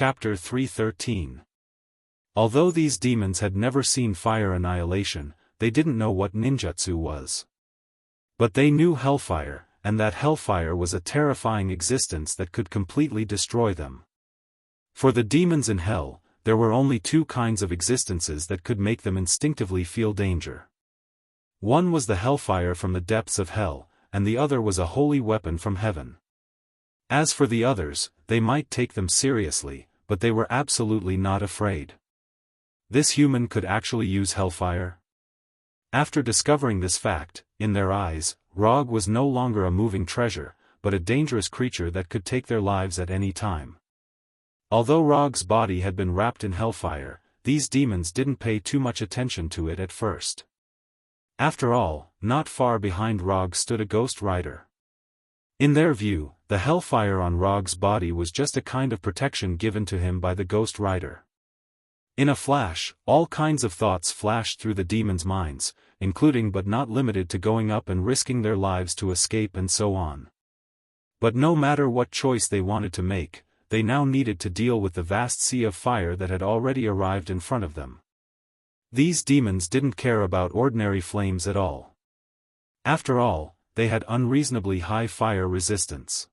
Chapter 313. Although these demons had never seen fire annihilation, they didn't know what ninjutsu was. But they knew hellfire, and that hellfire was a terrifying existence that could completely destroy them. For the demons in hell, there were only two kinds of existences that could make them instinctively feel danger. One was the hellfire from the depths of hell, and the other was a holy weapon from heaven. As for the others, they might take them seriously, but they were absolutely not afraid. This human could actually use hellfire? After discovering this fact, in their eyes, Rog was no longer a moving treasure, but a dangerous creature that could take their lives at any time. Although Rog's body had been wrapped in hellfire, these demons didn't pay too much attention to it at first. After all, not far behind Rog stood a ghost rider. In their view, the hellfire on Rog's body was just a kind of protection given to him by the ghost rider. In a flash, all kinds of thoughts flashed through the demons' minds, including but not limited to going up and risking their lives to escape and so on. But no matter what choice they wanted to make, they now needed to deal with the vast sea of fire that had already arrived in front of them. These demons didn't care about ordinary flames at all. After all, they had unreasonably high fire resistance.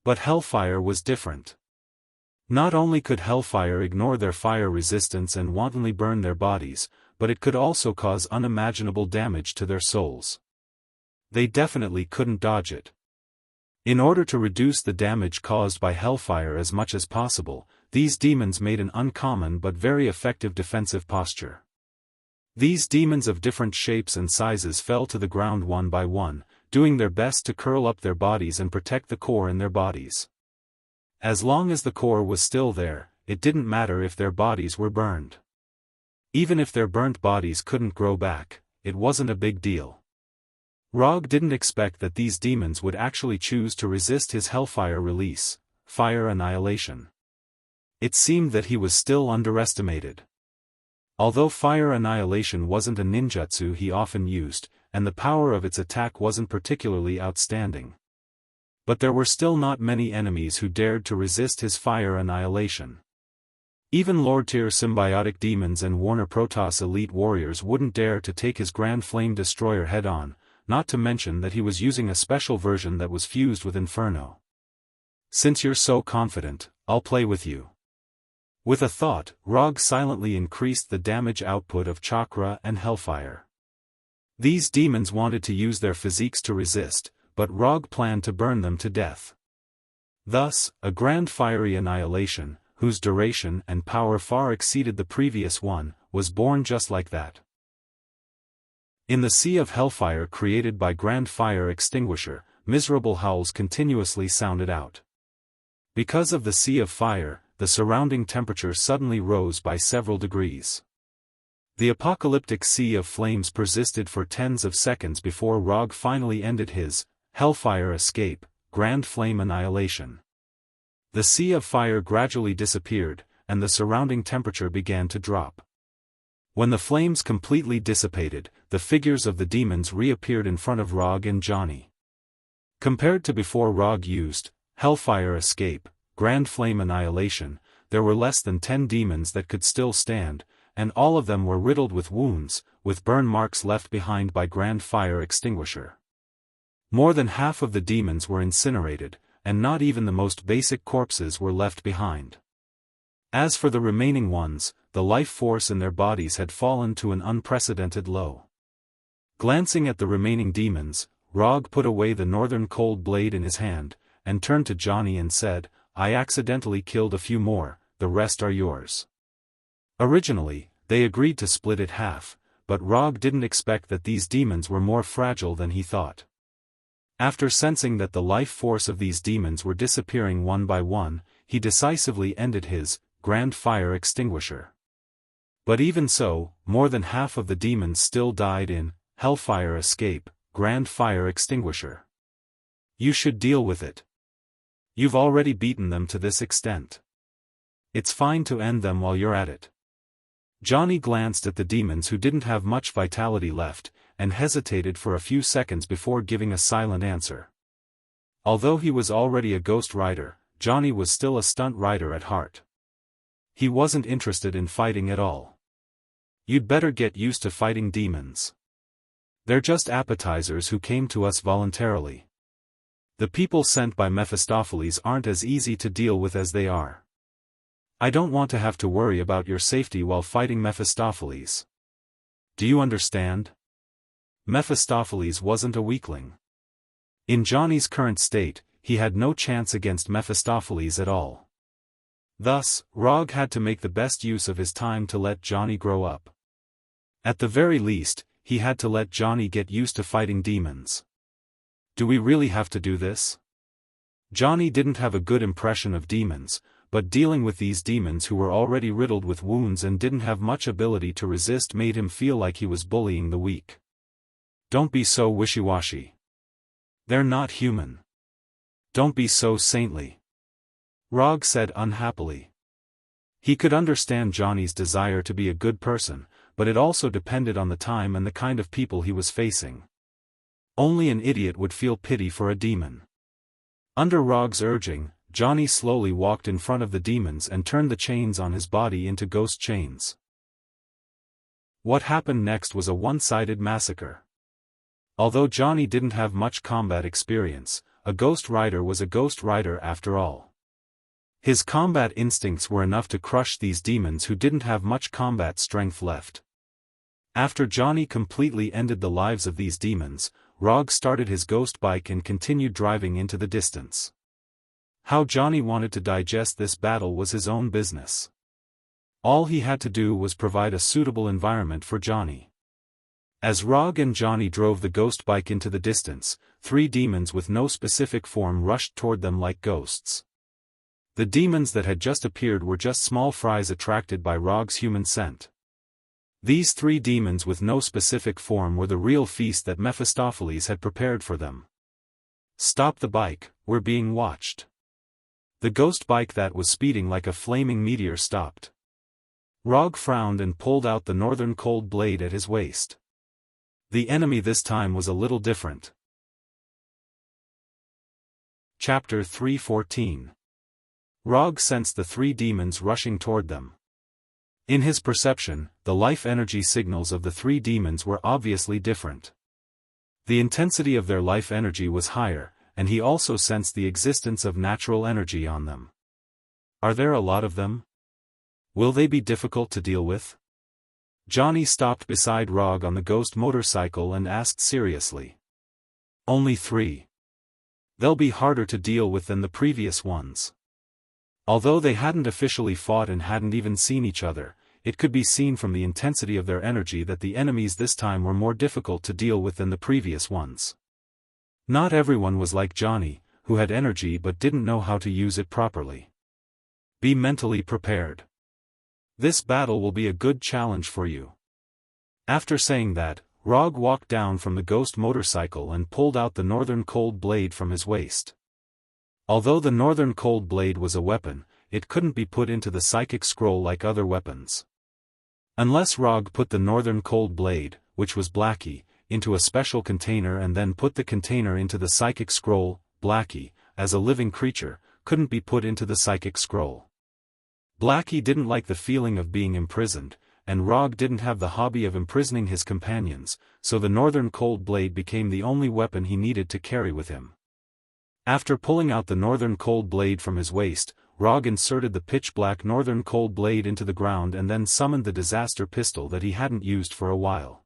But hellfire was different. Not only could hellfire ignore their fire resistance and wantonly burn their bodies, but it could also cause unimaginable damage to their souls. They definitely couldn't dodge it. In order to reduce the damage caused by hellfire as much as possible, these demons made an uncommon but very effective defensive posture. These demons of different shapes and sizes fell to the ground one by one, doing their best to curl up their bodies and protect the core in their bodies. As long as the core was still there, it didn't matter if their bodies were burned. Even if their burnt bodies couldn't grow back, it wasn't a big deal. Rog didn't expect that these demons would actually choose to resist his hellfire release, fire annihilation. It seemed that he was still underestimated. Although fire annihilation wasn't a ninjutsu he often used, and the power of its attack wasn't particularly outstanding. But there were still not many enemies who dared to resist his fire annihilation. Even Lord-tier symbiotic demons and Warner Protoss elite warriors wouldn't dare to take his Grand Flame Destroyer head-on, not to mention that he was using a special version that was fused with Inferno. Since you're so confident, I'll play with you. With a thought, Rog silently increased the damage output of Chakra and Hellfire. These demons wanted to use their physiques to resist, but Rog planned to burn them to death. Thus, a grand fiery annihilation, whose duration and power far exceeded the previous one, was born just like that. In the sea of hellfire created by Grand Fire Extinguisher, miserable howls continuously sounded out. Because of the sea of fire, the surrounding temperature suddenly rose by several degrees. The apocalyptic sea of flames persisted for tens of seconds before Rog finally ended his hellfire escape, Grand Flame Annihilation. The sea of fire gradually disappeared, and the surrounding temperature began to drop. When the flames completely dissipated, the figures of the demons reappeared in front of Rog and Johnny. Compared to before Rog used hellfire escape, Grand Flame Annihilation, there were less than 10 demons that could still stand, and all of them were riddled with wounds, with burn marks left behind by Grand Fire Extinguisher. More than half of the demons were incinerated, and not even the most basic corpses were left behind. As for the remaining ones, the life force in their bodies had fallen to an unprecedented low. Glancing at the remaining demons, Rog put away the northern cold blade in his hand, and turned to Johnny and said, "I accidentally killed a few more, the rest are yours." Originally, they agreed to split it half, but Rog didn't expect that these demons were more fragile than he thought. After sensing that the life force of these demons were disappearing one by one, he decisively ended his Grand Fire Extinguisher. But even so, more than half of the demons still died in hellfire escape, Grand Fire Extinguisher. You should deal with it. You've already beaten them to this extent. It's fine to end them while you're at it. Johnny glanced at the demons who didn't have much vitality left, and hesitated for a few seconds before giving a silent answer. Although he was already a ghost rider, Johnny was still a stunt rider at heart. He wasn't interested in fighting at all. You'd better get used to fighting demons. They're just appetizers who came to us voluntarily. The people sent by Mephistopheles aren't as easy to deal with as they are. I don't want to have to worry about your safety while fighting Mephistopheles. Do you understand? Mephistopheles wasn't a weakling. In Johnny's current state, he had no chance against Mephistopheles at all. Thus, Rog had to make the best use of his time to let Johnny grow up. At the very least, he had to let Johnny get used to fighting demons. Do we really have to do this? Johnny didn't have a good impression of demons, but dealing with these demons who were already riddled with wounds and didn't have much ability to resist made him feel like he was bullying the weak. Don't be so wishy-washy. They're not human. Don't be so saintly. Rog said unhappily. He could understand Johnny's desire to be a good person, but it also depended on the time and the kind of people he was facing. Only an idiot would feel pity for a demon. Under Rog's urging, Johnny slowly walked in front of the demons and turned the chains on his body into ghost chains. What happened next was a one-sided massacre. Although Johnny didn't have much combat experience, a ghost rider was a ghost rider after all. His combat instincts were enough to crush these demons who didn't have much combat strength left. After Johnny completely ended the lives of these demons, Rog started his ghost bike and continued driving into the distance. How Johnny wanted to digest this battle was his own business. All he had to do was provide a suitable environment for Johnny. As Rog and Johnny drove the ghost bike into the distance, 3 demons with no specific form rushed toward them like ghosts. The demons that had just appeared were just small fries attracted by Rog's human scent. These 3 demons with no specific form were the real feast that Mephistopheles had prepared for them. Stop the bike, we're being watched. The ghost bike that was speeding like a flaming meteor stopped. Rog frowned and pulled out the northern cold blade at his waist. The enemy this time was a little different. Chapter 3:14. Rog sensed the 3 demons rushing toward them. In his perception, the life energy signals of the 3 demons were obviously different. The intensity of their life energy was higher, and he also sensed the existence of natural energy on them. Are there a lot of them? Will they be difficult to deal with? Johnny stopped beside Rog on the ghost motorcycle and asked seriously. Only 3. They'll be harder to deal with than the previous ones. Although they hadn't officially fought and hadn't even seen each other, it could be seen from the intensity of their energy that the enemies this time were more difficult to deal with than the previous ones. Not everyone was like Johnny, who had energy but didn't know how to use it properly. Be mentally prepared. This battle will be a good challenge for you. After saying that, Rog walked down from the ghost motorcycle and pulled out the northern cold blade from his waist. Although the northern cold blade was a weapon, it couldn't be put into the psychic scroll like other weapons. Unless Rog put the northern cold blade, which was Blackie, into a special container and then put the container into the psychic scroll, Blackie, as a living creature, couldn't be put into the psychic scroll. Blackie didn't like the feeling of being imprisoned, and Rog didn't have the hobby of imprisoning his companions, so the northern cold blade became the only weapon he needed to carry with him. After pulling out the northern cold blade from his waist, Rog inserted the pitch-black northern cold blade into the ground and then summoned the disaster pistol that he hadn't used for a while.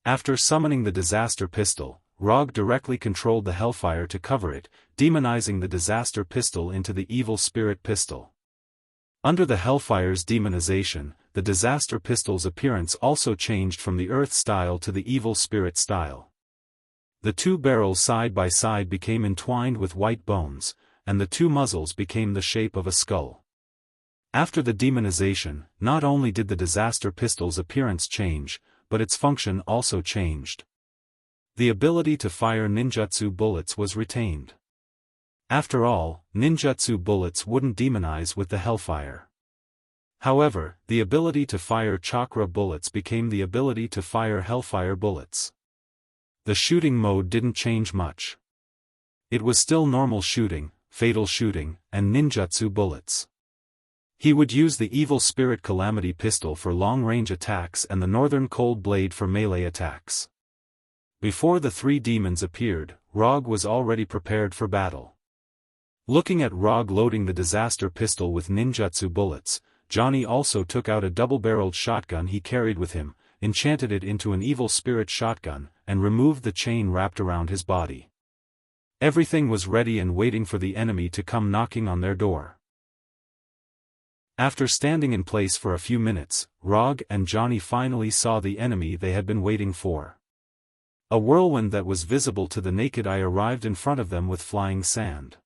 After summoning the disaster pistol, Rog directly controlled the hellfire to cover it, demonizing the disaster pistol into the evil spirit pistol. Under the hellfire's demonization, the disaster pistol's appearance also changed from the earth style to the evil spirit style. The 2 barrels side by side became entwined with white bones, and the 2 muzzles became the shape of a skull. After the demonization, not only did the disaster pistol's appearance change, but its function also changed. The ability to fire ninjutsu bullets was retained. After all, ninjutsu bullets wouldn't demonize with the hellfire. However, the ability to fire chakra bullets became the ability to fire hellfire bullets. The shooting mode didn't change much. It was still normal shooting, fatal shooting, and ninjutsu bullets. He would use the Evil Spirit Calamity pistol for long-range attacks and the Northern Cold Blade for melee attacks. Before the three demons appeared, Rog was already prepared for battle. Looking at Rog loading the disaster pistol with ninjutsu bullets, Johnny also took out a double-barreled shotgun he carried with him, enchanted it into an evil spirit shotgun, and removed the chain wrapped around his body. Everything was ready and waiting for the enemy to come knocking on their door. After standing in place for a few minutes, Rog and Johnny finally saw the enemy they had been waiting for. A whirlwind that was visible to the naked eye arrived in front of them with flying sand.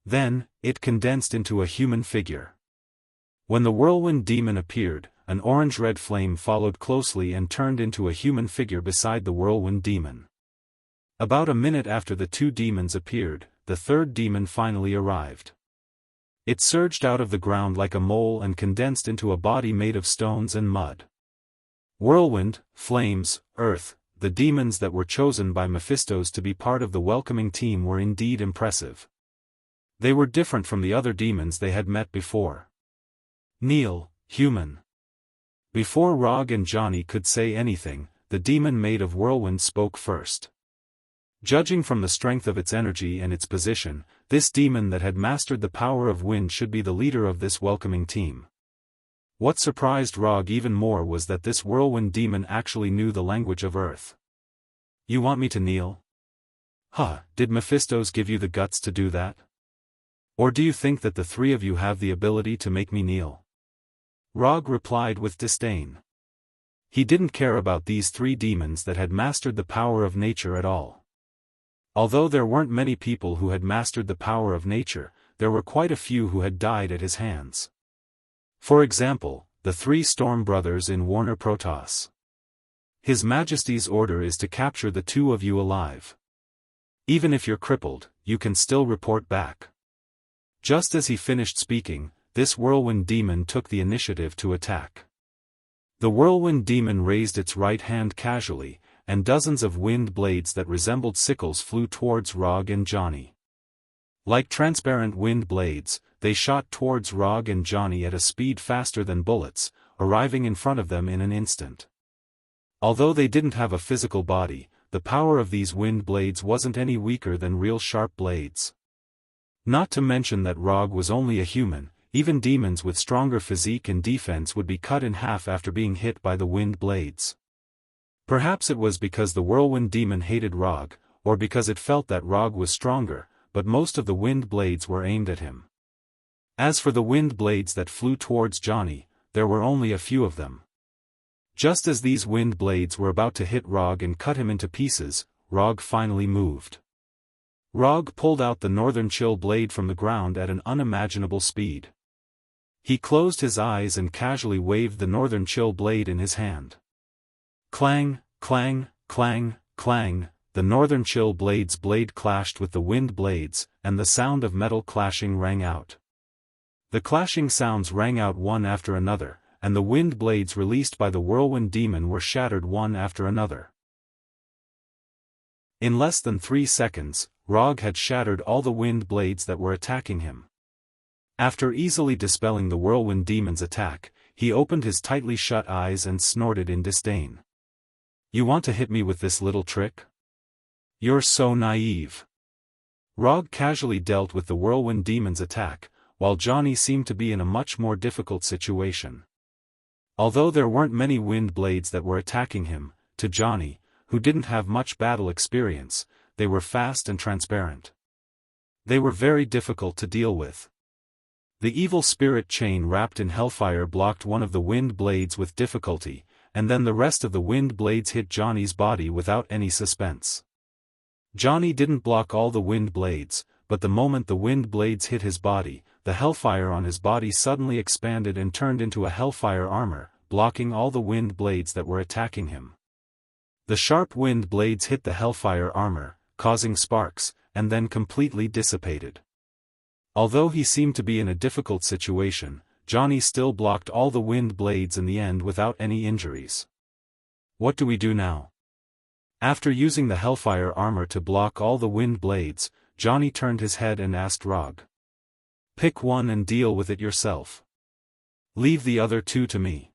Then, it condensed into a human figure. When the whirlwind demon appeared, an orange-red flame followed closely and turned into a human figure beside the whirlwind demon. About a minute after the two demons appeared, the third demon finally arrived. It surged out of the ground like a mole and condensed into a body made of stones and mud. Whirlwind, flames, earth, the demons that were chosen by Mephistos to be part of the welcoming team were indeed impressive. They were different from the other demons they had met before. Kneel, human. Before Rog and Johnny could say anything, the demon made of whirlwind spoke first. Judging from the strength of its energy and its position, this demon that had mastered the power of wind should be the leader of this welcoming team. What surprised Rog even more was that this whirlwind demon actually knew the language of earth. You want me to kneel? Huh, did Mephistos give you the guts to do that? Or do you think that the three of you have the ability to make me kneel? Rog replied with disdain. He didn't care about these three demons that had mastered the power of nature at all. Although there weren't many people who had mastered the power of nature, there were quite a few who had died at his hands. For example, the three Storm brothers in Warner Protoss. His Majesty's order is to capture the two of you alive. Even if you're crippled, you can still report back. Just as he finished speaking, this whirlwind demon took the initiative to attack. The whirlwind demon raised its right hand casually, and dozens of wind blades that resembled sickles flew towards Rog and Johnny. Like transparent wind blades, they shot towards Rog and Johnny at a speed faster than bullets, arriving in front of them in an instant. Although they didn't have a physical body, the power of these wind blades wasn't any weaker than real sharp blades. Not to mention that Rog was only a human, even demons with stronger physique and defense would be cut in half after being hit by the wind blades. Perhaps it was because the whirlwind demon hated Rog, or because it felt that Rog was stronger, but most of the wind blades were aimed at him. As for the wind blades that flew towards Johnny, there were only a few of them. Just as these wind blades were about to hit Rog and cut him into pieces, Rog finally moved. Rog pulled out the northern chill blade from the ground at an unimaginable speed. He closed his eyes and casually waved the northern chill blade in his hand. Clang, clang, clang, clang, the northern chill blade's blade clashed with the wind blades, and the sound of metal clashing rang out. The clashing sounds rang out one after another, and the wind blades released by the whirlwind demon were shattered one after another. In less than 3 seconds, Rog had shattered all the wind blades that were attacking him. After easily dispelling the whirlwind demon's attack, he opened his tightly shut eyes and snorted in disdain. You want to hit me with this little trick? You're so naive. Rog casually dealt with the whirlwind demon's attack, while Johnny seemed to be in a much more difficult situation. Although there weren't many wind blades that were attacking him, to Johnny, who didn't have much battle experience, they were fast and transparent. They were very difficult to deal with. The evil spirit chain wrapped in hellfire blocked one of the wind blades with difficulty, and then the rest of the wind blades hit Johnny's body without any suspense. Johnny didn't block all the wind blades, but the moment the wind blades hit his body, the hellfire on his body suddenly expanded and turned into a hellfire armor, blocking all the wind blades that were attacking him. The sharp wind blades hit the hellfire armor, causing sparks, and then completely dissipated. Although he seemed to be in a difficult situation, Johnny still blocked all the wind blades in the end without any injuries. What do we do now? After using the hellfire armor to block all the wind blades, Johnny turned his head and asked Rog. Pick one and deal with it yourself. Leave the other two to me.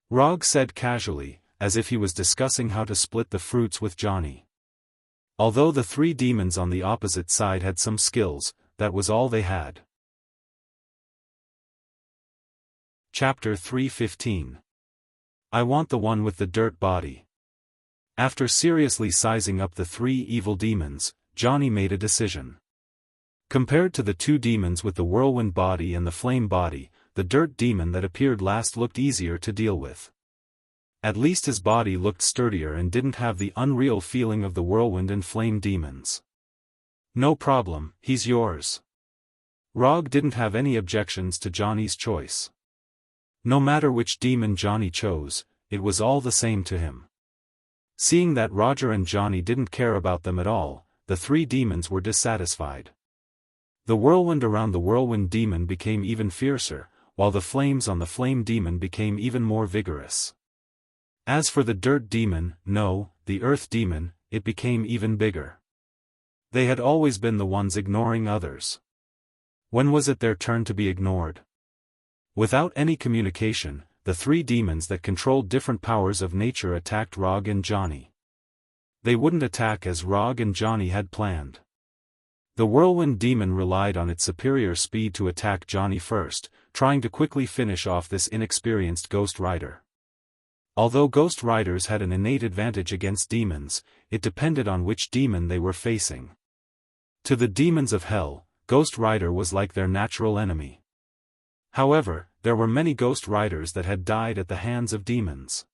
Rog said casually, as if he was discussing how to split the fruits with Johnny. Although the three demons on the opposite side had some skills, that was all they had. Chapter 3:15. I want the one with the dirt body. After seriously sizing up the three evil demons, Johnny made a decision. Compared to the two demons with the whirlwind body and the flame body, the dirt demon that appeared last looked easier to deal with. At least his body looked sturdier and didn't have the unreal feeling of the whirlwind and flame demons. No problem, he's yours. Rog didn't have any objections to Johnny's choice. No matter which demon Johnny chose, it was all the same to him. Seeing that Roger and Johnny didn't care about them at all, the three demons were dissatisfied. The whirlwind around the whirlwind demon became even fiercer, while the flames on the flame demon became even more vigorous. As for the dirt demon, the earth demon, it became even bigger. They had always been the ones ignoring others. When was it their turn to be ignored? Without any communication, the three demons that controlled different powers of nature attacked Rog and Johnny. They wouldn't attack as Rog and Johnny had planned. The whirlwind demon relied on its superior speed to attack Johnny first, trying to quickly finish off this inexperienced Ghost Rider. Although Ghost Riders had an innate advantage against demons, it depended on which demon they were facing. To the demons of hell, Ghost Rider was like their natural enemy. However, there were many Ghost Riders that had died at the hands of demons.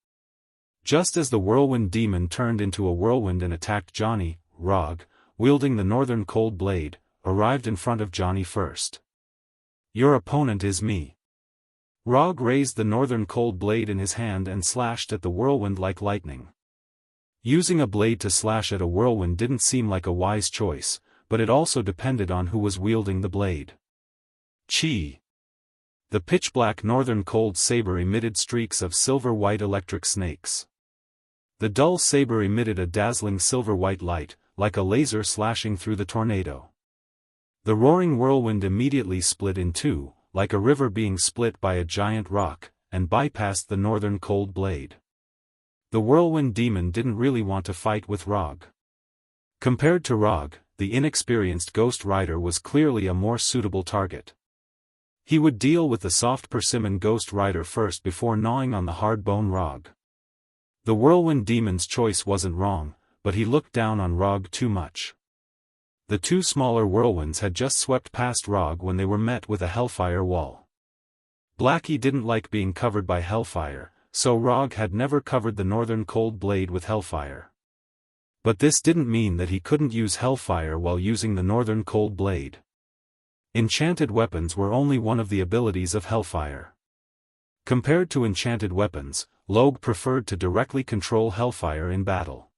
Just as the whirlwind demon turned into a whirlwind and attacked Johnny, Rog, wielding the northern cold blade, arrived in front of Johnny first. Your opponent is me. Rog raised the northern cold blade in his hand and slashed at the whirlwind like lightning. Using a blade to slash at a whirlwind didn't seem like a wise choice, but it also depended on who was wielding the blade. Chi. The pitch-black northern cold saber emitted streaks of silver-white electric snakes. The dull saber emitted a dazzling silver-white light, like a laser slashing through the tornado. The roaring whirlwind immediately split in two, like a river being split by a giant rock, and bypassed the northern cold blade. The whirlwind demon didn't really want to fight with Rog. Compared to Rog, the inexperienced Ghost Rider was clearly a more suitable target. He would deal with the soft persimmon Ghost Rider first before gnawing on the hard bone Rog. The whirlwind demon's choice wasn't wrong, but he looked down on Rog too much. The two smaller whirlwinds had just swept past Rog when they were met with a hellfire wall. Blackie didn't like being covered by hellfire, so Rog had never covered the northern cold blade with hellfire. But this didn't mean that he couldn't use hellfire while using the northern cold blade. Enchanted weapons were only one of the abilities of hellfire. Compared to enchanted weapons, Logue preferred to directly control hellfire in battle.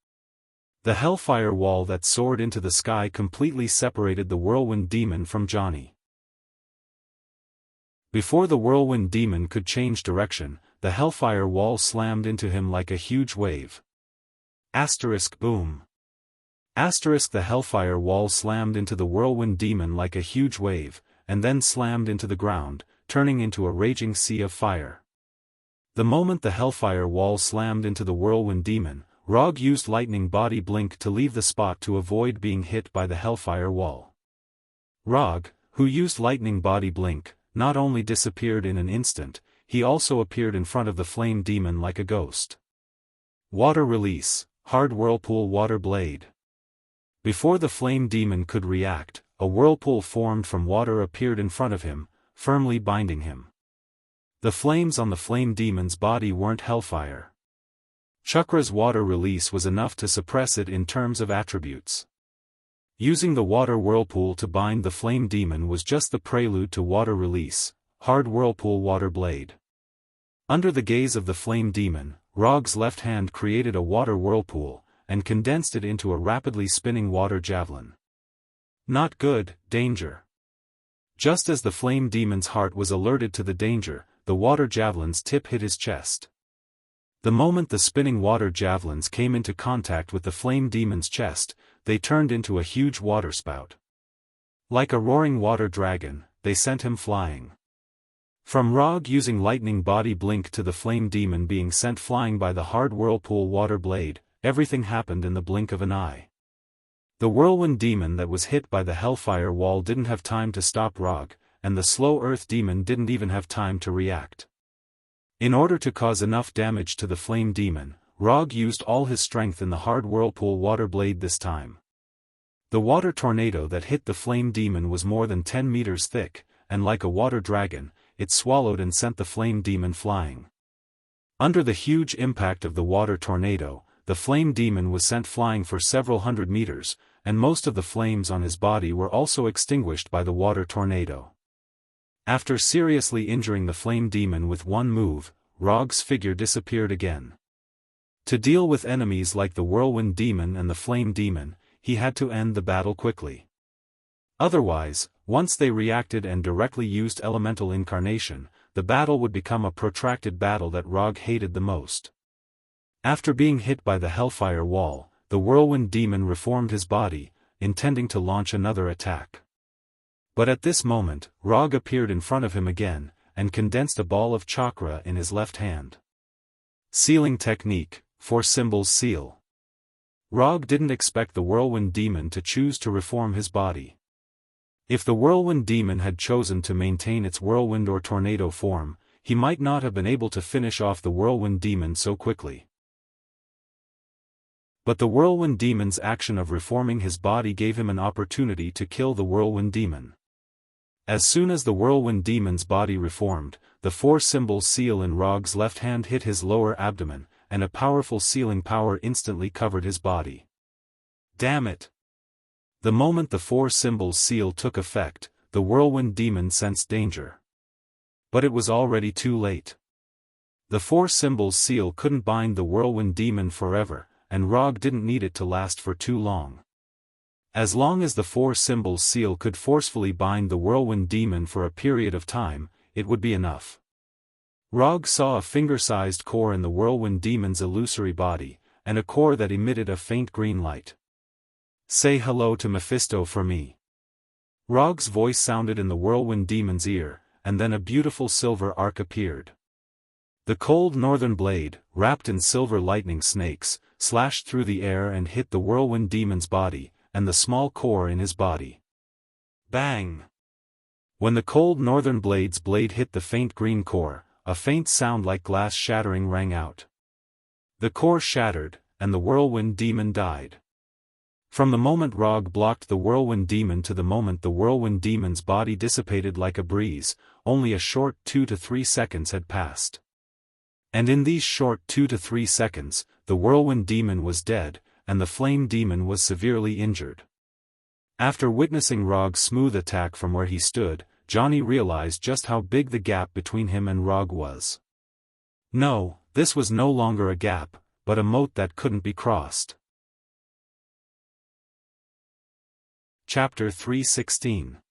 The hellfire wall that soared into the sky completely separated the whirlwind demon from Johnny. Before the whirlwind demon could change direction, the hellfire wall slammed into him like a huge wave. Boom. The hellfire wall slammed into the whirlwind demon like a huge wave, and then slammed into the ground, turning into a raging sea of fire. The moment the hellfire wall slammed into the whirlwind demon, Rog used lightning body blink to leave the spot to avoid being hit by the hellfire wall. Rog, who used lightning body blink, not only disappeared in an instant, he also appeared in front of the flame demon like a ghost. Water release, hard whirlpool water blade. Before the flame demon could react, a whirlpool formed from water appeared in front of him, firmly binding him. The flames on the flame demon's body weren't hellfire. Chakra's water release was enough to suppress it in terms of attributes. Using the water whirlpool to bind the flame demon was just the prelude to water release, hard whirlpool water blade. Under the gaze of the flame demon, Rog's left hand created a water whirlpool, and condensed it into a rapidly spinning water javelin. Not good, danger. Just as the flame demon's heart was alerted to the danger, the water javelin's tip hit his chest. The moment the spinning water javelins came into contact with the flame demon's chest, they turned into a huge waterspout. Like a roaring water dragon, they sent him flying. From Rog using lightning body blink to the flame demon being sent flying by the hard whirlpool water blade, everything happened in the blink of an eye. The whirlwind demon that was hit by the hellfire wall didn't have time to stop Rog, and the slow earth demon didn't even have time to react. In order to cause enough damage to the flame demon, Rog used all his strength in the hard whirlpool water blade this time. The water tornado that hit the flame demon was more than 10 meters thick, and like a water dragon, it swallowed and sent the flame demon flying. Under the huge impact of the water tornado, the flame demon was sent flying for several hundred meters, and most of the flames on his body were also extinguished by the water tornado. After seriously injuring the flame demon with one move, Rog's figure disappeared again. To deal with enemies like the whirlwind demon and the flame demon, he had to end the battle quickly. Otherwise, once they reacted and directly used elemental incarnation, the battle would become a protracted battle that Rog hated the most. After being hit by the hellfire wall, the whirlwind demon reformed his body, intending to launch another attack. But at this moment, Rog appeared in front of him again, and condensed a ball of chakra in his left hand. Sealing technique, 4 symbols seal. Rog didn't expect the whirlwind demon to choose to reform his body. If the whirlwind demon had chosen to maintain its whirlwind or tornado form, he might not have been able to finish off the whirlwind demon so quickly. But the whirlwind demon's action of reforming his body gave him an opportunity to kill the whirlwind demon. As soon as the whirlwind demon's body reformed, the 4 symbols seal in Rog's left hand hit his lower abdomen, and a powerful sealing power instantly covered his body. Damn it! The moment the 4 symbols seal took effect, the whirlwind demon sensed danger. But it was already too late. The 4 symbols seal couldn't bind the whirlwind demon forever, and Rog didn't need it to last for too long. As long as the 4 symbols seal could forcefully bind the whirlwind demon for a period of time, it would be enough. Rog saw a finger-sized core in the whirlwind demon's illusory body, and a core that emitted a faint green light. Say hello to Mephisto for me. Rog's voice sounded in the whirlwind demon's ear, and then a beautiful silver arc appeared. The cold northern blade, wrapped in silver lightning snakes, slashed through the air and hit the whirlwind demon's body, and the small core in his body. Bang! When the cold northern blade's blade hit the faint green core, a faint sound like glass shattering rang out. The core shattered, and the whirlwind demon died. From the moment Rog blocked the whirlwind demon to the moment the whirlwind demon's body dissipated like a breeze, only a short 2 to 3 seconds had passed. And in these short 2 to 3 seconds, the whirlwind demon was dead, and the flame demon was severely injured. After witnessing Rog's smooth attack from where he stood, Johnny realized just how big the gap between him and Rog was. No, this was no longer a gap, but a moat that couldn't be crossed. Chapter 3:16.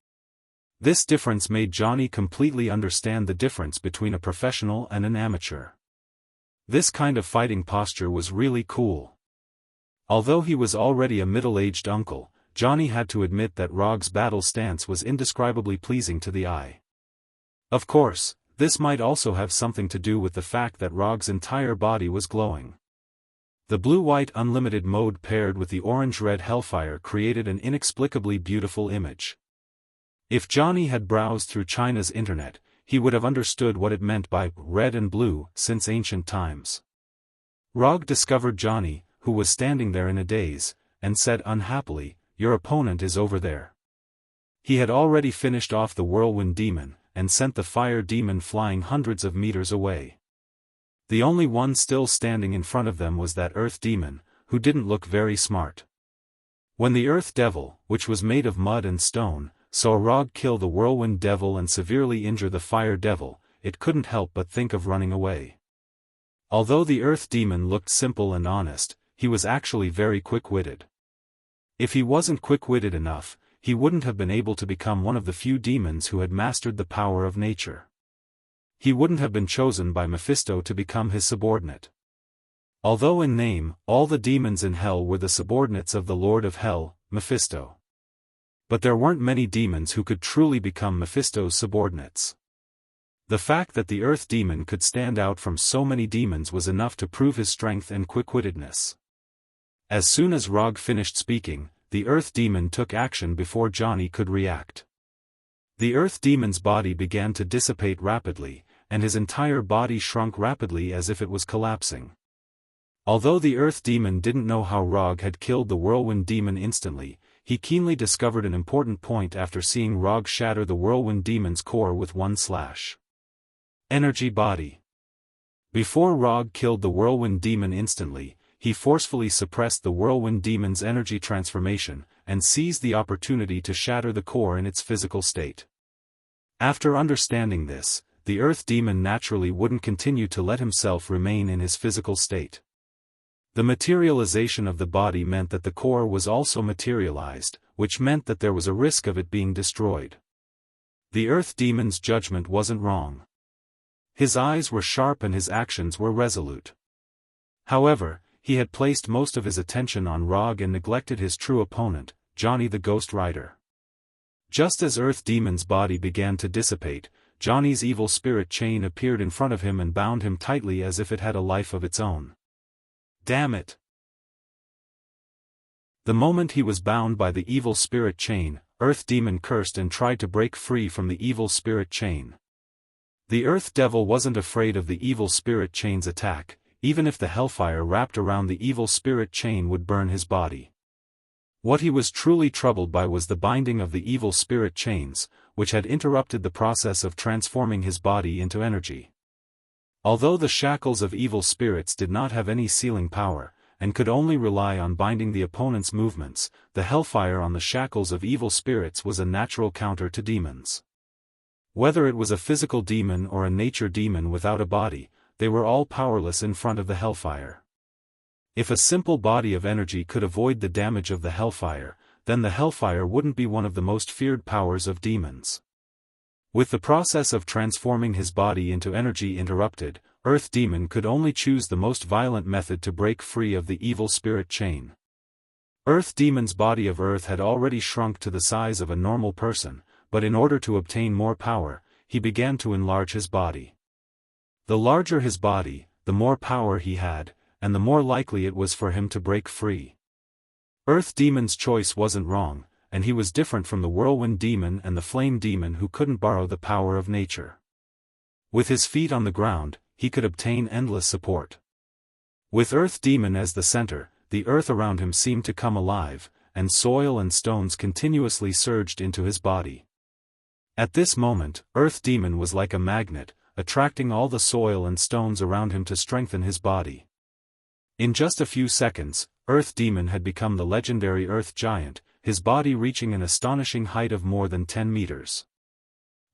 This difference made Johnny completely understand the difference between a professional and an amateur. This kind of fighting posture was really cool. Although he was already a middle-aged uncle, Johnny had to admit that Rog's battle stance was indescribably pleasing to the eye. Of course, this might also have something to do with the fact that Rog's entire body was glowing. The blue-white unlimited mode paired with the orange-red hellfire created an inexplicably beautiful image. If Johnny had browsed through China's internet, he would have understood what it meant by red and blue since ancient times. Rog discovered Johnny, who was standing there in a daze, and said unhappily, "Your opponent is over there." He had already finished off the whirlwind demon, and sent the fire demon flying hundreds of meters away. The only one still standing in front of them was that earth demon, who didn't look very smart. When the earth devil, which was made of mud and stone, saw Rog kill the whirlwind devil and severely injure the fire devil, it couldn't help but think of running away. Although the earth demon looked simple and honest, he was actually very quick-witted. If he wasn't quick-witted enough, he wouldn't have been able to become one of the few demons who had mastered the power of nature. He wouldn't have been chosen by Mephisto to become his subordinate. Although in name, all the demons in hell were the subordinates of the Lord of Hell, Mephisto. But there weren't many demons who could truly become Mephisto's subordinates. The fact that the Earth Demon could stand out from so many demons was enough to prove his strength and quick-wittedness. As soon as Rog finished speaking, the Earth Demon took action before Johnny could react. The Earth Demon's body began to dissipate rapidly, and his entire body shrunk rapidly as if it was collapsing. Although the Earth Demon didn't know how Rog had killed the Whirlwind Demon instantly, he keenly discovered an important point after seeing Rog shatter the Whirlwind Demon's core with one slash. Energy body. Before Rog killed the Whirlwind Demon instantly, he forcefully suppressed the Whirlwind Demon's energy transformation, and seized the opportunity to shatter the core in its physical state. After understanding this, the Earth Demon naturally wouldn't continue to let himself remain in his physical state. The materialization of the body meant that the core was also materialized, which meant that there was a risk of it being destroyed. The Earth Demon's judgment wasn't wrong. His eyes were sharp and his actions were resolute. However, he had placed most of his attention on Rog and neglected his true opponent, Johnny the Ghost Rider. Just as Earth Demon's body began to dissipate, Johnny's evil spirit chain appeared in front of him and bound him tightly as if it had a life of its own. Damn it! The moment he was bound by the evil spirit chain, Earth Demon cursed and tried to break free from the evil spirit chain. The Earth Devil wasn't afraid of the evil spirit chain's attack, even if the hellfire wrapped around the evil spirit chain would burn his body. What he was truly troubled by was the binding of the evil spirit chains, which had interrupted the process of transforming his body into energy. Although the shackles of evil spirits did not have any sealing power, and could only rely on binding the opponent's movements, the hellfire on the shackles of evil spirits was a natural counter to demons. Whether it was a physical demon or a nature demon without a body, they were all powerless in front of the hellfire. If a simple body of energy could avoid the damage of the hellfire, then the hellfire wouldn't be one of the most feared powers of demons. With the process of transforming his body into energy interrupted, Earth Demon could only choose the most violent method to break free of the evil spirit chain. Earth Demon's body of earth had already shrunk to the size of a normal person, but in order to obtain more power, he began to enlarge his body. The larger his body, the more power he had, and the more likely it was for him to break free. Earth Demon's choice wasn't wrong, and he was different from the Whirlwind Demon and the Flame Demon who couldn't borrow the power of nature. With his feet on the ground, he could obtain endless support. With Earth Demon as the center, the earth around him seemed to come alive, and soil and stones continuously surged into his body. At this moment, Earth Demon was like a magnet, attracting all the soil and stones around him to strengthen his body. In just a few seconds, Earth Demon had become the legendary Earth Giant, his body reaching an astonishing height of more than 10 meters.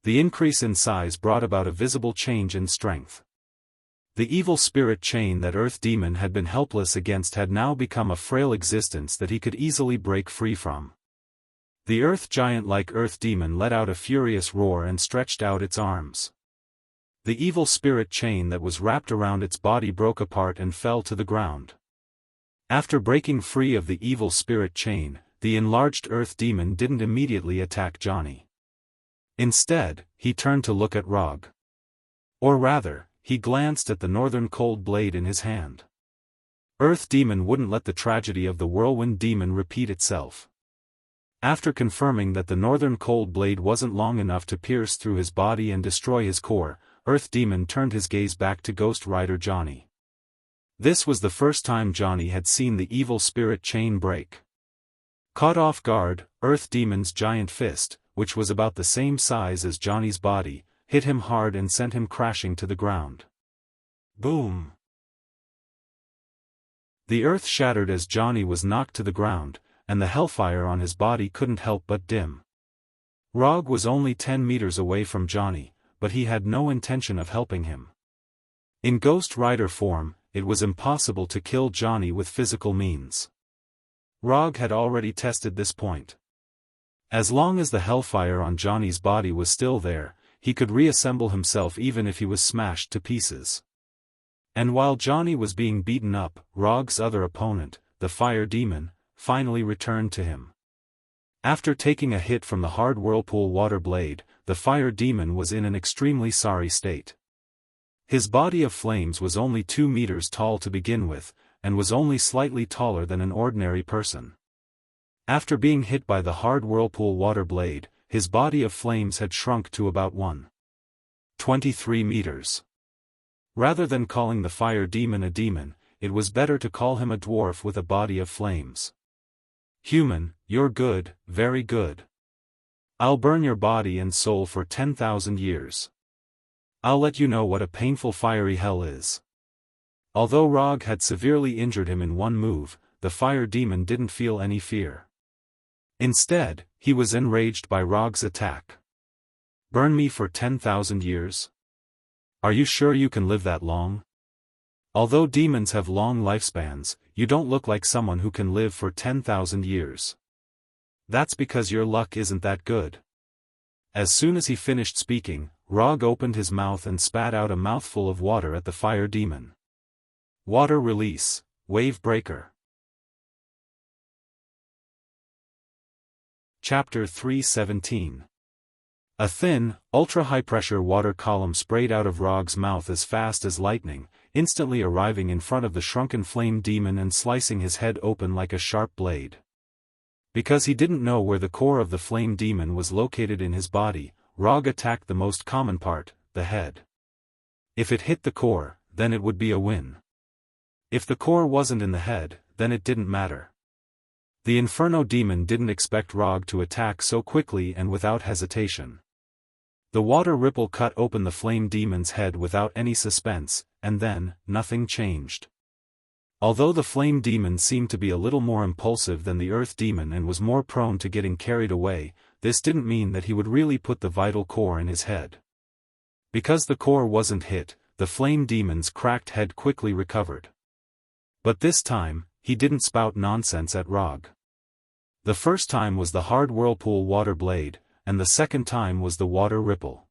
The increase in size brought about a visible change in strength. The evil spirit chain that Earth Demon had been helpless against had now become a frail existence that he could easily break free from. The Earth Giant like Earth Demon let out a furious roar and stretched out its arms. The evil spirit chain that was wrapped around its body broke apart and fell to the ground. After breaking free of the evil spirit chain, the enlarged Earth Demon didn't immediately attack Johnny. Instead, he turned to look at Rog. Or rather, he glanced at the northern cold blade in his hand. Earth Demon wouldn't let the tragedy of the Whirlwind Demon repeat itself. After confirming that the northern cold blade wasn't long enough to pierce through his body and destroy his core, Earth Demon turned his gaze back to Ghost Rider Johnny. This was the first time Johnny had seen the evil spirit chain break. Caught off guard, Earth Demon's giant fist, which was about the same size as Johnny's body, hit him hard and sent him crashing to the ground. Boom! The earth shattered as Johnny was knocked to the ground, and the hellfire on his body couldn't help but dim. Rog was only 10 meters away from Johnny, but he had no intention of helping him. In Ghost Rider form, it was impossible to kill Johnny with physical means. Rog had already tested this point. As long as the hellfire on Johnny's body was still there, he could reassemble himself even if he was smashed to pieces. And while Johnny was being beaten up, Rog's other opponent, the Fire Demon, finally returned to him. After taking a hit from the hard whirlpool water blade, the fire demon was in an extremely sorry state. His body of flames was only 2 meters tall to begin with, and was only slightly taller than an ordinary person. After being hit by the hard whirlpool water blade, his body of flames had shrunk to about 1.23 meters. Rather than calling the fire demon a demon, it was better to call him a dwarf with a body of flames. Human, you're good, very good. I'll burn your body and soul for 10,000 years. I'll let you know what a painful fiery hell is. Although Rog had severely injured him in one move, the fire demon didn't feel any fear. Instead, he was enraged by Rog's attack. Burn me for 10,000 years? Are you sure you can live that long? Although demons have long lifespans, you don't look like someone who can live for 10,000 years. That's because your luck isn't that good. As soon as he finished speaking, Rog opened his mouth and spat out a mouthful of water at the fire demon. Water release, wave breaker. Chapter 3:17. A thin, ultra-high-pressure water column sprayed out of Rog's mouth as fast as lightning, instantly arriving in front of the shrunken flame demon and slicing his head open like a sharp blade. Because he didn't know where the core of the flame demon was located in his body, Rog attacked the most common part, the head. If it hit the core, then it would be a win. If the core wasn't in the head, then it didn't matter. The Inferno demon didn't expect Rog to attack so quickly and without hesitation. The water ripple cut open the flame demon's head without any suspense, and then, nothing changed. Although the flame demon seemed to be a little more impulsive than the earth demon and was more prone to getting carried away, this didn't mean that he would really put the vital core in his head. Because the core wasn't hit, the flame demon's cracked head quickly recovered. But this time, he didn't spout nonsense at Rog. The first time was the hard whirlpool water blade, and the second time was the water ripple.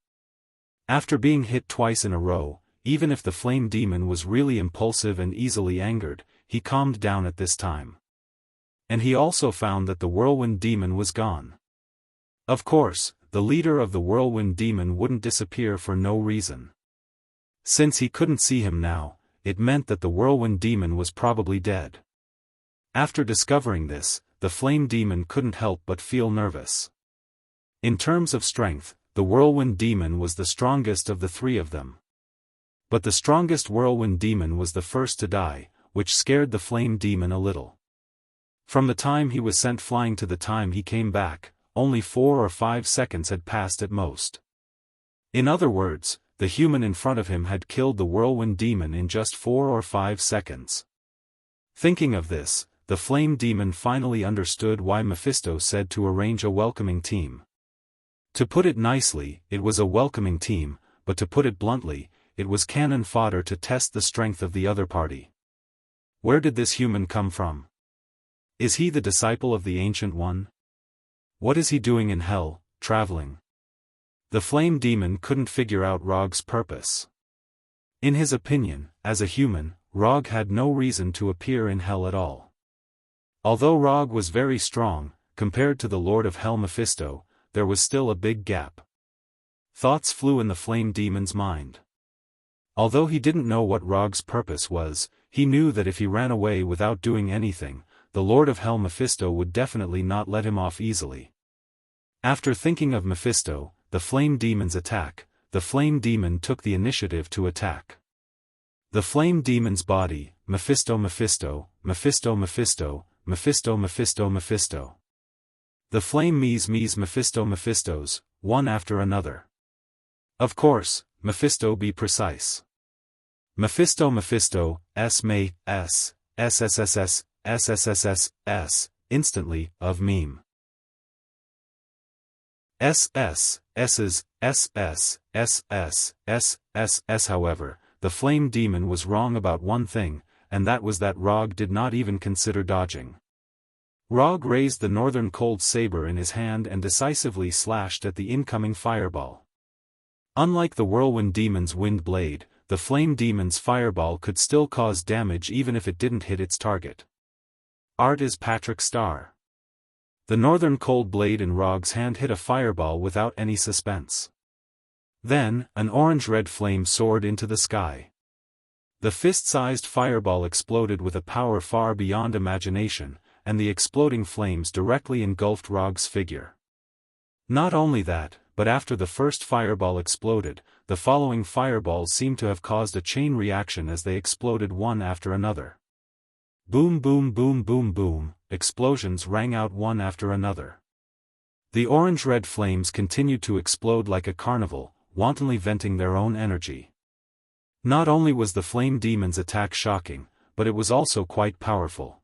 After being hit twice in a row, even if the flame demon was really impulsive and easily angered, he calmed down at this time. And he also found that the whirlwind demon was gone. Of course, the leader of the whirlwind demon wouldn't disappear for no reason. Since he couldn't see him now, it meant that the whirlwind demon was probably dead. After discovering this, the flame demon couldn't help but feel nervous. In terms of strength, the whirlwind demon was the strongest of the three of them. But the strongest whirlwind demon was the first to die, which scared the flame demon a little. From the time he was sent flying to the time he came back, only 4 or 5 seconds had passed at most. In other words, the human in front of him had killed the whirlwind demon in just 4 or 5 seconds. Thinking of this, the flame demon finally understood why Mephisto said to arrange a welcoming team. To put it nicely, it was a welcoming team, but to put it bluntly, it was cannon fodder to test the strength of the other party. Where did this human come from? Is he the disciple of the Ancient One? What is he doing in hell, traveling? The flame demon couldn't figure out Rog's purpose. In his opinion, as a human, Rog had no reason to appear in hell at all. Although Rog was very strong, compared to the Lord of Hell Mephisto, there was still a big gap. Thoughts flew in the flame demon's mind. Although he didn't know what Rog's purpose was, he knew that if he ran away without doing anything, the Lord of Hell Mephisto would definitely not let him off easily. After thinking of Mephisto, the flame demon's attack, the flame demon took the initiative to attack. The flame demon's body, Mephisto Mephisto, Mephisto Mephisto, Mephisto Mephisto Mephisto. The flame Mies Mephisto Mephistos, one after another. Of course, Mephisto be precise. Mephisto Mephisto, S May, S, SSSS, SSSS, S, instantly, of meme. SS, S's, SS, SS, SS. However, the flame demon was wrong about one thing, and that was that Rog did not even consider dodging. Rog raised the northern cold saber in his hand and decisively slashed at the incoming fireball. Unlike the whirlwind demon's wind blade, the flame demon's fireball could still cause damage even if it didn't hit its target. Art is Patrick Star. The northern cold blade in Rog's hand hit a fireball without any suspense. Then, an orange-red flame soared into the sky. The fist-sized fireball exploded with a power far beyond imagination, and the exploding flames directly engulfed Rog's figure. Not only that, but after the first fireball exploded, the following fireballs seemed to have caused a chain reaction as they exploded one after another. Boom boom boom boom boom, explosions rang out one after another. The orange-red flames continued to explode like a carnival, wantonly venting their own energy. Not only was the flame demon's attack shocking, but it was also quite powerful.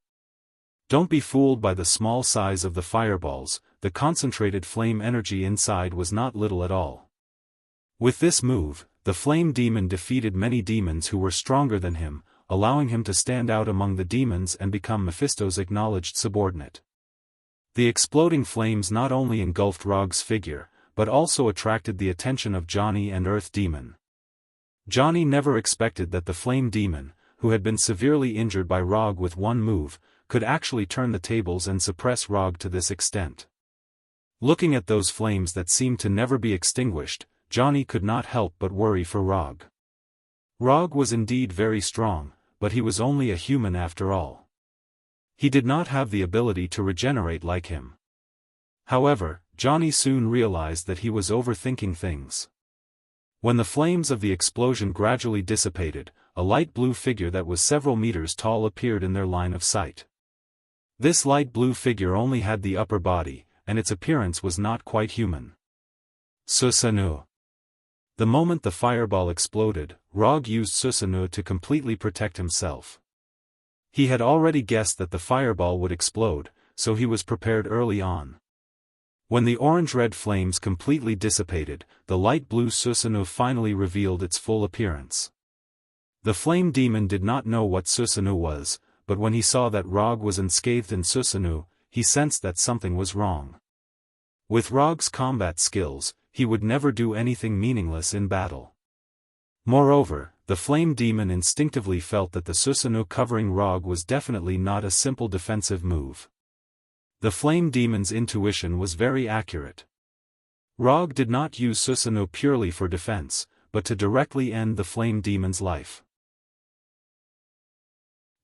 Don't be fooled by the small size of the fireballs, the concentrated flame energy inside was not little at all. With this move, the flame demon defeated many demons who were stronger than him, allowing him to stand out among the demons and become Mephisto's acknowledged subordinate. The exploding flames not only engulfed Rog's figure, but also attracted the attention of Johnny and Earth Demon. Johnny never expected that the flame demon, who had been severely injured by Rog with one move, could actually turn the tables and suppress Rog to this extent. Looking at those flames that seemed to never be extinguished, Johnny could not help but worry for Rog. Rog was indeed very strong, but he was only a human after all. He did not have the ability to regenerate like him. However, Johnny soon realized that he was overthinking things. When the flames of the explosion gradually dissipated, a light blue figure that was several meters tall appeared in their line of sight. This light blue figure only had the upper body, and its appearance was not quite human. Susanoo. The moment the fireball exploded, Rog used Susanoo to completely protect himself. He had already guessed that the fireball would explode, so he was prepared early on. When the orange-red flames completely dissipated, the light blue Susanoo finally revealed its full appearance. The flame demon did not know what Susanoo was, but when he saw that Rog was unscathed in Susanoo, he sensed that something was wrong. With Rog's combat skills, he would never do anything meaningless in battle. Moreover, the flame demon instinctively felt that the Susanoo covering Rog was definitely not a simple defensive move. The flame demon's intuition was very accurate. Rog did not use Susanoo purely for defense, but to directly end the flame demon's life.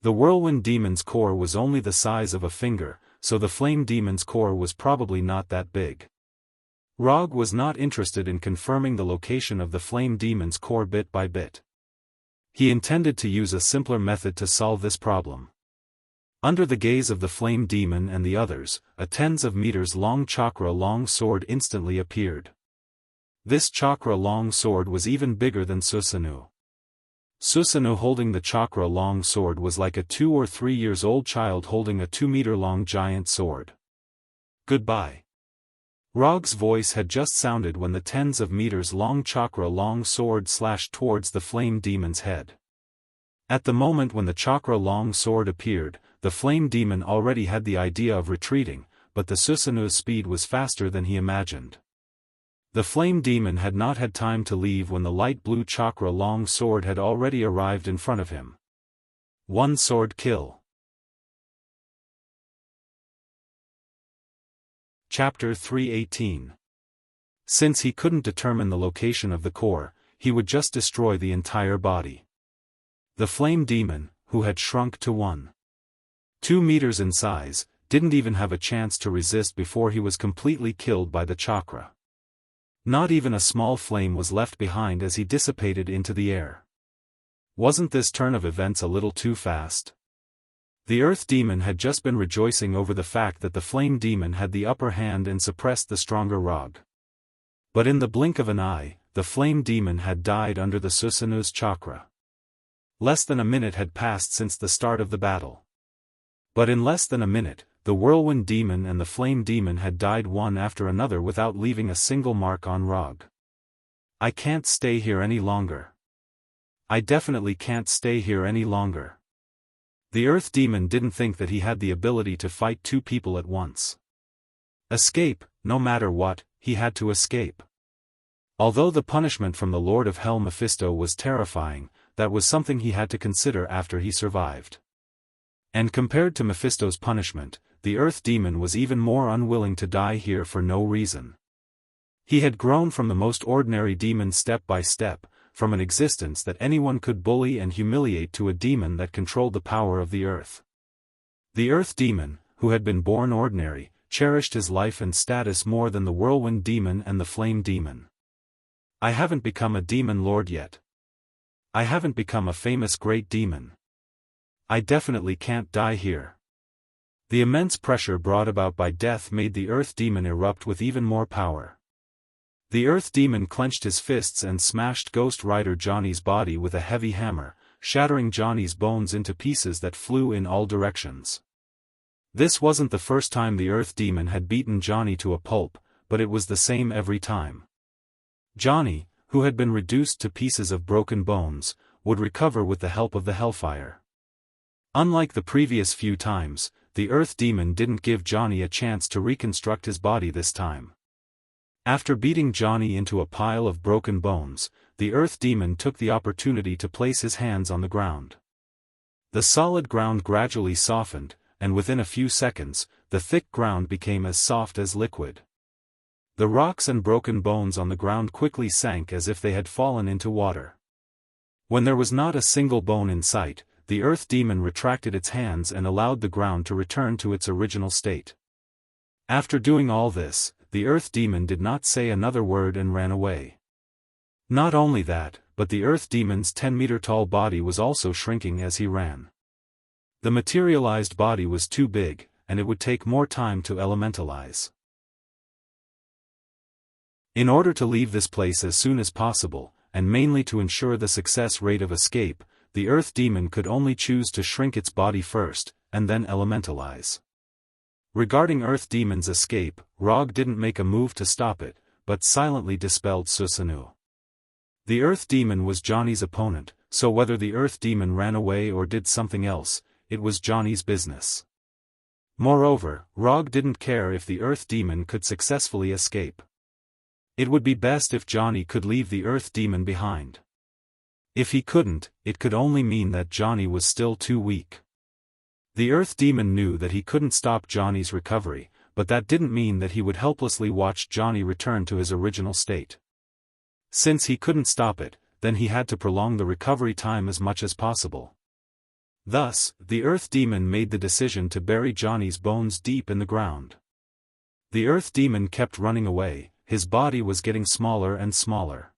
The whirlwind demon's core was only the size of a finger, so the flame demon's core was probably not that big. Rog was not interested in confirming the location of the flame demon's core bit by bit. He intended to use a simpler method to solve this problem. Under the gaze of the flame demon and the others, a tens of meters long chakra-long sword instantly appeared. This chakra-long sword was even bigger than Susanoo. Susanoo holding the chakra-long sword was like a 2 or 3 years old child holding a 2-meter-long giant sword. Goodbye. Rog's voice had just sounded when the tens of meters long chakra-long sword slashed towards the flame demon's head. At the moment when the chakra-long sword appeared, the flame demon already had the idea of retreating, but the Susanoo's speed was faster than he imagined. The flame demon had not had time to leave when the light blue chakra-long sword had already arrived in front of him. One sword kill. Chapter 318. Since he couldn't determine the location of the core, he would just destroy the entire body. The flame demon, who had shrunk to 1.2 meters in size, didn't even have a chance to resist before he was completely killed by the chakra. Not even a small flame was left behind as he dissipated into the air. Wasn't this turn of events a little too fast? The Earth Demon had just been rejoicing over the fact that the Flame Demon had the upper hand and suppressed the stronger Rog. But in the blink of an eye, the Flame Demon had died under the Susanoo's chakra. Less than a minute had passed since the start of the battle. But in less than a minute, the Whirlwind Demon and the Flame Demon had died one after another without leaving a single mark on Rog. I can't stay here any longer. I definitely can't stay here any longer. The Earth Demon didn't think that he had the ability to fight two people at once. Escape, no matter what, he had to escape. Although the punishment from the Lord of Hell Mephisto was terrifying, that was something he had to consider after he survived. And compared to Mephisto's punishment, the Earth Demon was even more unwilling to die here for no reason. He had grown from the most ordinary demon step by step, from an existence that anyone could bully and humiliate to a demon that controlled the power of the earth. The Earth Demon, who had been born ordinary, cherished his life and status more than the Whirlwind Demon and the Flame Demon. I haven't become a demon lord yet. I haven't become a famous great demon. I definitely can't die here. The immense pressure brought about by death made the Earth Demon erupt with even more power. The Earth Demon clenched his fists and smashed Ghost Rider Johnny's body with a heavy hammer, shattering Johnny's bones into pieces that flew in all directions. This wasn't the first time the Earth Demon had beaten Johnny to a pulp, but it was the same every time. Johnny, who had been reduced to pieces of broken bones, would recover with the help of the Hellfire. Unlike the previous few times, the Earth Demon didn't give Johnny a chance to reconstruct his body this time. After beating Johnny into a pile of broken bones, the Earth Demon took the opportunity to place his hands on the ground. The solid ground gradually softened, and within a few seconds, the thick ground became as soft as liquid. The rocks and broken bones on the ground quickly sank as if they had fallen into water. When there was not a single bone in sight, the Earth Demon retracted its hands and allowed the ground to return to its original state. After doing all this, the Earth Demon did not say another word and ran away. Not only that, but the Earth Demon's 10-meter-tall body was also shrinking as he ran. The materialized body was too big, and it would take more time to elementalize. In order to leave this place as soon as possible, and mainly to ensure the success rate of escape, the Earth Demon could only choose to shrink its body first, and then elementalize. Regarding Earth Demon's escape, Rog didn't make a move to stop it, but silently dispelled Susanoo. The Earth Demon was Johnny's opponent, so whether the Earth Demon ran away or did something else, it was Johnny's business. Moreover, Rog didn't care if the Earth Demon could successfully escape. It would be best if Johnny could leave the Earth Demon behind. If he couldn't, it could only mean that Johnny was still too weak. The Earth Demon knew that he couldn't stop Johnny's recovery, but that didn't mean that he would helplessly watch Johnny return to his original state. Since he couldn't stop it, then he had to prolong the recovery time as much as possible. Thus, the Earth Demon made the decision to bury Johnny's bones deep in the ground. The Earth Demon kept running away, his body was getting smaller and smaller.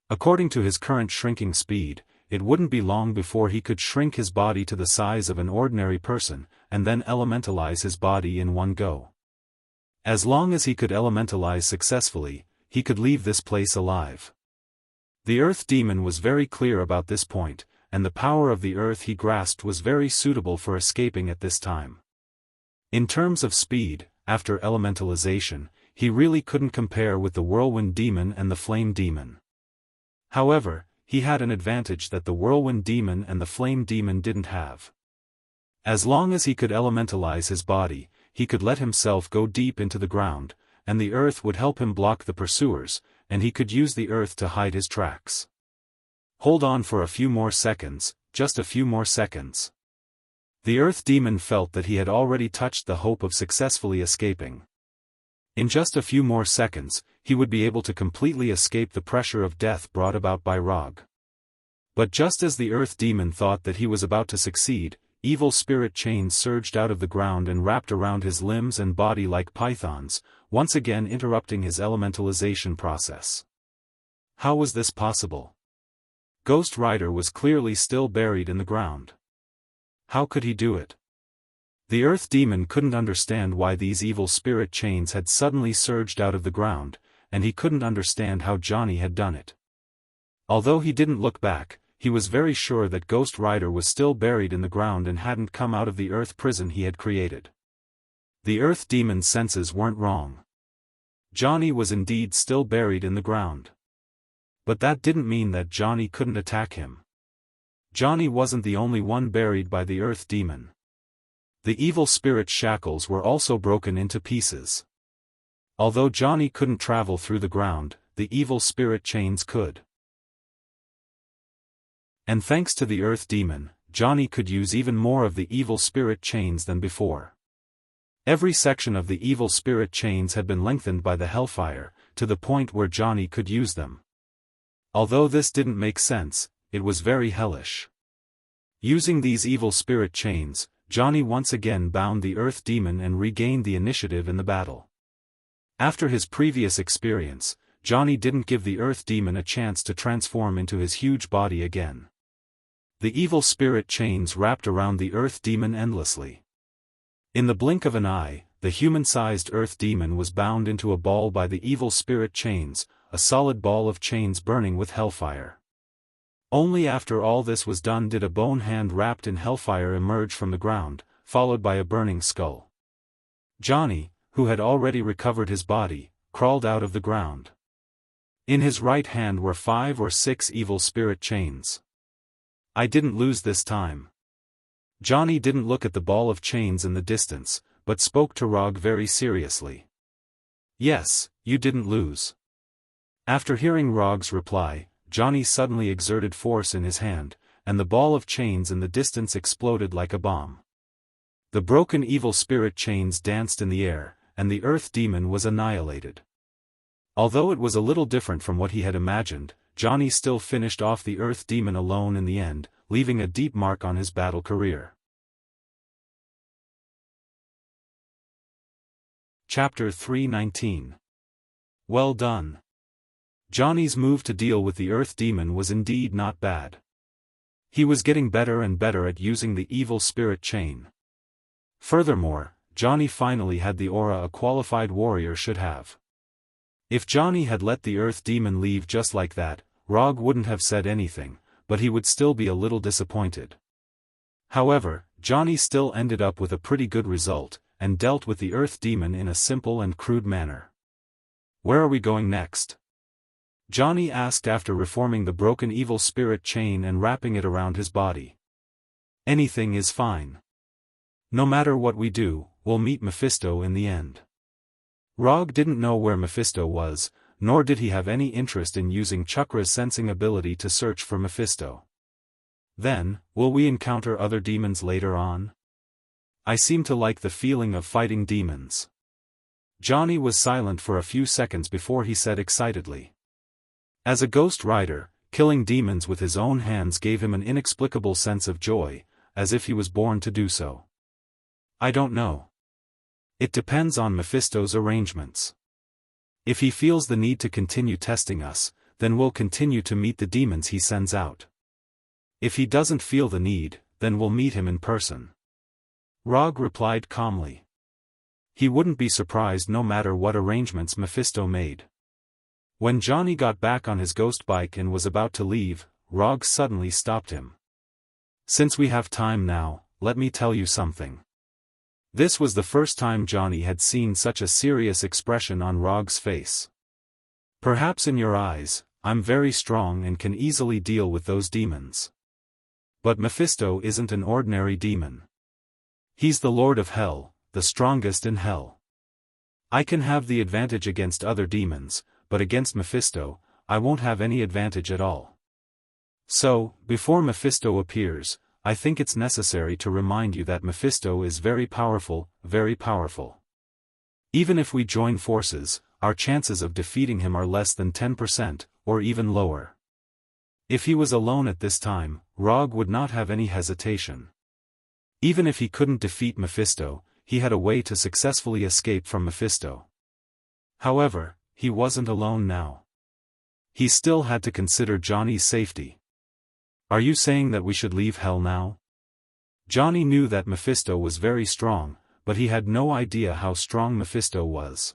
According to his current shrinking speed, it wouldn't be long before he could shrink his body to the size of an ordinary person, and then elementalize his body in one go. As long as he could elementalize successfully, he could leave this place alive. The Earth Demon was very clear about this point, and the power of the earth he grasped was very suitable for escaping at this time. In terms of speed, after elementalization, he really couldn't compare with the Whirlwind Demon and the Flame Demon. However, he had an advantage that the Whirlwind Demon and the Flame Demon didn't have. As long as he could elementalize his body, he could let himself go deep into the ground, and the earth would help him block the pursuers, and he could use the earth to hide his tracks. Hold on for a few more seconds, just a few more seconds. The Earth Demon felt that he had already touched the hope of successfully escaping. In just a few more seconds, he would be able to completely escape the pressure of death brought about by Rog. But just as the Earth Demon thought that he was about to succeed, evil spirit chains surged out of the ground and wrapped around his limbs and body like pythons, once again interrupting his elementalization process. How was this possible? Ghost Rider was clearly still buried in the ground. How could he do it? The Earth Demon couldn't understand why these evil spirit chains had suddenly surged out of the ground, and he couldn't understand how Johnny had done it. Although he didn't look back, he was very sure that Ghost Rider was still buried in the ground and hadn't come out of the earth prison he had created. The Earth Demon's senses weren't wrong. Johnny was indeed still buried in the ground. But that didn't mean that Johnny couldn't attack him. Johnny wasn't the only one buried by the Earth Demon. The evil spirit shackles were also broken into pieces. Although Johnny couldn't travel through the ground, the evil spirit chains could. And thanks to the Earth Demon, Johnny could use even more of the evil spirit chains than before. Every section of the evil spirit chains had been lengthened by the hellfire, to the point where Johnny could use them. Although this didn't make sense, it was very hellish. Using these evil spirit chains, Johnny once again bound the earth demon and regained the initiative in the battle. After his previous experience, Johnny didn't give the earth demon a chance to transform into his huge body again. The evil spirit chains wrapped around the earth demon endlessly. In the blink of an eye, the human-sized earth demon was bound into a ball by the evil spirit chains, a solid ball of chains burning with hellfire. Only after all this was done did a bone hand wrapped in hellfire emerge from the ground, followed by a burning skull. Johnny, who had already recovered his body, crawled out of the ground. In his right hand were 5 or 6 evil spirit chains. I didn't lose this time. Johnny didn't look at the ball of chains in the distance, but spoke to Rog very seriously. Yes, you didn't lose. After hearing Rog's reply, Johnny suddenly exerted force in his hand, and the ball of chains in the distance exploded like a bomb. The broken evil spirit chains danced in the air, and the earth demon was annihilated. Although it was a little different from what he had imagined, Johnny still finished off the earth demon alone in the end, leaving a deep mark on his battle career. Chapter 319. Well done. Johnny's move to deal with the earth demon was indeed not bad. He was getting better and better at using the evil spirit chain. Furthermore, Johnny finally had the aura a qualified warrior should have. If Johnny had let the earth demon leave just like that, Rog wouldn't have said anything, but he would still be a little disappointed. However, Johnny still ended up with a pretty good result, and dealt with the earth demon in a simple and crude manner. Where are we going next? Johnny asked after reforming the broken evil spirit chain and wrapping it around his body. Anything is fine. No matter what we do, we'll meet Mephisto in the end. Rog didn't know where Mephisto was, nor did he have any interest in using Chakra's sensing ability to search for Mephisto. Then, will we encounter other demons later on? I seem to like the feeling of fighting demons. Johnny was silent for a few seconds before he said excitedly. As a ghost rider, killing demons with his own hands gave him an inexplicable sense of joy, as if he was born to do so. I don't know. It depends on Mephisto's arrangements. If he feels the need to continue testing us, then we'll continue to meet the demons he sends out. If he doesn't feel the need, then we'll meet him in person. Rog replied calmly. He wouldn't be surprised no matter what arrangements Mephisto made. When Johnny got back on his ghost bike and was about to leave, Rog suddenly stopped him. Since we have time now, let me tell you something. This was the first time Johnny had seen such a serious expression on Rog's face. Perhaps in your eyes, I'm very strong and can easily deal with those demons. But Mephisto isn't an ordinary demon. He's the Lord of Hell, the strongest in Hell. I can have the advantage against other demons, but against Mephisto, I won't have any advantage at all. So, before Mephisto appears, I think it's necessary to remind you that Mephisto is very powerful, very powerful. Even if we join forces, our chances of defeating him are less than 10%, or even lower. If he was alone at this time, Rog would not have any hesitation. Even if he couldn't defeat Mephisto, he had a way to successfully escape from Mephisto. However, he wasn't alone now. He still had to consider Johnny's safety. Are you saying that we should leave Hell now? Johnny knew that Mephisto was very strong, but he had no idea how strong Mephisto was.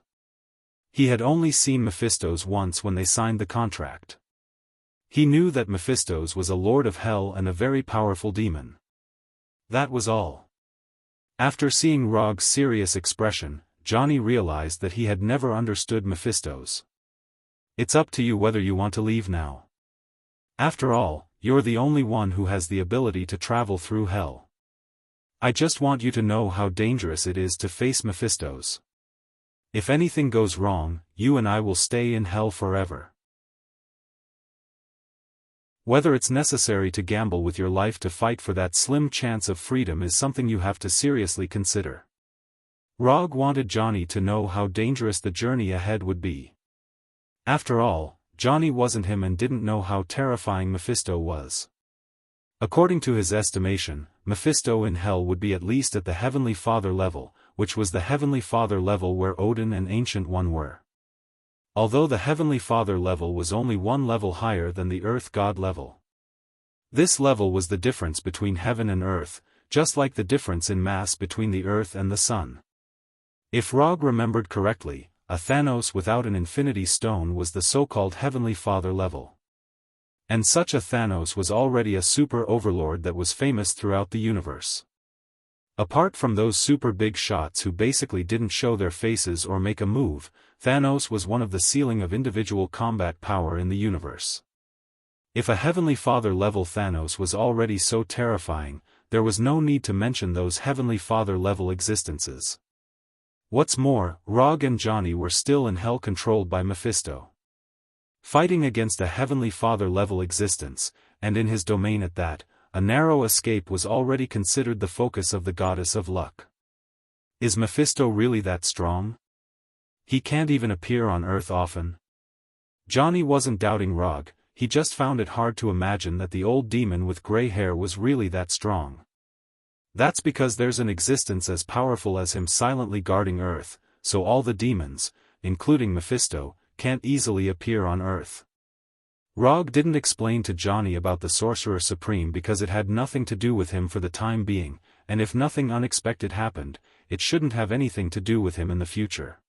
He had only seen Mephisto's once when they signed the contract. He knew that Mephisto's was a Lord of Hell and a very powerful demon. That was all. After seeing Rog's serious expression, Johnny realized that he had never understood Mephisto's. It's up to you whether you want to leave now. After all, you're the only one who has the ability to travel through Hell. I just want you to know how dangerous it is to face Mephisto's. If anything goes wrong, you and I will stay in Hell forever. Whether it's necessary to gamble with your life to fight for that slim chance of freedom is something you have to seriously consider. Rog wanted Johnny to know how dangerous the journey ahead would be. After all, Johnny wasn't him and didn't know how terrifying Mephisto was. According to his estimation, Mephisto in hell would be at least at the Heavenly Father level, which was the Heavenly Father level where Odin and Ancient One were. Although the Heavenly Father level was only one level higher than the Earth God level. This level was the difference between heaven and earth, just like the difference in mass between the Earth and the Sun. If Rog remembered correctly, a Thanos without an Infinity Stone was the so-called Heavenly Father level. And such a Thanos was already a super overlord that was famous throughout the universe. Apart from those super big shots who basically didn't show their faces or make a move, Thanos was one of the ceiling of individual combat power in the universe. If a Heavenly Father level Thanos was already so terrifying, there was no need to mention those Heavenly Father level existences. What's more, Rog and Johnny were still in hell controlled by Mephisto. Fighting against a Heavenly Father level existence, and in his domain at that, a narrow escape was already considered the focus of the goddess of luck. Is Mephisto really that strong? He can't even appear on Earth often. Johnny wasn't doubting Rog, he just found it hard to imagine that the old demon with gray hair was really that strong. That's because there's an existence as powerful as him silently guarding Earth, so all the demons, including Mephisto, can't easily appear on Earth. Rog didn't explain to Johnny about the Sorcerer Supreme because it had nothing to do with him for the time being, and if nothing unexpected happened, it shouldn't have anything to do with him in the future.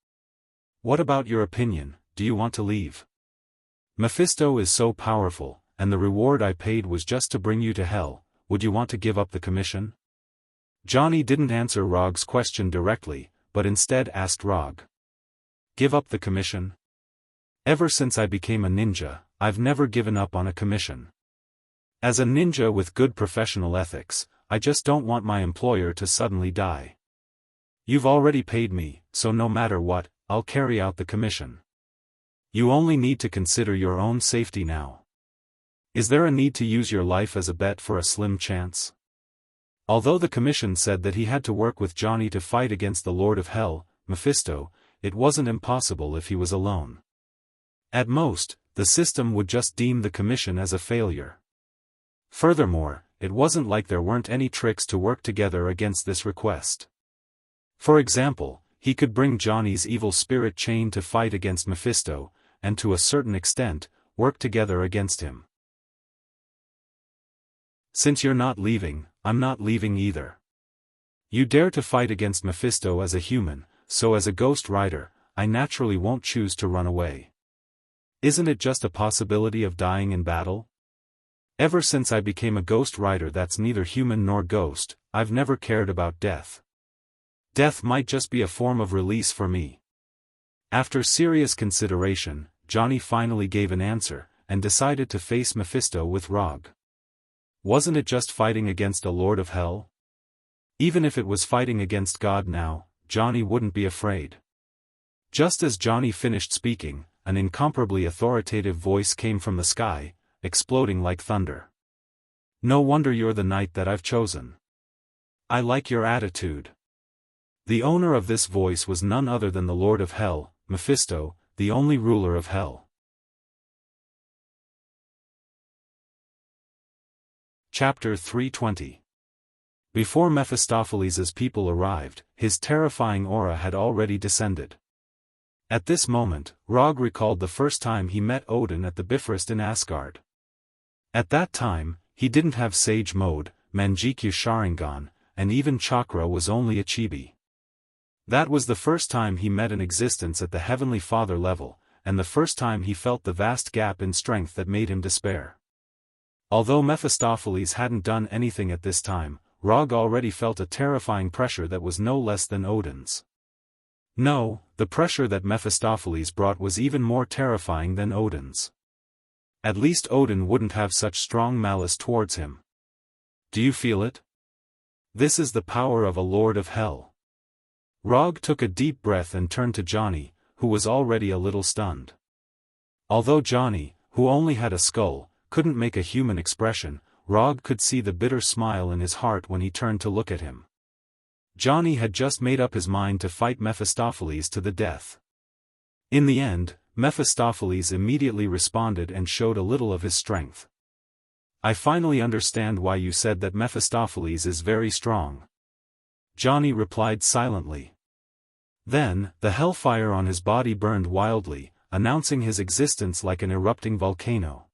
What about your opinion, do you want to leave? Mephisto is so powerful, and the reward I paid was just to bring you to hell, would you want to give up the commission? Johnny didn't answer Rog's question directly, but instead asked Rog. Give up the commission? Ever since I became a ninja, I've never given up on a commission. As a ninja with good professional ethics, I just don't want my employer to suddenly die. You've already paid me, so no matter what, I'll carry out the commission. You only need to consider your own safety now. Is there a need to use your life as a bet for a slim chance? Although the commission said that he had to work with Johnny to fight against the Lord of Hell, Mephisto, it wasn't impossible if he was alone. At most, the system would just deem the commission as a failure. Furthermore, it wasn't like there weren't any tricks to work together against this request. For example, he could bring Johnny's evil spirit chain to fight against Mephisto, and to a certain extent, work together against him. Since you're not leaving, I'm not leaving either. You dare to fight against Mephisto as a human, so as a Ghost Rider, I naturally won't choose to run away. Isn't it just a possibility of dying in battle? Ever since I became a Ghost Rider that's neither human nor ghost, I've never cared about death. Death might just be a form of release for me. After serious consideration, Johnny finally gave an answer, and decided to face Mephisto with Rog. Wasn't it just fighting against a Lord of Hell? Even if it was fighting against God now, Johnny wouldn't be afraid. Just as Johnny finished speaking, an incomparably authoritative voice came from the sky, exploding like thunder. No wonder you're the knight that I've chosen. I like your attitude. The owner of this voice was none other than the Lord of Hell, Mephisto, the only ruler of Hell. Chapter 320. Before Mephistopheles' people arrived, his terrifying aura had already descended. At this moment, Rog recalled the first time he met Odin at the Bifrost in Asgard. At that time, he didn't have Sage Mode, Manjikyu Sharingan, and even Chakra was only a chibi. That was the first time he met an existence at the Heavenly Father level, and the first time he felt the vast gap in strength that made him despair. Although Mephistopheles hadn't done anything at this time, Rog already felt a terrifying pressure that was no less than Odin's. No, the pressure that Mephistopheles brought was even more terrifying than Odin's. At least Odin wouldn't have such strong malice towards him. Do you feel it? This is the power of a Lord of Hell. Rog took a deep breath and turned to Johnny, who was already a little stunned. Although Johnny, who only had a skull, couldn't make a human expression, Rog could see the bitter smile in his heart when he turned to look at him. Johnny had just made up his mind to fight Mephistopheles to the death. In the end, Mephistopheles immediately responded and showed a little of his strength. I finally understand why you said that Mephistopheles is very strong. Johnny replied silently. Then, the hellfire on his body burned wildly, announcing his existence like an erupting volcano.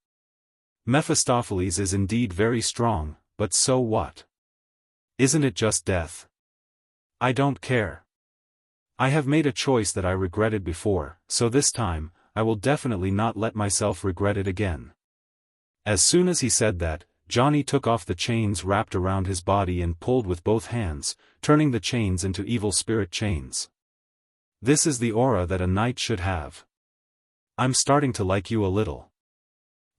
Mephistopheles is indeed very strong, but so what? Isn't it just death? I don't care. I have made a choice that I regretted before, so this time, I will definitely not let myself regret it again. As soon as he said that, Johnny took off the chains wrapped around his body and pulled with both hands, turning the chains into evil spirit chains. This is the aura that a knight should have. I'm starting to like you a little.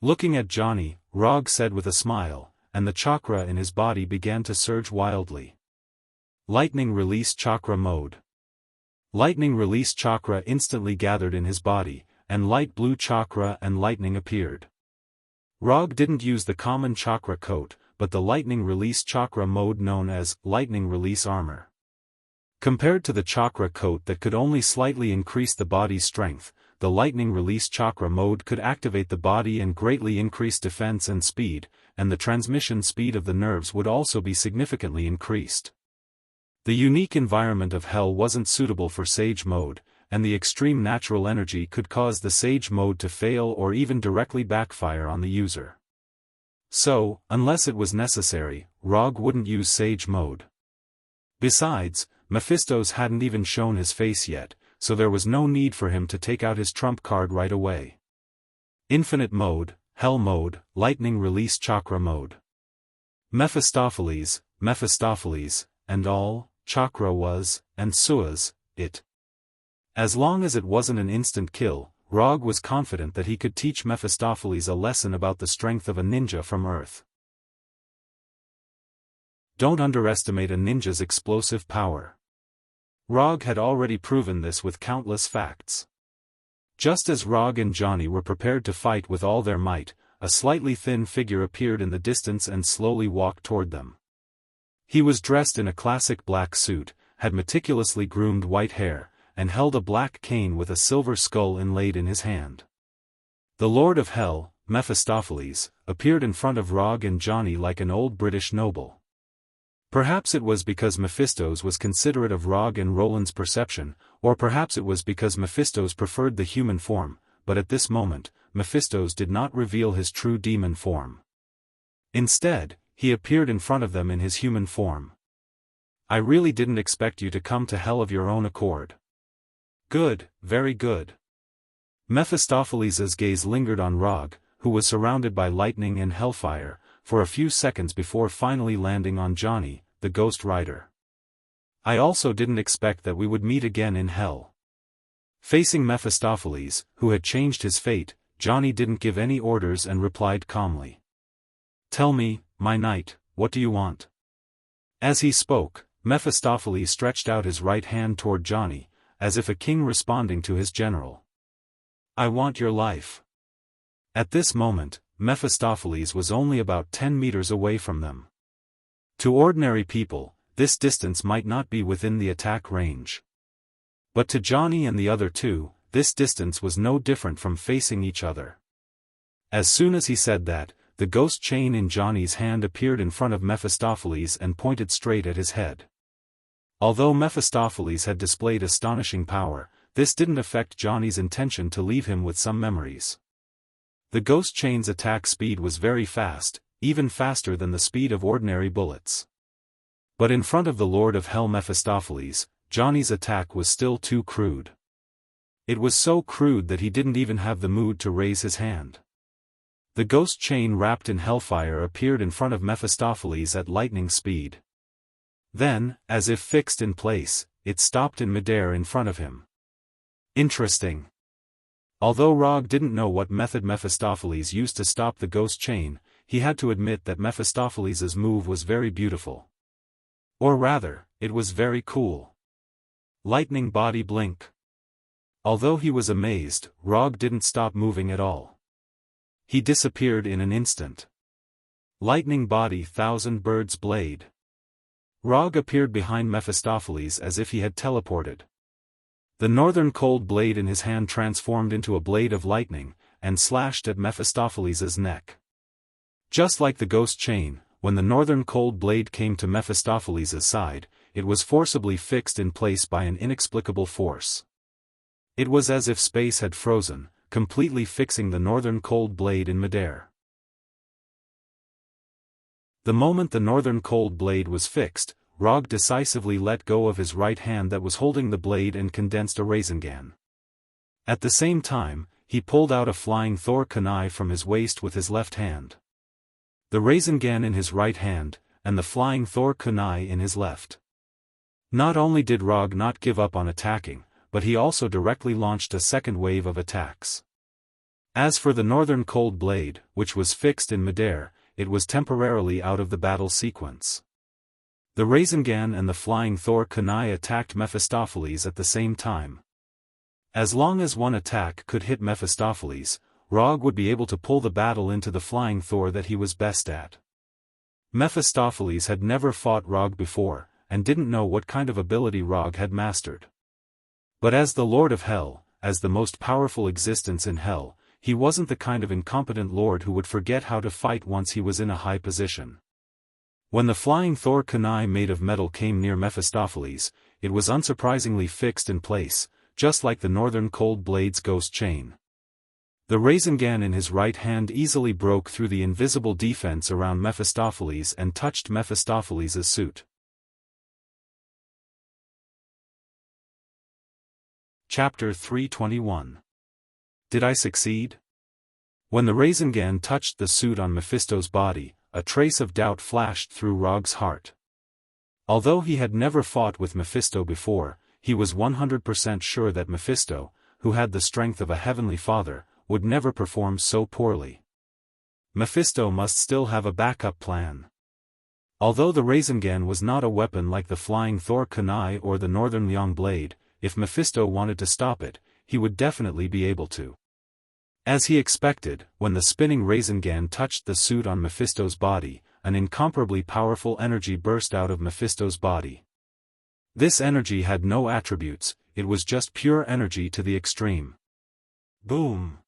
Looking at Johnny, Rog said with a smile, and the chakra in his body began to surge wildly. Lightning release chakra mode. Lightning release chakra instantly gathered in his body, and light blue chakra and lightning appeared. Rog didn't use the common chakra coat, but the lightning release chakra mode known as lightning release armor. Compared to the chakra coat that could only slightly increase the body's strength, the lightning release chakra mode could activate the body and greatly increase defense and speed, and the transmission speed of the nerves would also be significantly increased. The unique environment of hell wasn't suitable for Sage mode, and the extreme natural energy could cause the Sage mode to fail or even directly backfire on the user. So, unless it was necessary, Rog wouldn't use Sage mode. Besides, Mephistos hadn't even shown his face yet, so there was no need for him to take out his trump card right away. Infinite mode, Hell mode, Lightning release chakra mode. Mephistopheles, and all, chakra was, and Sua's, it. As long as it wasn't an instant kill, Rog was confident that he could teach Mephistopheles a lesson about the strength of a ninja from Earth. Don't underestimate a ninja's explosive power. Rog had already proven this with countless facts. Just as Rog and Johnny were prepared to fight with all their might, a slightly thin figure appeared in the distance and slowly walked toward them. He was dressed in a classic black suit, had meticulously groomed white hair, and held a black cane with a silver skull inlaid in his hand. The Lord of Hell, Mephistopheles, appeared in front of Rog and Johnny like an old British noble. Perhaps it was because Mephistos was considerate of Rog and Roland's perception, or perhaps it was because Mephistos preferred the human form, but at this moment, Mephistos did not reveal his true demon form. Instead, he appeared in front of them in his human form. I really didn't expect you to come to hell of your own accord. Good, very good. Mephistopheles' gaze lingered on Rog, who was surrounded by lightning and hellfire, for a few seconds before finally landing on Johnny, the Ghost Rider. I also didn't expect that we would meet again in hell. Facing Mephistopheles, who had changed his fate, Johnny didn't give any orders and replied calmly. Tell me, my knight, what do you want? As he spoke, Mephistopheles stretched out his right hand toward Johnny, as if a king responding to his general. I want your life. At this moment, Mephistopheles was only about 10 meters away from them. To ordinary people, this distance might not be within the attack range. But to Johnny and the other two, this distance was no different from facing each other. As soon as he said that, the ghost chain in Johnny's hand appeared in front of Mephistopheles and pointed straight at his head. Although Mephistopheles had displayed astonishing power, this didn't affect Johnny's intention to leave him with some memories. The ghost chain's attack speed was very fast, even faster than the speed of ordinary bullets. But in front of the Lord of Hell Mephistopheles, Johnny's attack was still too crude. It was so crude that he didn't even have the mood to raise his hand. The ghost chain wrapped in hellfire appeared in front of Mephistopheles at lightning speed. Then, as if fixed in place, it stopped in midair in front of him. Interesting. Although Rog didn't know what method Mephistopheles used to stop the ghost chain, he had to admit that Mephistopheles' move was very beautiful. Or rather, it was very cool. Lightning body blink. Although he was amazed, Rog didn't stop moving at all. He disappeared in an instant. Lightning body thousand birds blade. Rog appeared behind Mephistopheles as if he had teleported. The northern cold blade in his hand transformed into a blade of lightning, and slashed at Mephistopheles' neck. Just like the ghost chain, when the northern cold blade came to Mephistopheles' side, it was forcibly fixed in place by an inexplicable force. It was as if space had frozen, completely fixing the northern cold blade in midair. The moment the northern cold blade was fixed, Rog decisively let go of his right hand that was holding the blade and condensed a Rasengan. At the same time, he pulled out a flying Thor kunai from his waist with his left hand. The Rasengan in his right hand, and the flying Thor kunai in his left. Not only did Rog not give up on attacking, but he also directly launched a second wave of attacks. As for the northern cold blade, which was fixed in midair, it was temporarily out of the battle sequence. The Rasengan and the flying Thor kunai attacked Mephistopheles at the same time. As long as one attack could hit Mephistopheles, Rog would be able to pull the battle into the flying Thor that he was best at. Mephistopheles had never fought Rog before, and didn't know what kind of ability Rog had mastered. But as the Lord of Hell, as the most powerful existence in Hell, he wasn't the kind of incompetent lord who would forget how to fight once he was in a high position. When the flying Thor kunai made of metal came near Mephistopheles, it was unsurprisingly fixed in place, just like the northern cold blade's ghost chain. The Rasengan in his right hand easily broke through the invisible defense around Mephistopheles and touched Mephistopheles' suit. Chapter 321. Did I succeed? When the Rasengan touched the suit on Mephisto's body, a trace of doubt flashed through Rog's heart. Although he had never fought with Mephisto before, he was 100% sure that Mephisto, who had the strength of a heavenly father, would never perform so poorly. Mephisto must still have a backup plan. Although the Rasengan was not a weapon like the flying Thor kunai or the northern Liang blade, if Mephisto wanted to stop it, he would definitely be able to. As he expected, when the spinning Rasengan touched the suit on Mephisto's body, an incomparably powerful energy burst out of Mephisto's body. This energy had no attributes, it was just pure energy to the extreme. Boom!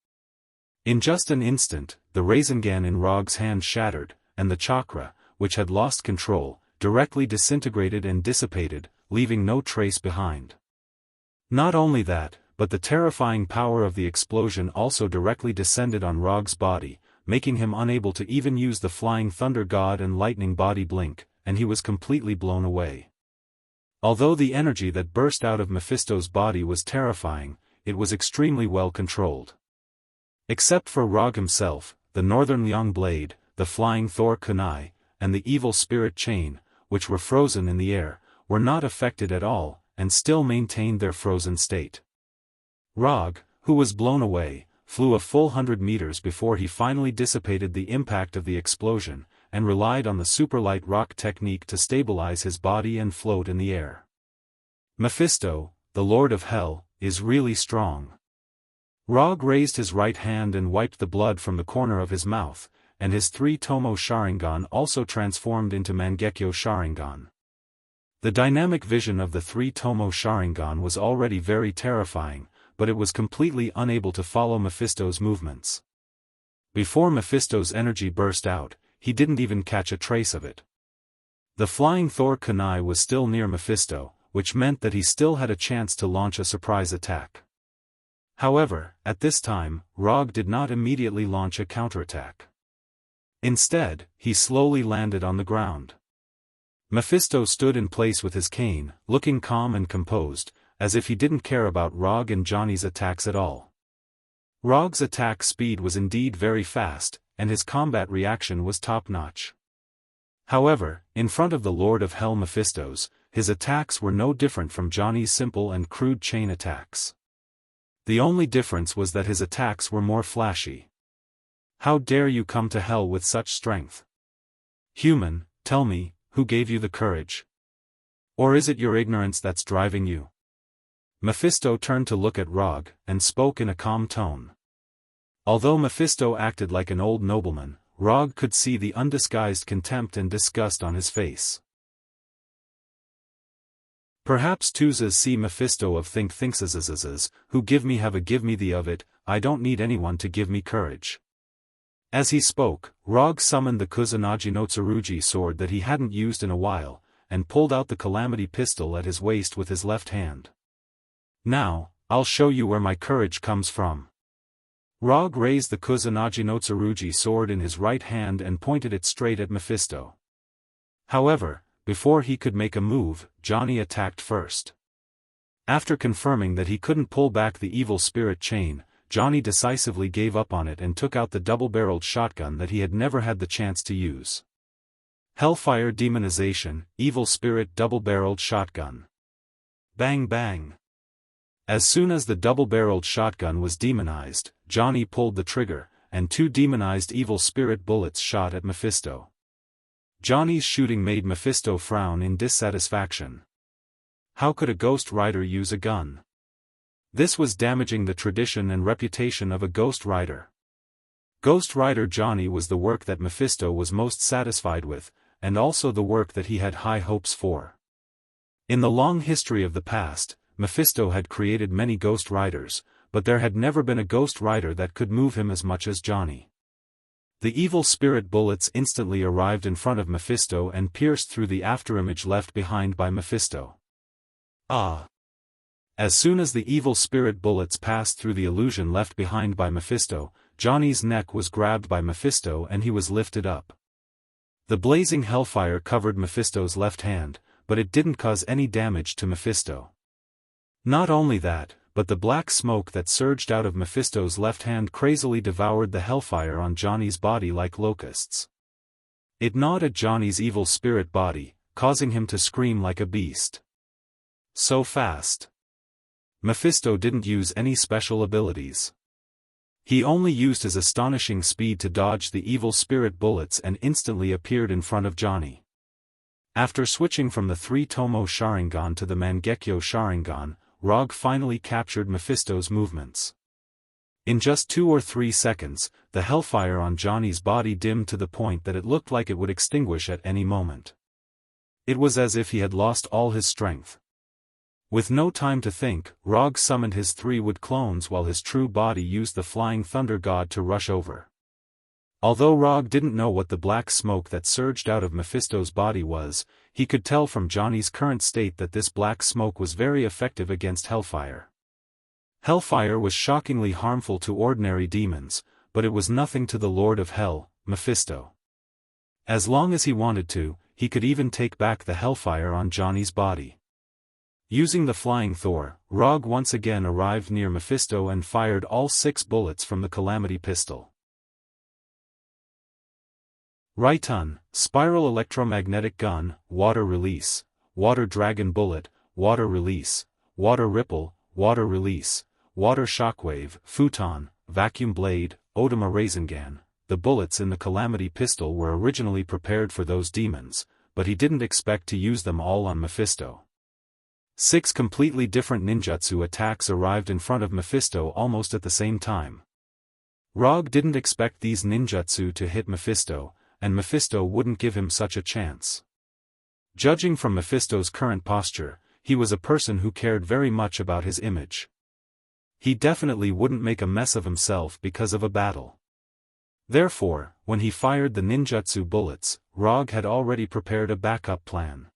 In just an instant, the Rasengan in Rog's hand shattered, and the chakra, which had lost control, directly disintegrated and dissipated, leaving no trace behind. Not only that, but the terrifying power of the explosion also directly descended on Rog's body, making him unable to even use the flying thunder god and lightning body blink, and he was completely blown away. Although the energy that burst out of Mephisto's body was terrifying, it was extremely well controlled. Except for Rog himself, the northern Liang blade, the flying Thor kunai, and the evil spirit chain, which were frozen in the air, were not affected at all, and still maintained their frozen state. Rog, who was blown away, flew a full 100 meters before he finally dissipated the impact of the explosion, and relied on the superlight rock technique to stabilize his body and float in the air. Mephisto, the Lord of Hell, is really strong. Rog raised his right hand and wiped the blood from the corner of his mouth, and his 3-tomo Sharingan also transformed into Mangekyo Sharingan. The dynamic vision of the 3-tomo Sharingan was already very terrifying, but it was completely unable to follow Mephisto's movements. Before Mephisto's energy burst out, he didn't even catch a trace of it. The flying Thor kunai was still near Mephisto, which meant that he still had a chance to launch a surprise attack. However, at this time, Rog did not immediately launch a counterattack. Instead, he slowly landed on the ground. Mephisto stood in place with his cane, looking calm and composed, as if he didn't care about Rog and Johnny's attacks at all. Rog's attack speed was indeed very fast, and his combat reaction was top-notch. However, in front of the Lord of Hell Mephisto's, his attacks were no different from Johnny's simple and crude chain attacks. The only difference was that his attacks were more flashy. How dare you come to hell with such strength? Human, tell me, who gave you the courage? Or is it your ignorance that's driving you? Mephisto turned to look at Rog, and spoke in a calm tone. Although Mephisto acted like an old nobleman, Rog could see the undisguised contempt and disgust on his face. Perhaps Tuzas see Mephisto of thinks's, who give me the of it, I don't need anyone to give me courage. As he spoke, Rog summoned the Kusanagi no Tsurugi sword that he hadn't used in a while, and pulled out the calamity pistol at his waist with his left hand. Now, I'll show you where my courage comes from. Rog raised the Kusanagi no Tsurugi sword in his right hand and pointed it straight at Mephisto. However, before he could make a move, Johnny attacked first. After confirming that he couldn't pull back the evil spirit chain, Johnny decisively gave up on it and took out the double-barreled shotgun that he had never had the chance to use. Hellfire Demonization, Evil Spirit Double-Barreled Shotgun. Bang bang. As soon as the double-barreled shotgun was demonized, Johnny pulled the trigger, and 2 demonized evil spirit bullets shot at Mephisto. Johnny's shooting made Mephisto frown in dissatisfaction. How could a Ghost Rider use a gun? This was damaging the tradition and reputation of a Ghost Rider. Ghost Rider Johnny was the work that Mephisto was most satisfied with, and also the work that he had high hopes for. In the long history of the past, Mephisto had created many Ghost Riders, but there had never been a Ghost Rider that could move him as much as Johnny. The evil spirit bullets instantly arrived in front of Mephisto and pierced through the afterimage left behind by Mephisto. Ah! As soon as the evil spirit bullets passed through the illusion left behind by Mephisto, Johnny's neck was grabbed by Mephisto and he was lifted up. The blazing hellfire covered Mephisto's left hand, but it didn't cause any damage to Mephisto. Not only that, but the black smoke that surged out of Mephisto's left hand crazily devoured the hellfire on Johnny's body like locusts. It gnawed at Johnny's evil spirit body, causing him to scream like a beast. So fast. Mephisto didn't use any special abilities. He only used his astonishing speed to dodge the evil spirit bullets and instantly appeared in front of Johnny. After switching from the 3-Tomo Sharingan to the Mangekyo Sharingan, Rog finally captured Mephisto's movements. In just 2 or 3 seconds, the hellfire on Johnny's body dimmed to the point that it looked like it would extinguish at any moment. It was as if he had lost all his strength. With no time to think, Rog summoned his 3 wood clones while his true body used the flying thunder god to rush over. Although Rog didn't know what the black smoke that surged out of Mephisto's body was, he could tell from Johnny's current state that this black smoke was very effective against hellfire. Hellfire was shockingly harmful to ordinary demons, but it was nothing to the Lord of Hell, Mephisto. As long as he wanted to, he could even take back the hellfire on Johnny's body. Using the flying Thor, Rog once again arrived near Mephisto and fired all 6 bullets from the Calamity pistol. Raiton, Spiral Electromagnetic Gun, Water Release, Water Dragon Bullet, Water Release, Water Ripple, Water Release, Water Shockwave, Futon, Vacuum Blade, Odama Rasengan. The bullets in the Calamity pistol were originally prepared for those demons, but he didn't expect to use them all on Mephisto. 6 completely different ninjutsu attacks arrived in front of Mephisto almost at the same time. Rog didn't expect these ninjutsu to hit Mephisto, and Mephisto wouldn't give him such a chance. Judging from Mephisto's current posture, he was a person who cared very much about his image. He definitely wouldn't make a mess of himself because of a battle. Therefore, when he fired the ninjutsu bullets, Rog had already prepared a backup plan.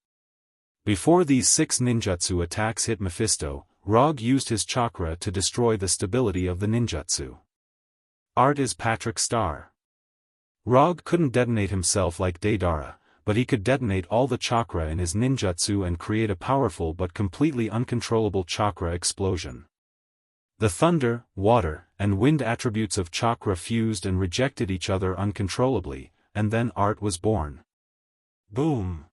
Before these 6 ninjutsu attacks hit Mephisto, Rog used his chakra to destroy the stability of the ninjutsu. Art is Patrick Star. Rog couldn't detonate himself like Deidara, but he could detonate all the chakra in his ninjutsu and create a powerful but completely uncontrollable chakra explosion. The thunder, water, and wind attributes of chakra fused and rejected each other uncontrollably, and then Art was born. Boom!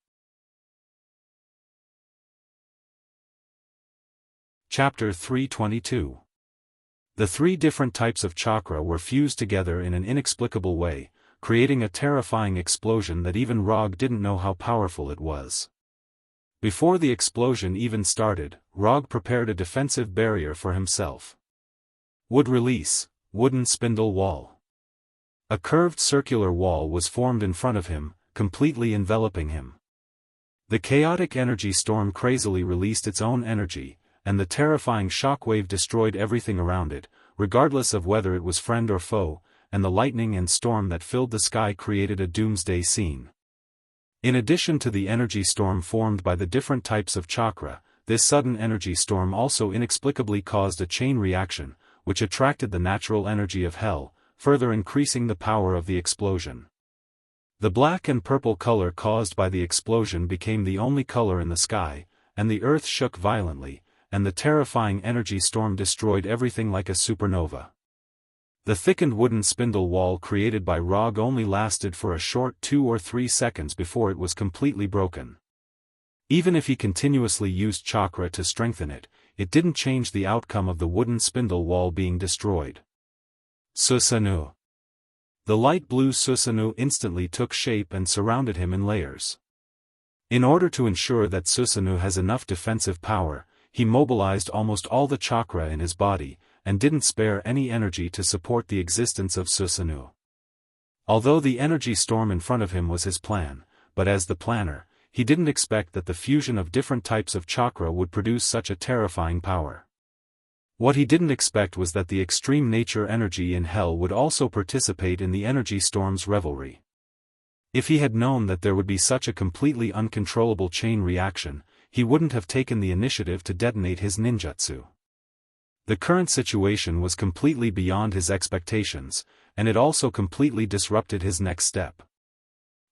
Chapter 322. The 3 different types of chakra were fused together in an inexplicable way, creating a terrifying explosion that even Rog didn't know how powerful it was. Before the explosion even started, Rog prepared a defensive barrier for himself. Wood Release, Wooden Spindle Wall. A curved circular wall was formed in front of him, completely enveloping him. The chaotic energy storm crazily released its own energy, and the terrifying shockwave destroyed everything around it, regardless of whether it was friend or foe, and the lightning and storm that filled the sky created a doomsday scene. In addition to the energy storm formed by the different types of chakra, this sudden energy storm also inexplicably caused a chain reaction, which attracted the natural energy of hell, further increasing the power of the explosion. The black and purple color caused by the explosion became the only color in the sky, and the earth shook violently, and the terrifying energy storm destroyed everything like a supernova. The thickened wooden spindle wall created by Rog only lasted for a short 2 or 3 seconds before it was completely broken. Even if he continuously used chakra to strengthen it, it didn't change the outcome of the wooden spindle wall being destroyed. Susanoo. The light blue Susanoo instantly took shape and surrounded him in layers. In order to ensure that Susanoo has enough defensive power, he mobilized almost all the chakra in his body, and didn't spare any energy to support the existence of Susanoo. Although the energy storm in front of him was his plan, but as the planner, he didn't expect that the fusion of different types of chakra would produce such a terrifying power. What he didn't expect was that the extreme nature energy in hell would also participate in the energy storm's revelry. If he had known that there would be such a completely uncontrollable chain reaction, he wouldn't have taken the initiative to detonate his ninjutsu. The current situation was completely beyond his expectations, and it also completely disrupted his next step.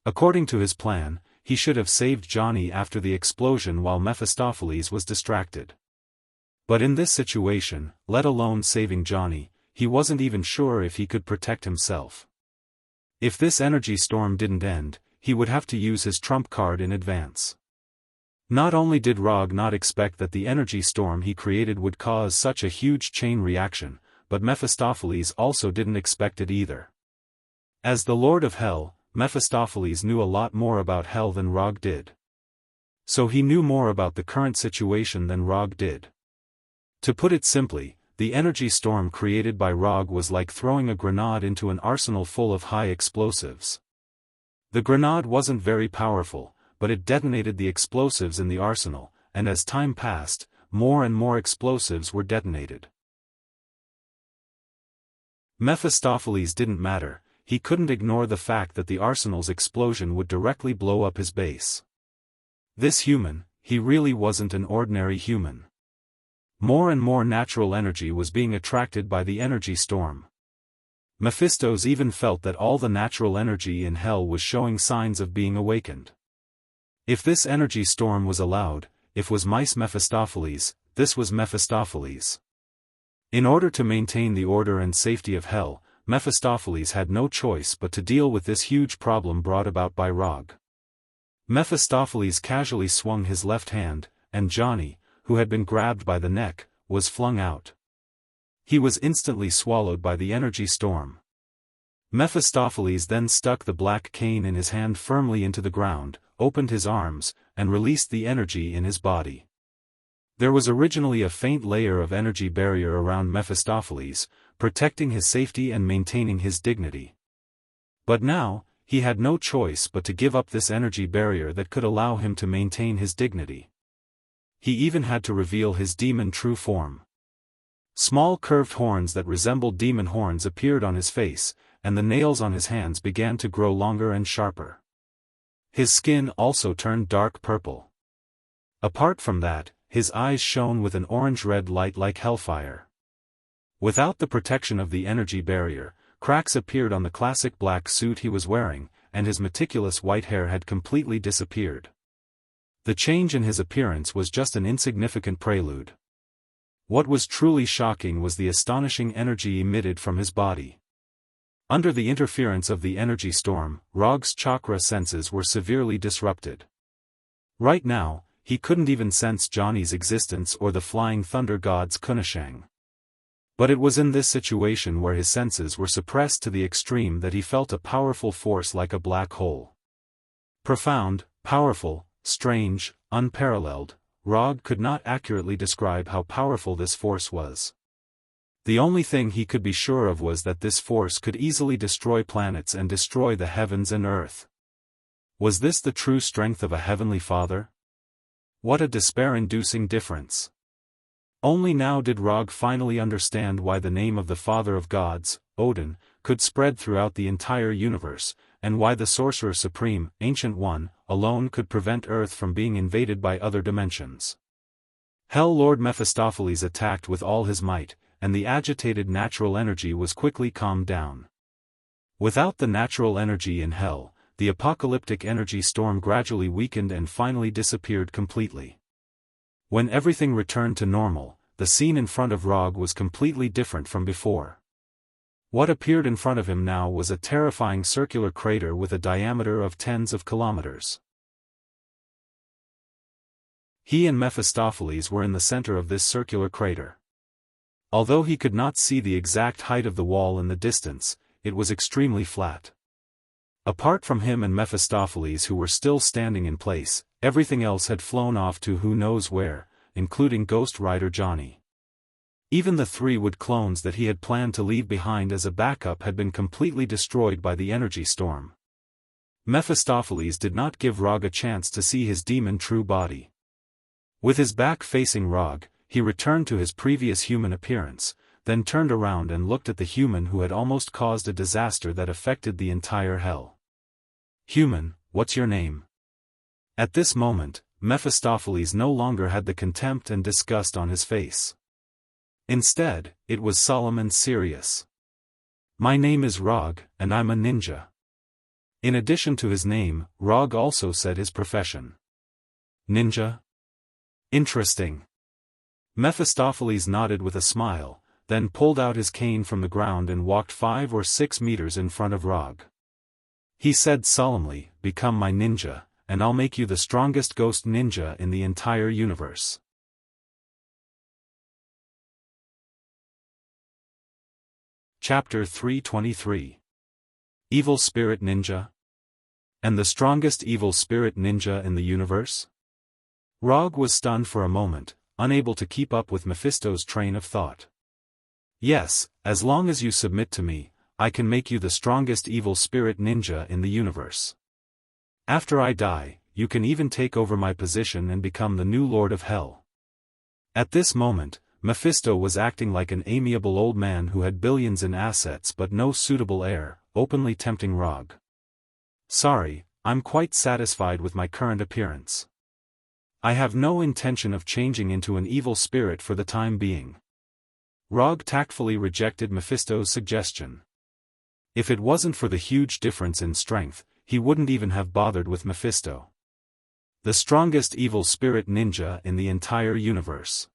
According to his plan, he should have saved Johnny after the explosion while Mephistopheles was distracted. But in this situation, let alone saving Johnny, he wasn't even sure if he could protect himself. If this energy storm didn't end, he would have to use his trump card in advance. Not only did Rog not expect that the energy storm he created would cause such a huge chain reaction, but Mephistopheles also didn't expect it either. As the Lord of Hell, Mephistopheles knew a lot more about hell than Rog did. So he knew more about the current situation than Rog did. To put it simply, the energy storm created by Rog was like throwing a grenade into an arsenal full of high explosives. The grenade wasn't very powerful, but it detonated the explosives in the arsenal, and as time passed, more and more explosives were detonated. Mephistopheles didn't matter, he couldn't ignore the fact that the arsenal's explosion would directly blow up his base. This human, he really wasn't an ordinary human. More and more natural energy was being attracted by the energy storm. Mephistos even felt that all the natural energy in hell was showing signs of being awakened. If this energy storm was allowed, if was mice Mephistopheles, this was Mephistopheles. In order to maintain the order and safety of hell, Mephistopheles had no choice but to deal with this huge problem brought about by Rog. Mephistopheles casually swung his left hand, and Johnny, who had been grabbed by the neck, was flung out. He was instantly swallowed by the energy storm. Mephistopheles then stuck the black cane in his hand firmly into the ground, opened his arms, and released the energy in his body. There was originally a faint layer of energy barrier around Mephistopheles, protecting his safety and maintaining his dignity. But now, he had no choice but to give up this energy barrier that could allow him to maintain his dignity. He even had to reveal his demon true form. Small curved horns that resembled demon horns appeared on his face, and the nails on his hands began to grow longer and sharper. His skin also turned dark purple. Apart from that, his eyes shone with an orange-red light like hellfire. Without the protection of the energy barrier, cracks appeared on the classic black suit he was wearing, and his meticulous white hair had completely disappeared. The change in his appearance was just an insignificant prelude. What was truly shocking was the astonishing energy emitted from his body. Under the interference of the energy storm, Rog's chakra senses were severely disrupted. Right now, he couldn't even sense Johnny's existence or the flying thunder god's Kunashang. But it was in this situation where his senses were suppressed to the extreme that he felt a powerful force like a black hole. Profound, powerful, strange, unparalleled, Rog could not accurately describe how powerful this force was. The only thing he could be sure of was that this force could easily destroy planets and destroy the heavens and earth. Was this the true strength of a heavenly father? What a despair-inducing difference. Only now did Rog finally understand why the name of the Father of Gods, Odin, could spread throughout the entire universe, and why the Sorcerer Supreme, Ancient One, alone could prevent Earth from being invaded by other dimensions. Hell Lord Mephistopheles attacked with all his might, and the agitated natural energy was quickly calmed down. Without the natural energy in Hell, the apocalyptic energy storm gradually weakened and finally disappeared completely. When everything returned to normal, the scene in front of Rog was completely different from before. What appeared in front of him now was a terrifying circular crater with a diameter of tens of kilometers. He and Mephistopheles were in the center of this circular crater. Although he could not see the exact height of the wall in the distance, it was extremely flat. Apart from him and Mephistopheles, who were still standing in place, everything else had flown off to who knows where, including Ghost Rider Johnny. Even the 3 wood clones that he had planned to leave behind as a backup had been completely destroyed by the energy storm. Mephistopheles did not give Rog a chance to see his demon true body. With his back facing Rog, he returned to his previous human appearance, then turned around and looked at the human who had almost caused a disaster that affected the entire hell. "Human, what's your name?" At this moment, Mephistopheles no longer had the contempt and disgust on his face. Instead, it was solemn and serious. "My name is Rog, and I'm a ninja." In addition to his name, Rog also said his profession. "Ninja? Interesting." Mephistopheles nodded with a smile, then pulled out his cane from the ground and walked 5 or 6 meters in front of Rog. He said solemnly, "Become my ninja, and I'll make you the strongest ghost ninja in the entire universe." Chapter 323. Evil Spirit Ninja? And the strongest evil spirit ninja in the universe? Rog was stunned for a moment, unable to keep up with Mephisto's train of thought. "Yes, as long as you submit to me, I can make you the strongest evil spirit ninja in the universe. After I die, you can even take over my position and become the new Lord of Hell." At this moment, Mephisto was acting like an amiable old man who had billions in assets but no suitable heir, openly tempting Rog. "Sorry, I'm quite satisfied with my current appearance. I have no intention of changing into an evil spirit for the time being." Rog tactfully rejected Mephisto's suggestion. If it wasn't for the huge difference in strength, he wouldn't even have bothered with Mephisto. The strongest evil spirit ninja in the entire universe.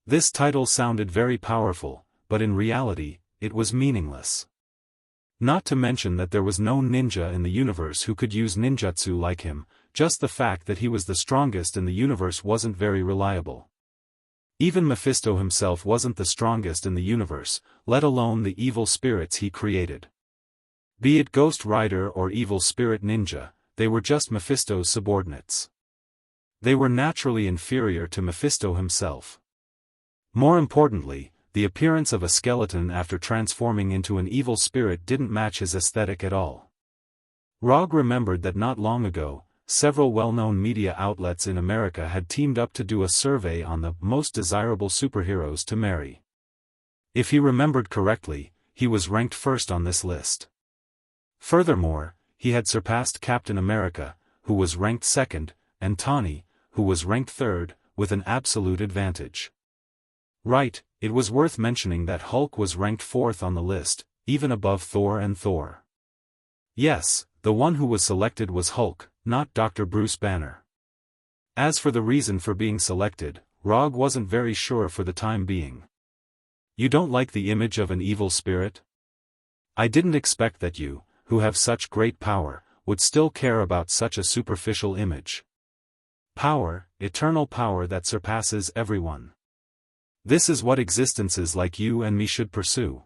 This title sounded very powerful, but in reality, it was meaningless. Not to mention that there was no ninja in the universe who could use ninjutsu like him. Just the fact that he was the strongest in the universe wasn't very reliable. Even Mephisto himself wasn't the strongest in the universe, let alone the evil spirits he created. Be it Ghost Rider or Evil Spirit Ninja, they were just Mephisto's subordinates. They were naturally inferior to Mephisto himself. More importantly, the appearance of a skeleton after transforming into an evil spirit didn't match his aesthetic at all. Rog remembered that not long ago, several well-known media outlets in America had teamed up to do a survey on the most desirable superheroes to marry. If he remembered correctly, he was ranked first on this list. Furthermore, he had surpassed Captain America, who was ranked second, and Tawny, who was ranked third, with an absolute advantage. Right, it was worth mentioning that Hulk was ranked fourth on the list, even above Thor and Thor. Yes, the one who was selected was Hulk, not Dr. Bruce Banner. As for the reason for being selected, Rog wasn't very sure for the time being. "You don't like the image of an evil spirit? I didn't expect that you, who have such great power, would still care about such a superficial image. Power, eternal power that surpasses everyone. This is what existences like you and me should pursue.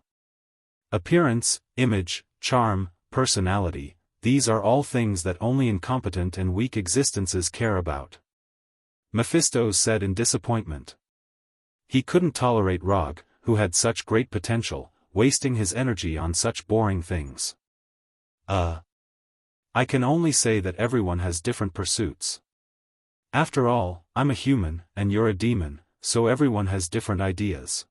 Appearance, image, charm, personality, these are all things that only incompetent and weak existences care about." Mephisto said in disappointment. He couldn't tolerate Rog, who had such great potential, wasting his energy on such boring things. I can only say that everyone has different pursuits. After all, I'm a human, and you're a demon, so everyone has different ideas.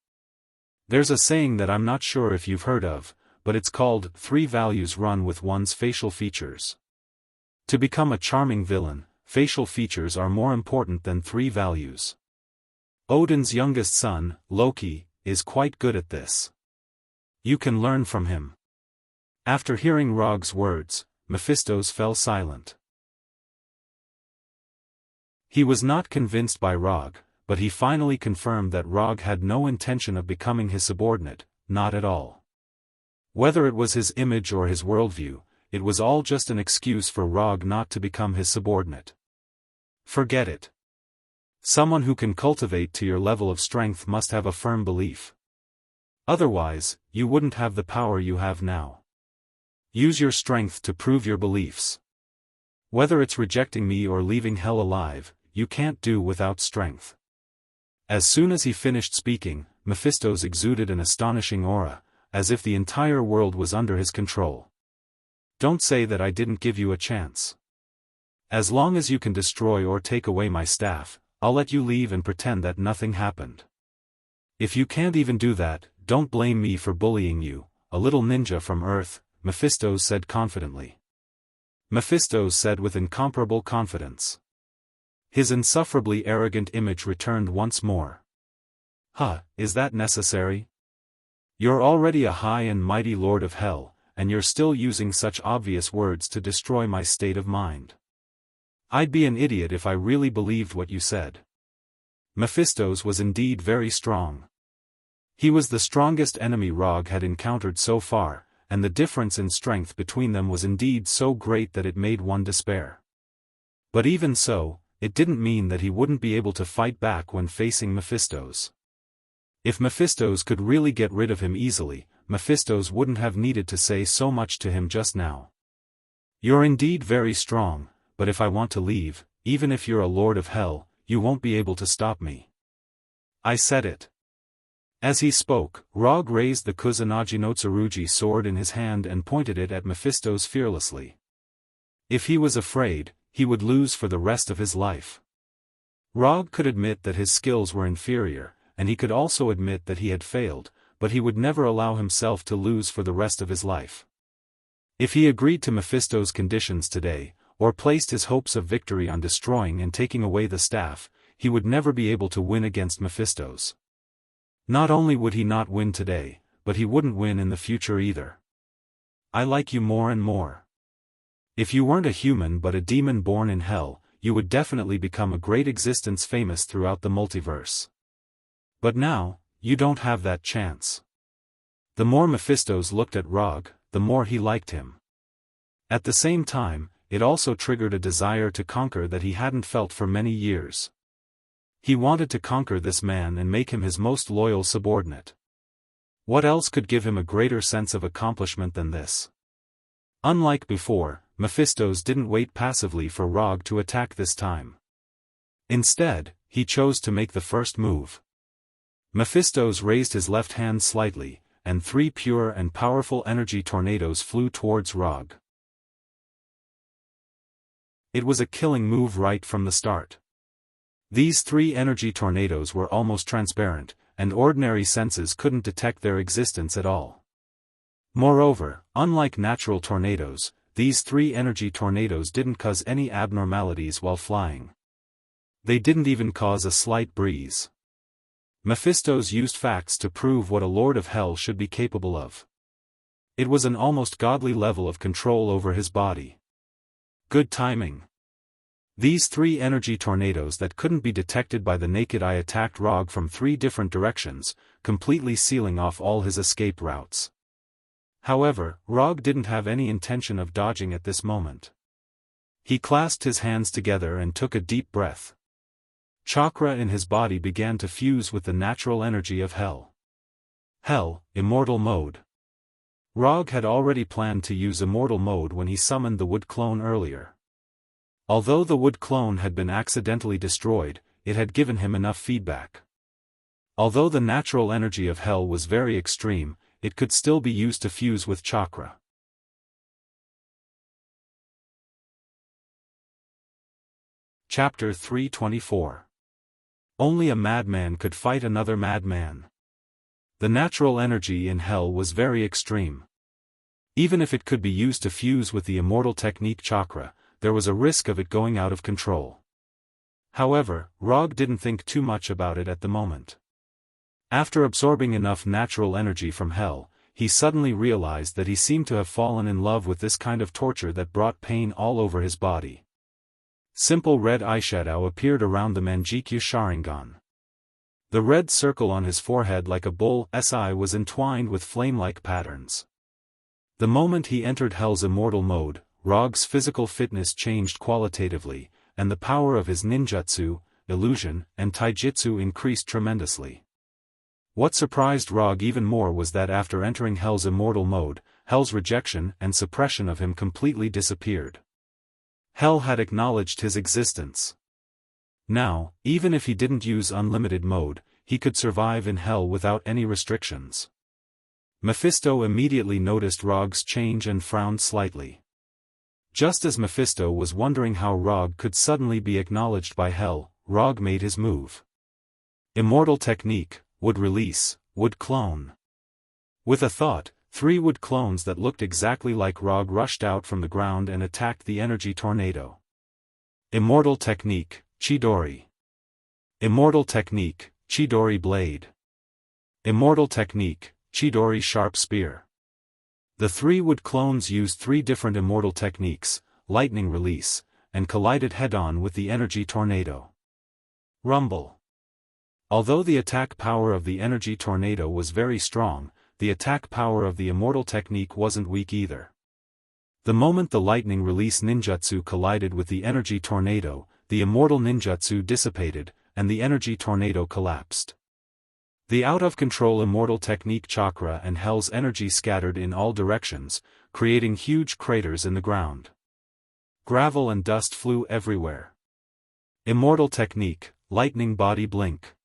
There's a saying that I'm not sure if you've heard of, but it's called, 3 values run with one's facial features. To become a charming villain, facial features are more important than 3 values. Odin's youngest son, Loki, is quite good at this. You can learn from him. After hearing Rog's words, Mephistos fell silent. He was not convinced by Rog, but he finally confirmed that Rog had no intention of becoming his subordinate, not at all. Whether it was his image or his worldview, it was all just an excuse for Rog not to become his subordinate. Forget it. Someone who can cultivate to your level of strength must have a firm belief. Otherwise, you wouldn't have the power you have now. Use your strength to prove your beliefs. Whether it's rejecting me or leaving hell alive, you can't do without strength. As soon as he finished speaking, Mephistos exuded an astonishing aura, as if the entire world was under his control. Don't say that I didn't give you a chance. As long as you can destroy or take away my staff, I'll let you leave and pretend that nothing happened. If you can't even do that, don't blame me for bullying you, a little ninja from Earth, Mephistos said confidently. Mephistos said with incomparable confidence. His insufferably arrogant image returned once more. Is that necessary? You're already a high and mighty lord of hell, and you're still using such obvious words to destroy my state of mind. I'd be an idiot if I really believed what you said. Mephistos was indeed very strong. He was the strongest enemy Rog had encountered so far, and the difference in strength between them was indeed so great that it made one despair. But even so, it didn't mean that he wouldn't be able to fight back when facing Mephistos. If Mephistos could really get rid of him easily, Mephistos wouldn't have needed to say so much to him just now. You're indeed very strong, but if I want to leave, even if you're a lord of hell, you won't be able to stop me. I said it. As he spoke, Rog raised the Kusanagi no Tsurugi sword in his hand and pointed it at Mephistos fearlessly. If he was afraid, he would lose for the rest of his life. Rog could admit that his skills were inferior, and he could also admit that he had failed, but he would never allow himself to lose for the rest of his life. If he agreed to Mephistos' conditions today, or placed his hopes of victory on destroying and taking away the staff, he would never be able to win against Mephistos. Not only would he not win today, but he wouldn't win in the future either. I like you more and more. If you weren't a human but a demon born in hell, you would definitely become a great existence famous throughout the multiverse. But now, you don't have that chance. The more Mephistos looked at Rog, the more he liked him. At the same time, it also triggered a desire to conquer that he hadn't felt for many years. He wanted to conquer this man and make him his most loyal subordinate. What else could give him a greater sense of accomplishment than this? Unlike before, Mephistos didn't wait passively for Rog to attack this time. Instead, he chose to make the first move. Mephistos raised his left hand slightly, and 3 pure and powerful energy tornadoes flew towards Rog. It was a killing move right from the start. These 3 energy tornadoes were almost transparent, and ordinary senses couldn't detect their existence at all. Moreover, unlike natural tornadoes, these 3 energy tornadoes didn't cause any abnormalities while flying. They didn't even cause a slight breeze. Mephistos used facts to prove what a lord of hell should be capable of. It was an almost godly level of control over his body. Good timing. These 3 energy tornadoes that couldn't be detected by the naked eye attacked Rog from 3 different directions, completely sealing off all his escape routes. However, Rog didn't have any intention of dodging at this moment. He clasped his hands together and took a deep breath. Chakra in his body began to fuse with the natural energy of hell. Hell, Immortal Mode. Rog had already planned to use Immortal Mode when he summoned the wood clone earlier. Although the wood clone had been accidentally destroyed, it had given him enough feedback. Although the natural energy of hell was very extreme, it could still be used to fuse with chakra. Chapter 324. Only a madman could fight another madman. The natural energy in hell was very extreme. Even if it could be used to fuse with the immortal technique chakra, there was a risk of it going out of control. However, Rog didn't think too much about it at the moment. After absorbing enough natural energy from hell, he suddenly realized that he seemed to have fallen in love with this kind of torture that brought pain all over his body. Simple red eyeshadow appeared around the Manjikyu Sharingan. The red circle on his forehead like a bull's eye was entwined with flame-like patterns. The moment he entered Hell's immortal mode, Rog's physical fitness changed qualitatively, and the power of his ninjutsu, illusion, and taijutsu increased tremendously. What surprised Rog even more was that after entering Hell's immortal mode, Hell's rejection and suppression of him completely disappeared. Hell had acknowledged his existence. Now, even if he didn't use unlimited mode, he could survive in Hell without any restrictions. Mephisto immediately noticed Rog's change and frowned slightly. Just as Mephisto was wondering how Rog could suddenly be acknowledged by Hell, Rog made his move. Immortal technique, would release, would clone. With a thought, 3 wood clones that looked exactly like Rog rushed out from the ground and attacked the energy tornado. Immortal technique, Chidori. Immortal technique, Chidori blade. Immortal technique, Chidori sharp spear. The 3 wood clones used 3 different immortal techniques, lightning release, and collided head-on with the energy tornado. Rumble. Although the attack power of the energy tornado was very strong, the attack power of the immortal technique wasn't weak either. The moment the lightning release ninjutsu collided with the energy tornado, the immortal ninjutsu dissipated, and the energy tornado collapsed. The out-of-control immortal technique chakra and Hell's energy scattered in all directions, creating huge craters in the ground. Gravel and dust flew everywhere. Immortal technique, lightning body blink.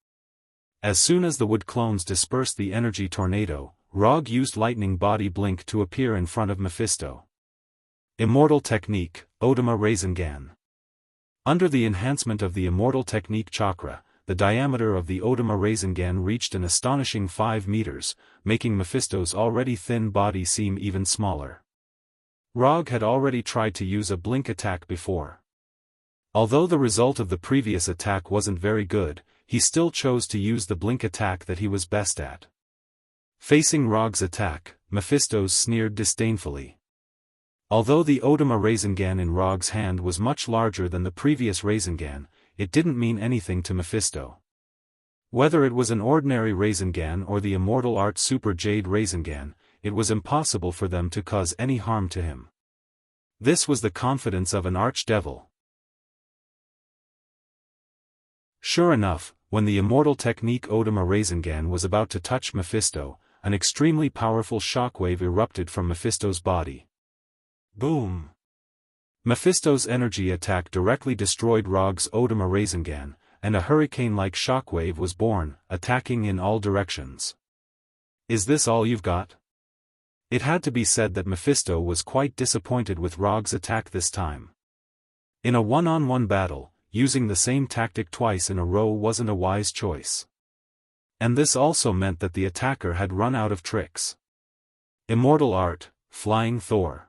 As soon as the wood clones dispersed the energy tornado, Rog used lightning body blink to appear in front of Mephisto. Immortal technique, Odama Rasengan. Under the enhancement of the immortal technique chakra, the diameter of the Odama Rasengan reached an astonishing 5 meters, making Mephisto's already thin body seem even smaller. Rog had already tried to use a blink attack before. Although the result of the previous attack wasn't very good, he still chose to use the blink attack that he was best at. Facing Rog's attack, Mephisto sneered disdainfully. Although the Odama Rasengan in Rog's hand was much larger than the previous Rasengan, it didn't mean anything to Mephisto. Whether it was an ordinary Rasengan or the Immortal Art Super Jade Rasengan, it was impossible for them to cause any harm to him. This was the confidence of an archdevil. Sure enough, when the immortal technique Odama Rasengan was about to touch Mephisto, an extremely powerful shockwave erupted from Mephisto's body. Boom! Mephisto's energy attack directly destroyed Rog's Odama Rasengan, and a hurricane-like shockwave was born, attacking in all directions. Is this all you've got? It had to be said that Mephisto was quite disappointed with Rog's attack this time. In a one-on-one battle, using the same tactic twice in a row wasn't a wise choice. And this also meant that the attacker had run out of tricks. Immortal Art, Flying Thor.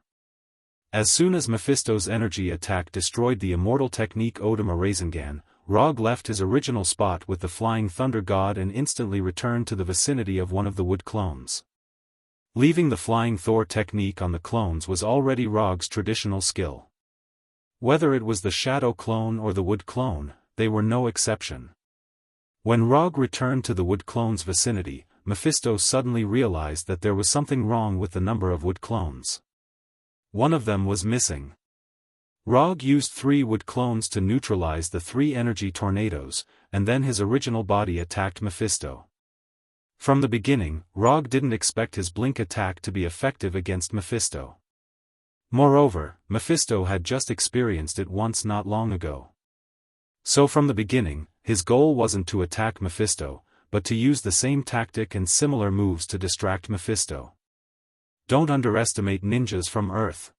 As soon as Mephisto's energy attack destroyed the immortal technique Odama Rasengan, Rog left his original spot with the Flying Thunder God and instantly returned to the vicinity of one of the wood clones. Leaving the Flying Thor technique on the clones was already Rog's traditional skill. Whether it was the shadow clone or the wood clone, they were no exception. When Rog returned to the wood clone's vicinity, Mephisto suddenly realized that there was something wrong with the number of wood clones. One of them was missing. Rog used 3 wood clones to neutralize the 3 energy tornadoes, and then his original body attacked Mephisto. From the beginning, Rog didn't expect his blink attack to be effective against Mephisto. Moreover, Mephisto had just experienced it once not long ago. So from the beginning, his goal wasn't to attack Mephisto, but to use the same tactic and similar moves to distract Mephisto. Don't underestimate ninjas from Earth.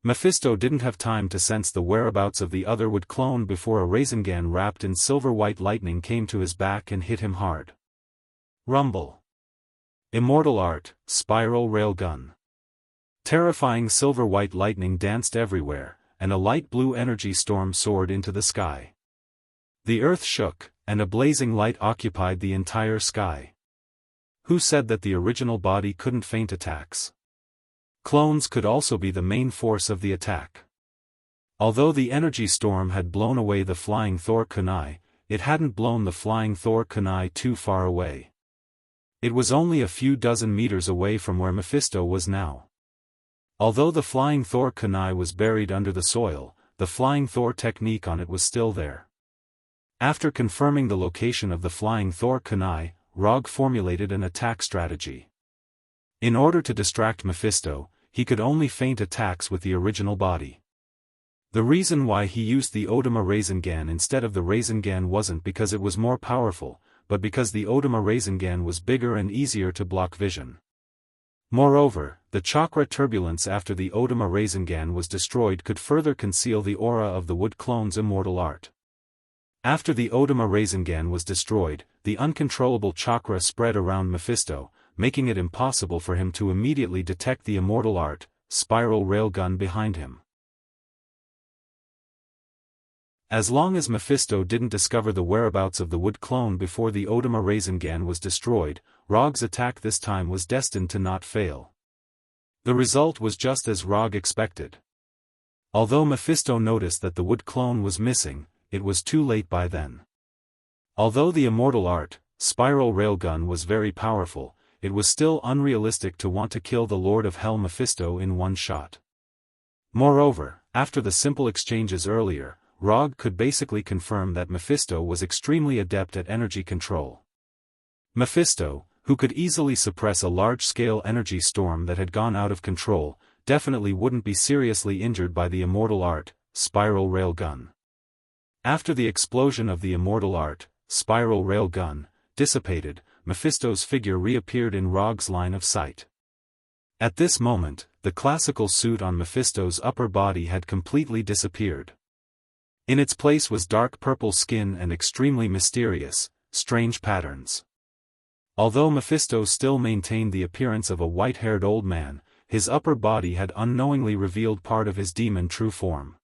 Mephisto didn't have time to sense the whereabouts of the other wood clone before a Rasengan wrapped in silver-white lightning came to his back and hit him hard. Rumble. Immortal art, spiral railgun. Terrifying silver-white lightning danced everywhere, and a light blue energy storm soared into the sky. The earth shook, and a blazing light occupied the entire sky. Who said that the original body couldn't feint attacks? Clones could also be the main force of the attack. Although the energy storm had blown away the flying Thor kunai, it hadn't blown the flying Thor kunai too far away. It was only a few dozen meters away from where Mephisto was now. Although the flying Thor kunai was buried under the soil, the flying Thor technique on it was still there. After confirming the location of the flying Thor kunai, Rog formulated an attack strategy. In order to distract Mephisto, he could only feint attacks with the original body. The reason why he used the Odama Rasengan instead of the Rasengan wasn't because it was more powerful, but because the Odama Rasengan was bigger and easier to block vision. Moreover, the chakra turbulence after the Odama Rasengan was destroyed could further conceal the aura of the wood clone's immortal art. After the Odama Rasengan was destroyed, the uncontrollable chakra spread around Mephisto, making it impossible for him to immediately detect the immortal art, spiral railgun behind him. As long as Mephisto didn't discover the whereabouts of the wood clone before the Odama Rasengan was destroyed, Rog's attack this time was destined to not fail. The result was just as Rog expected. Although Mephisto noticed that the wood clone was missing, it was too late by then. Although the immortal art, spiral railgun was very powerful, it was still unrealistic to want to kill the Lord of Hell Mephisto in one shot. Moreover, after the simple exchanges earlier, Rog could basically confirm that Mephisto was extremely adept at energy control. Mephisto, who could easily suppress a large-scale energy storm that had gone out of control, definitely wouldn't be seriously injured by the immortal art, spiral railgun. After the explosion of the immortal art, spiral railgun, dissipated, Mephisto's figure reappeared in Rog's line of sight. At this moment, the classical suit on Mephisto's upper body had completely disappeared. In its place was dark purple skin and extremely mysterious, strange patterns. Although Mephisto still maintained the appearance of a white-haired old man, his upper body had unknowingly revealed part of his demon true form.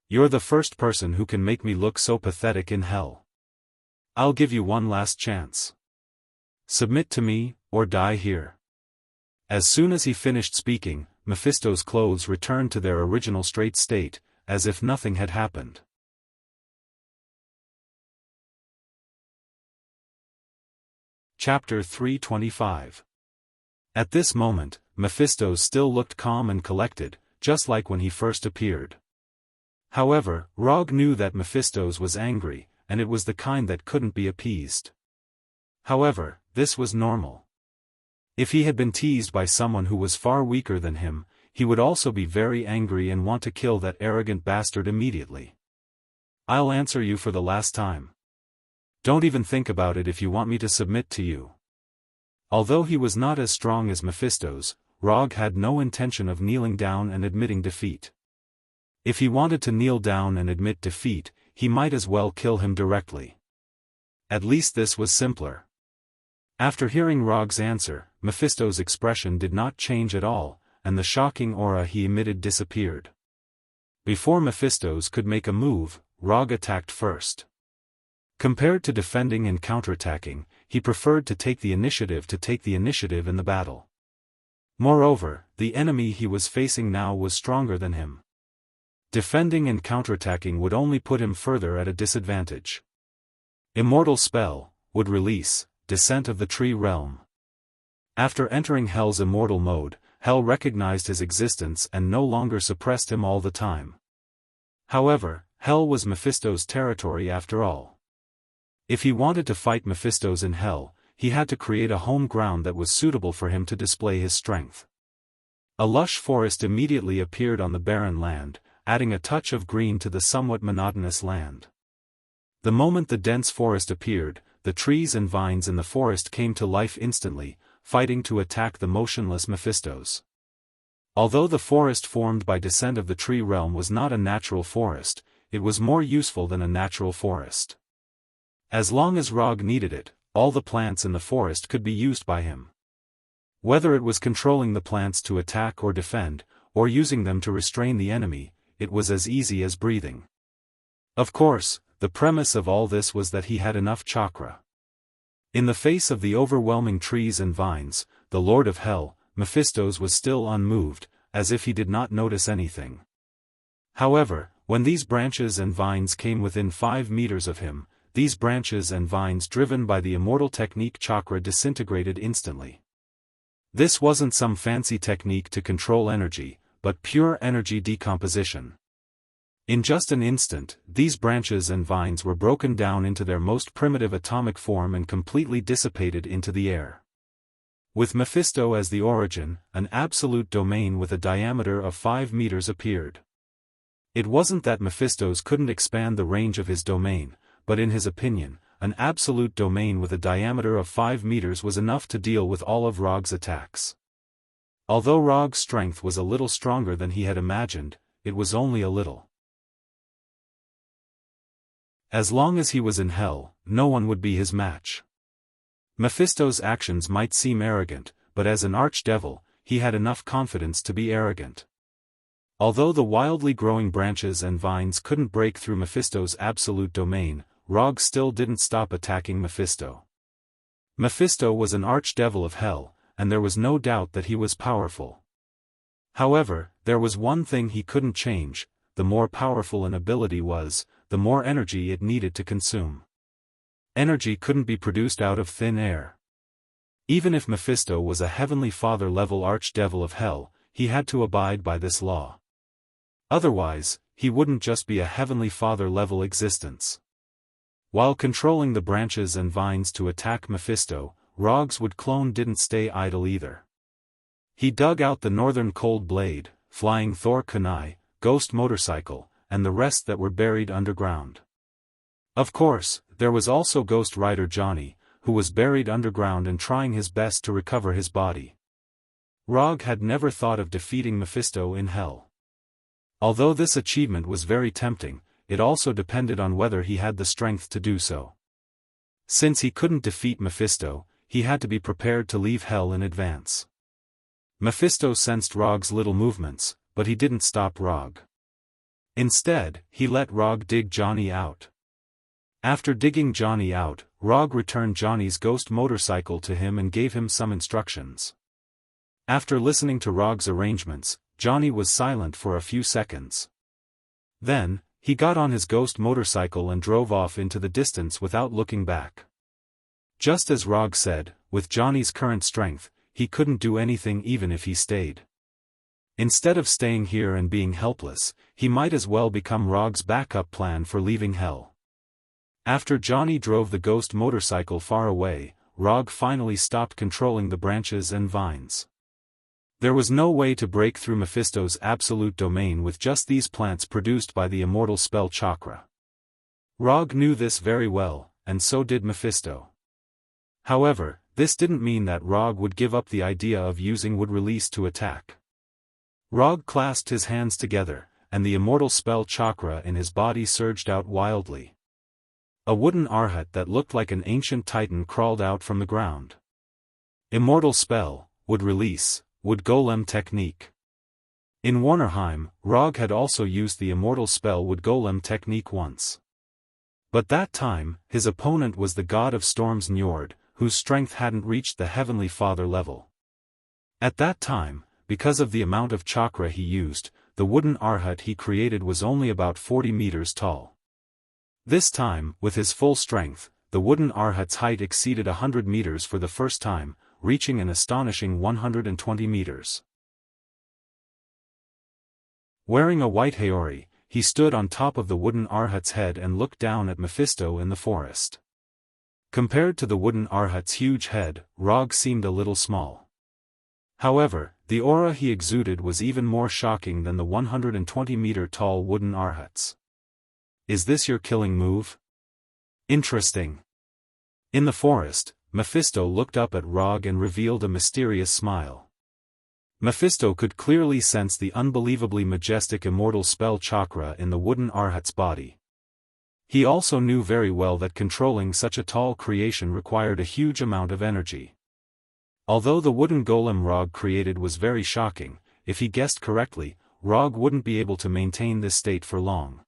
"You're the first person who can make me look so pathetic in hell. I'll give you one last chance. Submit to me, or die here." As soon as he finished speaking, Mephisto's clothes returned to their original straight state, as if nothing had happened. Chapter 325. At this moment, Mephisto still looked calm and collected, just like when he first appeared. However, Rog knew that Mephisto's was angry, and it was the kind that couldn't be appeased. However, this was normal. If he had been teased by someone who was far weaker than him, he would also be very angry and want to kill that arrogant bastard immediately. "I'll answer you for the last time. Don't even think about it if you want me to submit to you." Although he was not as strong as Mephisto's, Rog had no intention of kneeling down and admitting defeat. If he wanted to kneel down and admit defeat, he might as well kill him directly. At least this was simpler. After hearing Rog's answer, Mephisto's expression did not change at all, and the shocking aura he emitted disappeared. Before Mephisto's could make a move, Rog attacked first. Compared to defending and counterattacking, he preferred to take the initiative in the battle. Moreover, the enemy he was facing now was stronger than him. Defending and counterattacking would only put him further at a disadvantage. Immortal spell would release Descent of the Tree Realm. After entering Hell's immortal mode, Hell recognized his existence and no longer suppressed him all the time. However, Hell was Mephisto's territory after all. If he wanted to fight Mephisto's in Hell, he had to create a home ground that was suitable for him to display his strength. A lush forest immediately appeared on the barren land, adding a touch of green to the somewhat monotonous land. The moment the dense forest appeared, the trees and vines in the forest came to life instantly, fighting to attack the motionless Mephisto's. Although the forest formed by descent of the tree realm was not a natural forest, it was more useful than a natural forest. As long as Rog needed it, all the plants in the forest could be used by him. Whether it was controlling the plants to attack or defend, or using them to restrain the enemy, it was as easy as breathing. Of course, the premise of all this was that he had enough chakra. In the face of the overwhelming trees and vines, the Lord of Hell, Mephistos, was still unmoved, as if he did not notice anything. However, when these branches and vines came within 5 meters of him, these branches and vines driven by the immortal technique chakra disintegrated instantly. This wasn't some fancy technique to control energy, but pure energy decomposition. In just an instant, these branches and vines were broken down into their most primitive atomic form and completely dissipated into the air. With Mephisto as the origin, an absolute domain with a diameter of 5 meters appeared. It wasn't that Mephistos couldn't expand the range of his domain, but in his opinion, an absolute domain with a diameter of 5 meters was enough to deal with all of Rog's attacks. Although Rog's strength was a little stronger than he had imagined, it was only a little. As long as he was in hell, no one would be his match. Mephisto's actions might seem arrogant, but as an archdevil, he had enough confidence to be arrogant. Although the wildly growing branches and vines couldn't break through Mephisto's absolute domain, Rog still didn't stop attacking Mephisto. Mephisto was an archdevil of hell, and there was no doubt that he was powerful. However, there was one thing he couldn't change: the more powerful an ability was, the more energy it needed to consume. Energy couldn't be produced out of thin air. Even if Mephisto was a Heavenly Father-level archdevil of hell, he had to abide by this law. Otherwise, he wouldn't just be a Heavenly Father-level existence. While controlling the branches and vines to attack Mephisto, Rog's wood clone didn't stay idle either. He dug out the northern cold blade, flying Thor kunai, ghost motorcycle, and the rest that were buried underground. Of course, there was also Ghost Rider Johnny, who was buried underground and trying his best to recover his body. Rog had never thought of defeating Mephisto in hell. Although this achievement was very tempting, it also depended on whether he had the strength to do so. Since he couldn't defeat Mephisto, he had to be prepared to leave hell in advance. Mephisto sensed Rog's little movements, but he didn't stop Rog. Instead, he let Rog dig Johnny out. After digging Johnny out, Rog returned Johnny's ghost motorcycle to him and gave him some instructions. After listening to Rog's arrangements, Johnny was silent for a few seconds. Then, he got on his ghost motorcycle and drove off into the distance without looking back. Just as Rog said, with Johnny's current strength, he couldn't do anything even if he stayed. Instead of staying here and being helpless, he might as well become Rog's backup plan for leaving hell. After Johnny drove the ghost motorcycle far away, Rog finally stopped controlling the branches and vines. There was no way to break through Mephisto's absolute domain with just these plants produced by the immortal spell chakra. Rog knew this very well, and so did Mephisto. However, this didn't mean that Rog would give up the idea of using wood release to attack. Rog clasped his hands together, and the immortal spell chakra in his body surged out wildly. A wooden arhat that looked like an ancient titan crawled out from the ground. Immortal spell, wood release, wood golem technique. In Warnerheim, Rog had also used the immortal spell wood golem technique once. But that time, his opponent was the god of storms Njord, whose strength hadn't reached the Heavenly Father level. At that time, because of the amount of chakra he used, the wooden arhat he created was only about 40 meters tall. This time, with his full strength, the wooden arhat's height exceeded 100 meters for the first time, reaching an astonishing 120 meters. Wearing a white haori, he stood on top of the wooden arhat's head and looked down at Mephisto in the forest. Compared to the wooden arhat's huge head, Rog seemed a little small. However, the aura he exuded was even more shocking than the 120-meter-tall wooden arhats. Is this your killing move? Interesting. In the forest, Mephisto looked up at Rog and revealed a mysterious smile. Mephisto could clearly sense the unbelievably majestic immortal spell chakra in the wooden Arhat's body. He also knew very well that controlling such a tall creation required a huge amount of energy. Although the wooden golem Rog created was very shocking, if he guessed correctly, Rog wouldn't be able to maintain this state for long.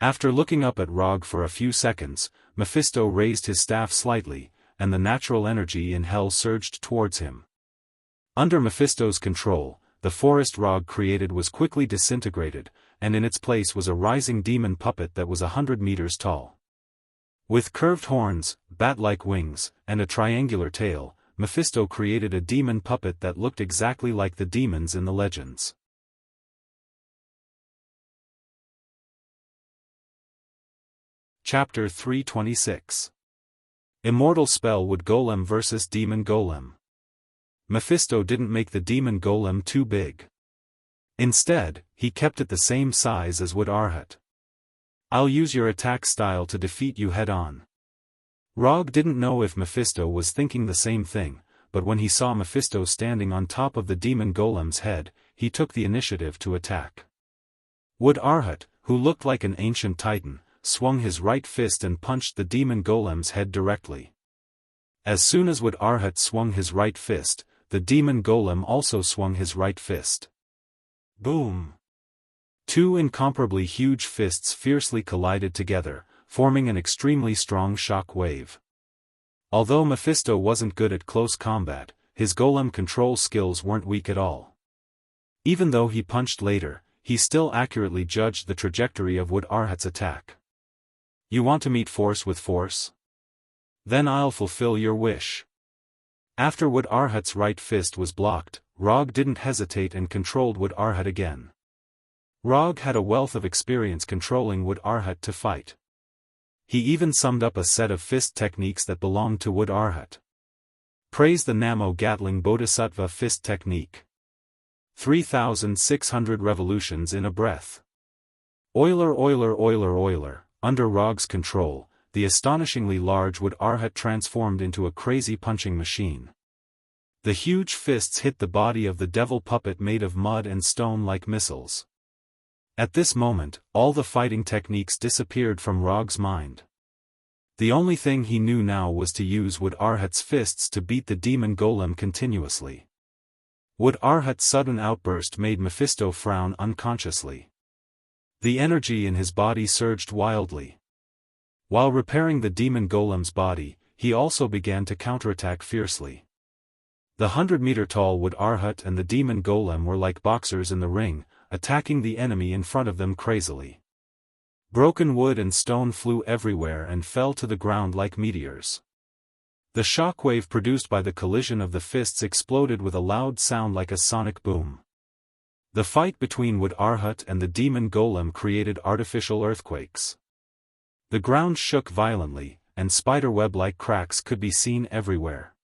After looking up at Rog for a few seconds, Mephisto raised his staff slightly, and the natural energy in hell surged towards him. Under Mephisto's control, the forest Rog created was quickly disintegrated, and in its place was a rising demon puppet that was 100 meters tall. With curved horns, bat-like wings, and a triangular tail, Mephisto created a demon puppet that looked exactly like the demons in the legends. Chapter 326. Immortal Spell Wood Golem vs. Demon Golem. Mephisto didn't make the demon golem too big. Instead, he kept it the same size as Wood Arhat. "I'll use your attack style to defeat you head-on." Rog didn't know if Mephisto was thinking the same thing, but when he saw Mephisto standing on top of the demon golem's head, he took the initiative to attack. Wood Arhat, who looked like an ancient titan, swung his right fist and punched the demon golem's head directly. As soon as Wood Arhat swung his right fist, the demon golem also swung his right fist. Boom! Two incomparably huge fists fiercely collided together, forming an extremely strong shock wave. Although Mephisto wasn't good at close combat, his golem control skills weren't weak at all. Even though he punched later, he still accurately judged the trajectory of Wood Arhat's attack. "You want to meet force with force? Then I'll fulfill your wish." After Wood Arhat's right fist was blocked, Rog didn't hesitate and controlled Wood Arhat again. Rog had a wealth of experience controlling Wood Arhat to fight. He even summed up a set of fist techniques that belonged to Wood Arhat. Praise the Namo Gatling Bodhisattva fist technique. 3,600 revolutions in a breath. Oiler. Under Rog's control, the astonishingly large Wood Arhat transformed into a crazy punching machine. The huge fists hit the body of the devil puppet made of mud and stone like missiles. At this moment, all the fighting techniques disappeared from Rog's mind. The only thing he knew now was to use Wood Arhat's fists to beat the demon golem continuously. Wood Arhat's sudden outburst made Mephisto frown unconsciously. The energy in his body surged wildly. While repairing the demon golem's body, he also began to counterattack fiercely. The 100-meter-tall Wood Arhat and the demon golem were like boxers in the ring, attacking the enemy in front of them crazily. Broken wood and stone flew everywhere and fell to the ground like meteors. The shockwave produced by the collision of the fists exploded with a loud sound like a sonic boom. The fight between Wood Arhat and the demon golem created artificial earthquakes. The ground shook violently, and spiderweb-like cracks could be seen everywhere.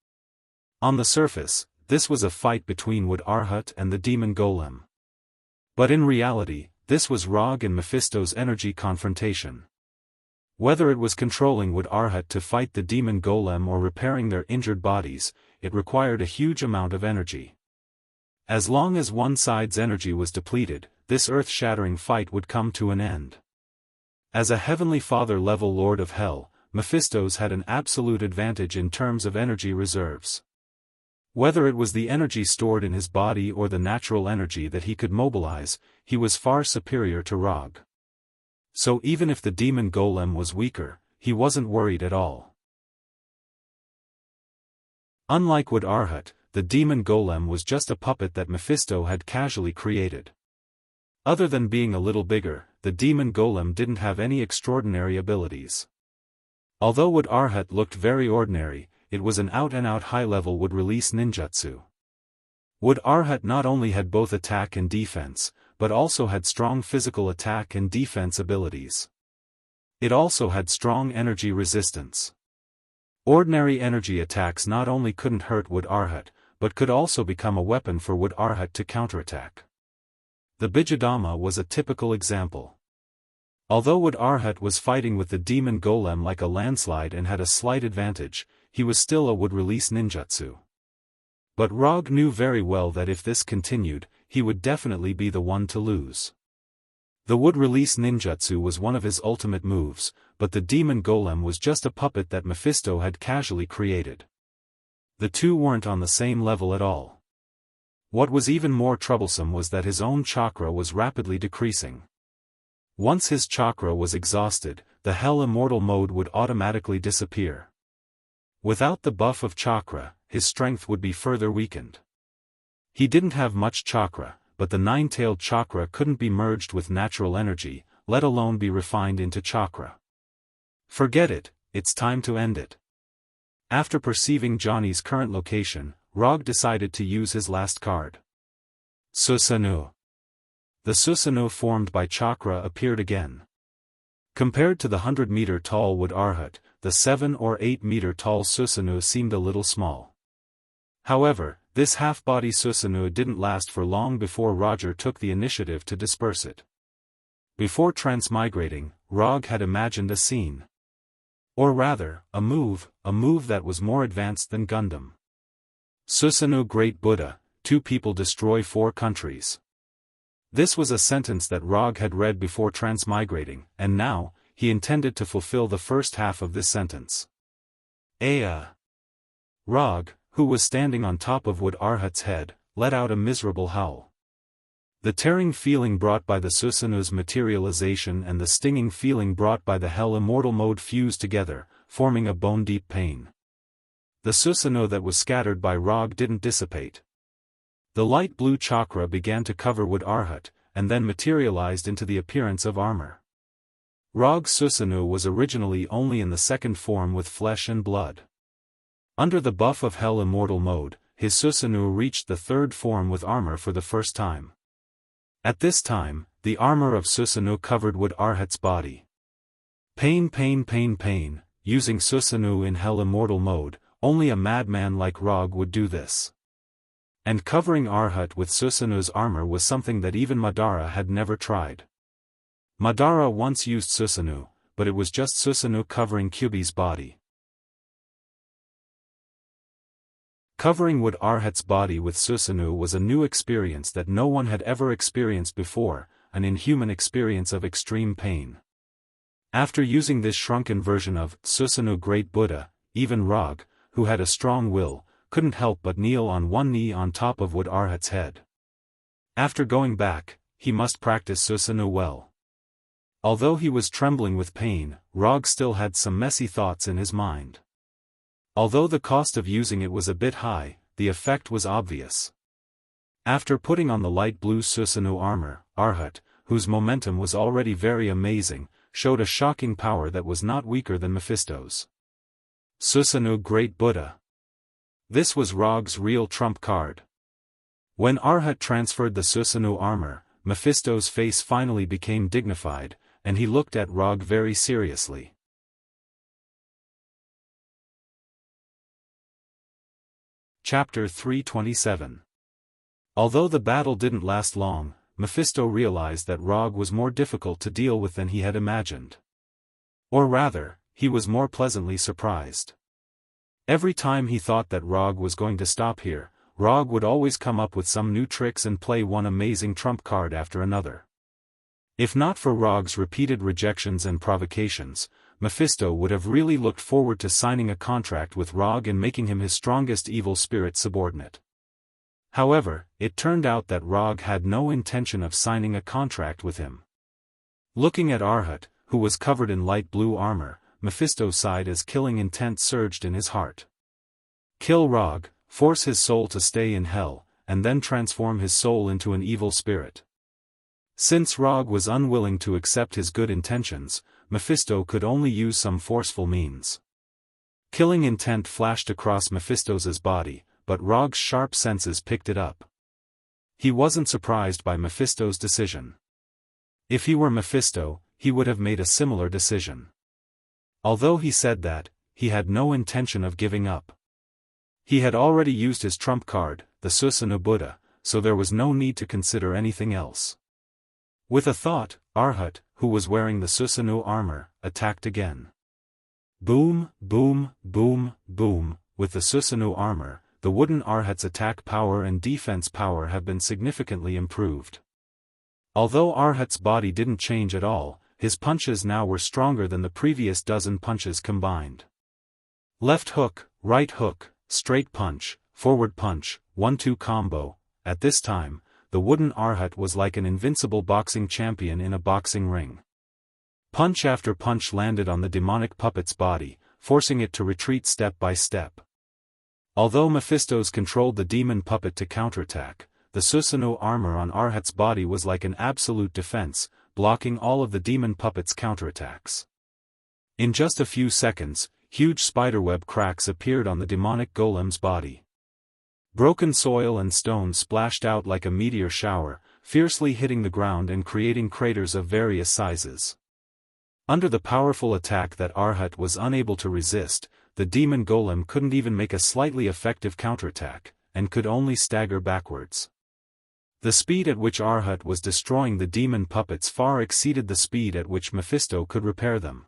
On the surface, this was a fight between Wood Arhat and the demon golem. But in reality, this was Rog and Mephisto's energy confrontation. Whether it was controlling Wood Arhat to fight the demon golem or repairing their injured bodies, it required a huge amount of energy. As long as one side's energy was depleted, this earth-shattering fight would come to an end. As a Heavenly Father-level Lord of Hell, Mephisto's had an absolute advantage in terms of energy reserves. Whether it was the energy stored in his body or the natural energy that he could mobilize, he was far superior to Rog. So even if the demon golem was weaker, he wasn't worried at all. Unlike Wood Arhat, the demon golem was just a puppet that Mephisto had casually created. Other than being a little bigger, the demon golem didn't have any extraordinary abilities. Although Wood Arhat looked very ordinary, it was an out-and-out high-level wood-release ninjutsu. Wood Arhat not only had both attack and defense, but also had strong physical attack and defense abilities. It also had strong energy resistance. Ordinary energy attacks not only couldn't hurt Wood Arhat, but could also become a weapon for Wood Arhat to counterattack. The Bijadama was a typical example. Although Wood Arhat was fighting with the demon golem like a landslide and had a slight advantage, he was still a wood-release ninjutsu. But Rog knew very well that if this continued, he would definitely be the one to lose. The would-release ninjutsu was one of his ultimate moves, but the demon golem was just a puppet that Mephisto had casually created. The two weren't on the same level at all. What was even more troublesome was that his own chakra was rapidly decreasing. Once his chakra was exhausted, the Hell Immortal mode would automatically disappear. Without the buff of chakra, his strength would be further weakened. He didn't have much chakra, but the nine-tailed chakra couldn't be merged with natural energy, let alone be refined into chakra. Forget it, it's time to end it. After perceiving Johnny's current location, Rog decided to use his last card. Susanoo. The Susanoo formed by chakra appeared again. Compared to the 100-meter-tall wood Arhat, the 7 or 8-meter-tall Susanoo seemed a little small. However, this half-body Susanoo didn't last for long before Roger took the initiative to disperse it. Before transmigrating, Rog had imagined a scene. Or rather, a move that was more advanced than Gundam. Susanoo Great Buddha, 2 people destroy 4 countries. This was a sentence that Rog had read before transmigrating, and now, he intended to fulfill the first half of this sentence. Rog, who was standing on top of Wood Arhat's head, let out a miserable howl. The tearing feeling brought by the Susanoo's materialization and the stinging feeling brought by the Hell Immortal mode fused together, forming a bone-deep pain. The Susanoo that was scattered by Rog didn't dissipate. The light blue chakra began to cover Wood Arhat, and then materialized into the appearance of armor. Rog's Susanoo was originally only in the second form with flesh and blood. Under the buff of Hell Immortal mode, his Susanoo reached the third form with armor for the first time. At this time, the armor of Susanoo covered Wood Arhat's body. Pain, using Susanoo in Hell Immortal mode, only a madman like Rog would do this. And covering Arhat with Susanoo's armor was something that even Madara had never tried. Madara once used Susanoo, but it was just Susanoo covering Kyuubi's body. Covering Wood Arhat's body with Susanoo was a new experience that no one had ever experienced before, an inhuman experience of extreme pain. After using this shrunken version of Susanoo Great Buddha, even Rog, who had a strong will, couldn't help but kneel on one knee on top of Wood Arhat's head. After going back, he must practice Susanoo well. Although he was trembling with pain, Rog still had some messy thoughts in his mind. Although the cost of using it was a bit high, the effect was obvious. After putting on the light blue Susanoo armor, Arhat, whose momentum was already very amazing, showed a shocking power that was not weaker than Mephisto's. Susanoo Great Buddha. This was Rog's real trump card. When Arhat transferred the Susanoo armor, Mephisto's face finally became dignified, and he looked at Rog very seriously. Chapter 327. Although the battle didn't last long, Mephisto realized that Rog was more difficult to deal with than he had imagined. Or rather, he was more pleasantly surprised. Every time he thought that Rog was going to stop here, Rog would always come up with some new tricks and play one amazing trump card after another. If not for Rog's repeated rejections and provocations, Mephisto would have really looked forward to signing a contract with Rog and making him his strongest evil spirit subordinate. However, it turned out that Rog had no intention of signing a contract with him. Looking at Arhat, who was covered in light blue armor, Mephisto sighed as killing intent surged in his heart. Kill Rog, force his soul to stay in hell, and then transform his soul into an evil spirit. Since Rog was unwilling to accept his good intentions, Mephisto could only use some forceful means. Killing intent flashed across Mephisto's body, but Rog's sharp senses picked it up. He wasn't surprised by Mephisto's decision. If he were Mephisto, he would have made a similar decision. Although he said that, he had no intention of giving up. He had already used his trump card, the Susanoo Buddha, so there was no need to consider anything else. With a thought, Arhat, who was wearing the Susanoo armor, attacked again. Boom, boom, boom, boom, with the Susanoo armor, the wooden Arhat's attack power and defense power have been significantly improved. Although Arhat's body didn't change at all, his punches now were stronger than the previous dozen punches combined. Left hook, right hook, straight punch, forward punch, 1-2 combo. At this time, the wooden Arhat was like an invincible boxing champion in a boxing ring. Punch after punch landed on the demonic puppet's body, forcing it to retreat step by step. Although Mephistos controlled the demon puppet to counterattack, the Susanoo armor on Arhat's body was like an absolute defense, blocking all of the demon puppet's counterattacks. In just a few seconds, huge spiderweb cracks appeared on the demonic golem's body. Broken soil and stone splashed out like a meteor shower, fiercely hitting the ground and creating craters of various sizes. Under the powerful attack that Arhat was unable to resist, the demon golem couldn't even make a slightly effective counterattack, and could only stagger backwards. The speed at which Arhat was destroying the demon puppets far exceeded the speed at which Mephisto could repair them.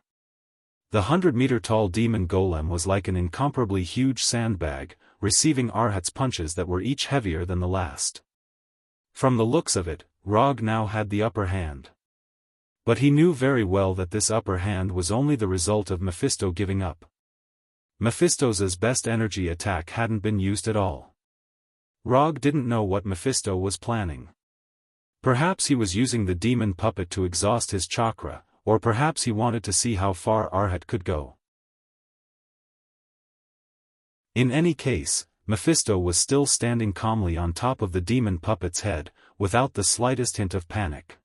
The 100-meter-tall demon golem was like an incomparably huge sandbag, receiving Arhat's punches that were each heavier than the last. From the looks of it, Rog now had the upper hand. But he knew very well that this upper hand was only the result of Mephisto giving up. Mephisto's best energy attack hadn't been used at all. Rog didn't know what Mephisto was planning. Perhaps he was using the demon puppet to exhaust his chakra, or perhaps he wanted to see how far Arhat could go. In any case, Mephisto was still standing calmly on top of the demon puppet's head, without the slightest hint of panic.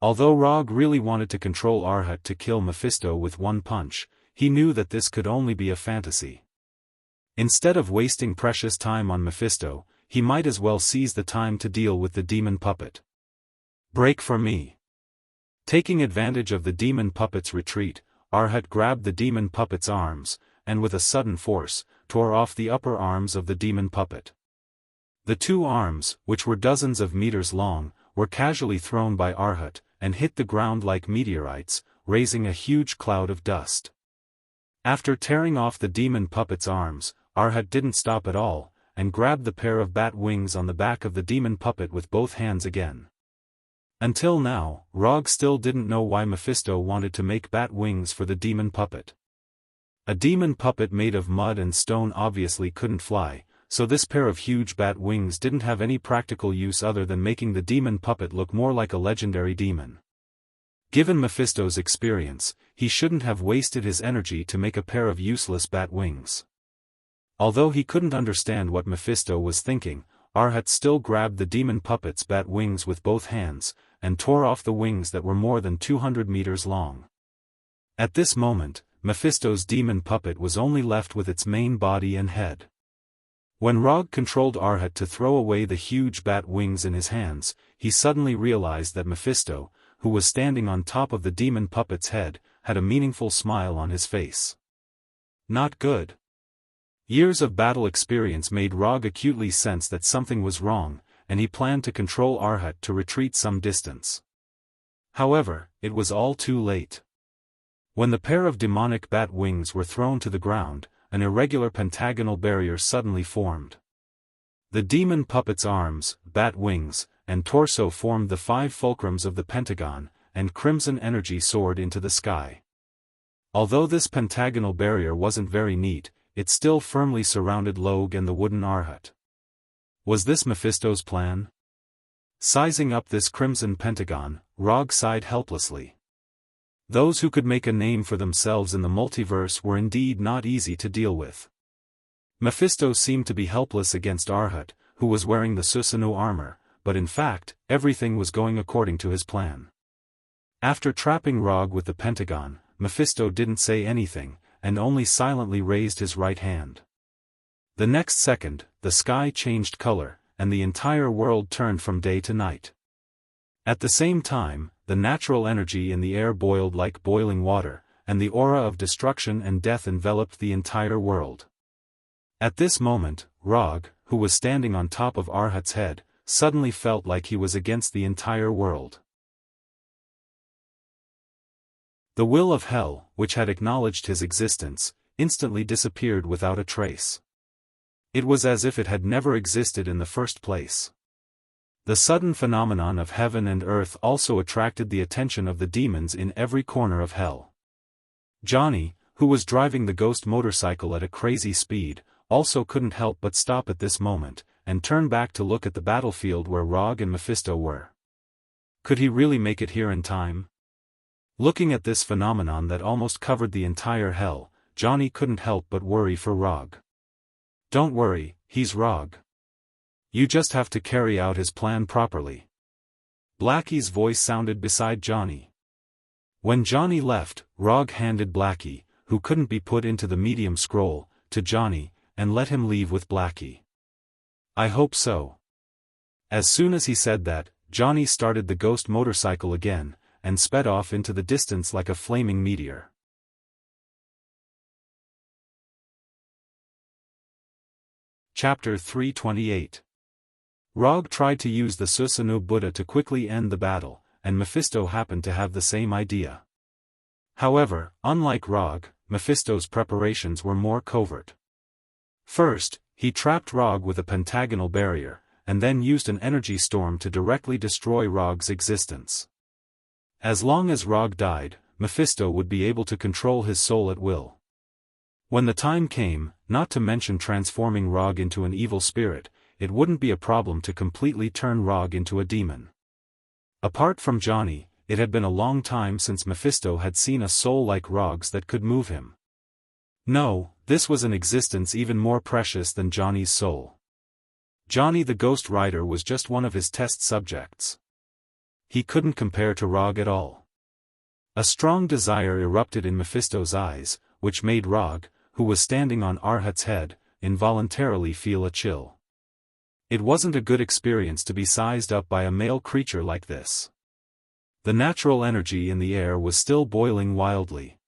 Although Rog really wanted to control Arhat to kill Mephisto with one punch, he knew that this could only be a fantasy. Instead of wasting precious time on Mephisto, he might as well seize the time to deal with the demon puppet. Break for me. Taking advantage of the demon puppet's retreat, Arhat grabbed the demon puppet's arms, and with a sudden force, tore off the upper arms of the demon puppet. The two arms, which were dozens of meters long, were casually thrown by Arhat, and hit the ground like meteorites, raising a huge cloud of dust. After tearing off the demon puppet's arms, Arhat didn't stop at all, and grabbed the pair of bat wings on the back of the demon puppet with both hands again. Until now, Rog still didn't know why Mephisto wanted to make bat wings for the demon puppet. A demon puppet made of mud and stone obviously couldn't fly, so this pair of huge bat wings didn't have any practical use other than making the demon puppet look more like a legendary demon. Given Mephisto's experience, he shouldn't have wasted his energy to make a pair of useless bat wings. Although he couldn't understand what Mephisto was thinking, Arhat still grabbed the demon puppet's bat wings with both hands, and tore off the wings that were more than 200 meters long. At this moment, Mephisto's demon puppet was only left with its main body and head. When Rog controlled Arhat to throw away the huge bat wings in his hands, he suddenly realized that Mephisto, who was standing on top of the demon puppet's head, had a meaningful smile on his face. Not good. Years of battle experience made Rog acutely sense that something was wrong, and he planned to control Arhat to retreat some distance. However, it was all too late. When the pair of demonic bat wings were thrown to the ground, an irregular pentagonal barrier suddenly formed. The demon puppet's arms, bat wings, and torso formed the 5 fulcrums of the pentagon, and crimson energy soared into the sky. Although this pentagonal barrier wasn't very neat, it still firmly surrounded Log and the wooden Arhat. Was this Mephisto's plan? Sizing up this crimson pentagon, Rog sighed helplessly. Those who could make a name for themselves in the multiverse were indeed not easy to deal with. Mephisto seemed to be helpless against Arhat, who was wearing the Susanoo armor, but in fact, everything was going according to his plan. After trapping Rog with the pentagon, Mephisto didn't say anything, and only silently raised his right hand. The next second, the sky changed color, and the entire world turned from day to night. At the same time, the natural energy in the air boiled like boiling water, and the aura of destruction and death enveloped the entire world. At this moment, Rog, who was standing on top of Arhat's head, suddenly felt like he was against the entire world. The will of hell, which had acknowledged his existence, instantly disappeared without a trace. It was as if it had never existed in the first place. The sudden phenomenon of heaven and earth also attracted the attention of the demons in every corner of hell. Johnny, who was driving the ghost motorcycle at a crazy speed, also couldn't help but stop at this moment, and turn back to look at the battlefield where Rog and Mephisto were. Could he really make it here in time? Looking at this phenomenon that almost covered the entire hell, Johnny couldn't help but worry for Rog. Don't worry, he's Rog. You just have to carry out his plan properly. Blackie's voice sounded beside Johnny. When Johnny left, Rog handed Blackie, who couldn't be put into the medium scroll, to Johnny, and let him leave with Blackie. I hope so. As soon as he said that, Johnny started the ghost motorcycle again, and sped off into the distance like a flaming meteor. Chapter 328. Rog tried to use the Susanoo Buddha to quickly end the battle, and Mephisto happened to have the same idea. However, unlike Rog, Mephisto's preparations were more covert. First, he trapped Rog with a pentagonal barrier, and then used an energy storm to directly destroy Rog's existence. As long as Rog died, Mephisto would be able to control his soul at will. When the time came, not to mention transforming Rog into an evil spirit, it wouldn't be a problem to completely turn Rog into a demon. Apart from Johnny, it had been a long time since Mephisto had seen a soul like Rog's that could move him. No, this was an existence even more precious than Johnny's soul. Johnny the Ghost Rider was just one of his test subjects. He couldn't compare to Rog at all. A strong desire erupted in Mephisto's eyes, which made Rog, who was standing on Arhat's head, involuntarily feel a chill. It wasn't a good experience to be sized up by a male creature like this. The natural energy in the air was still boiling wildly.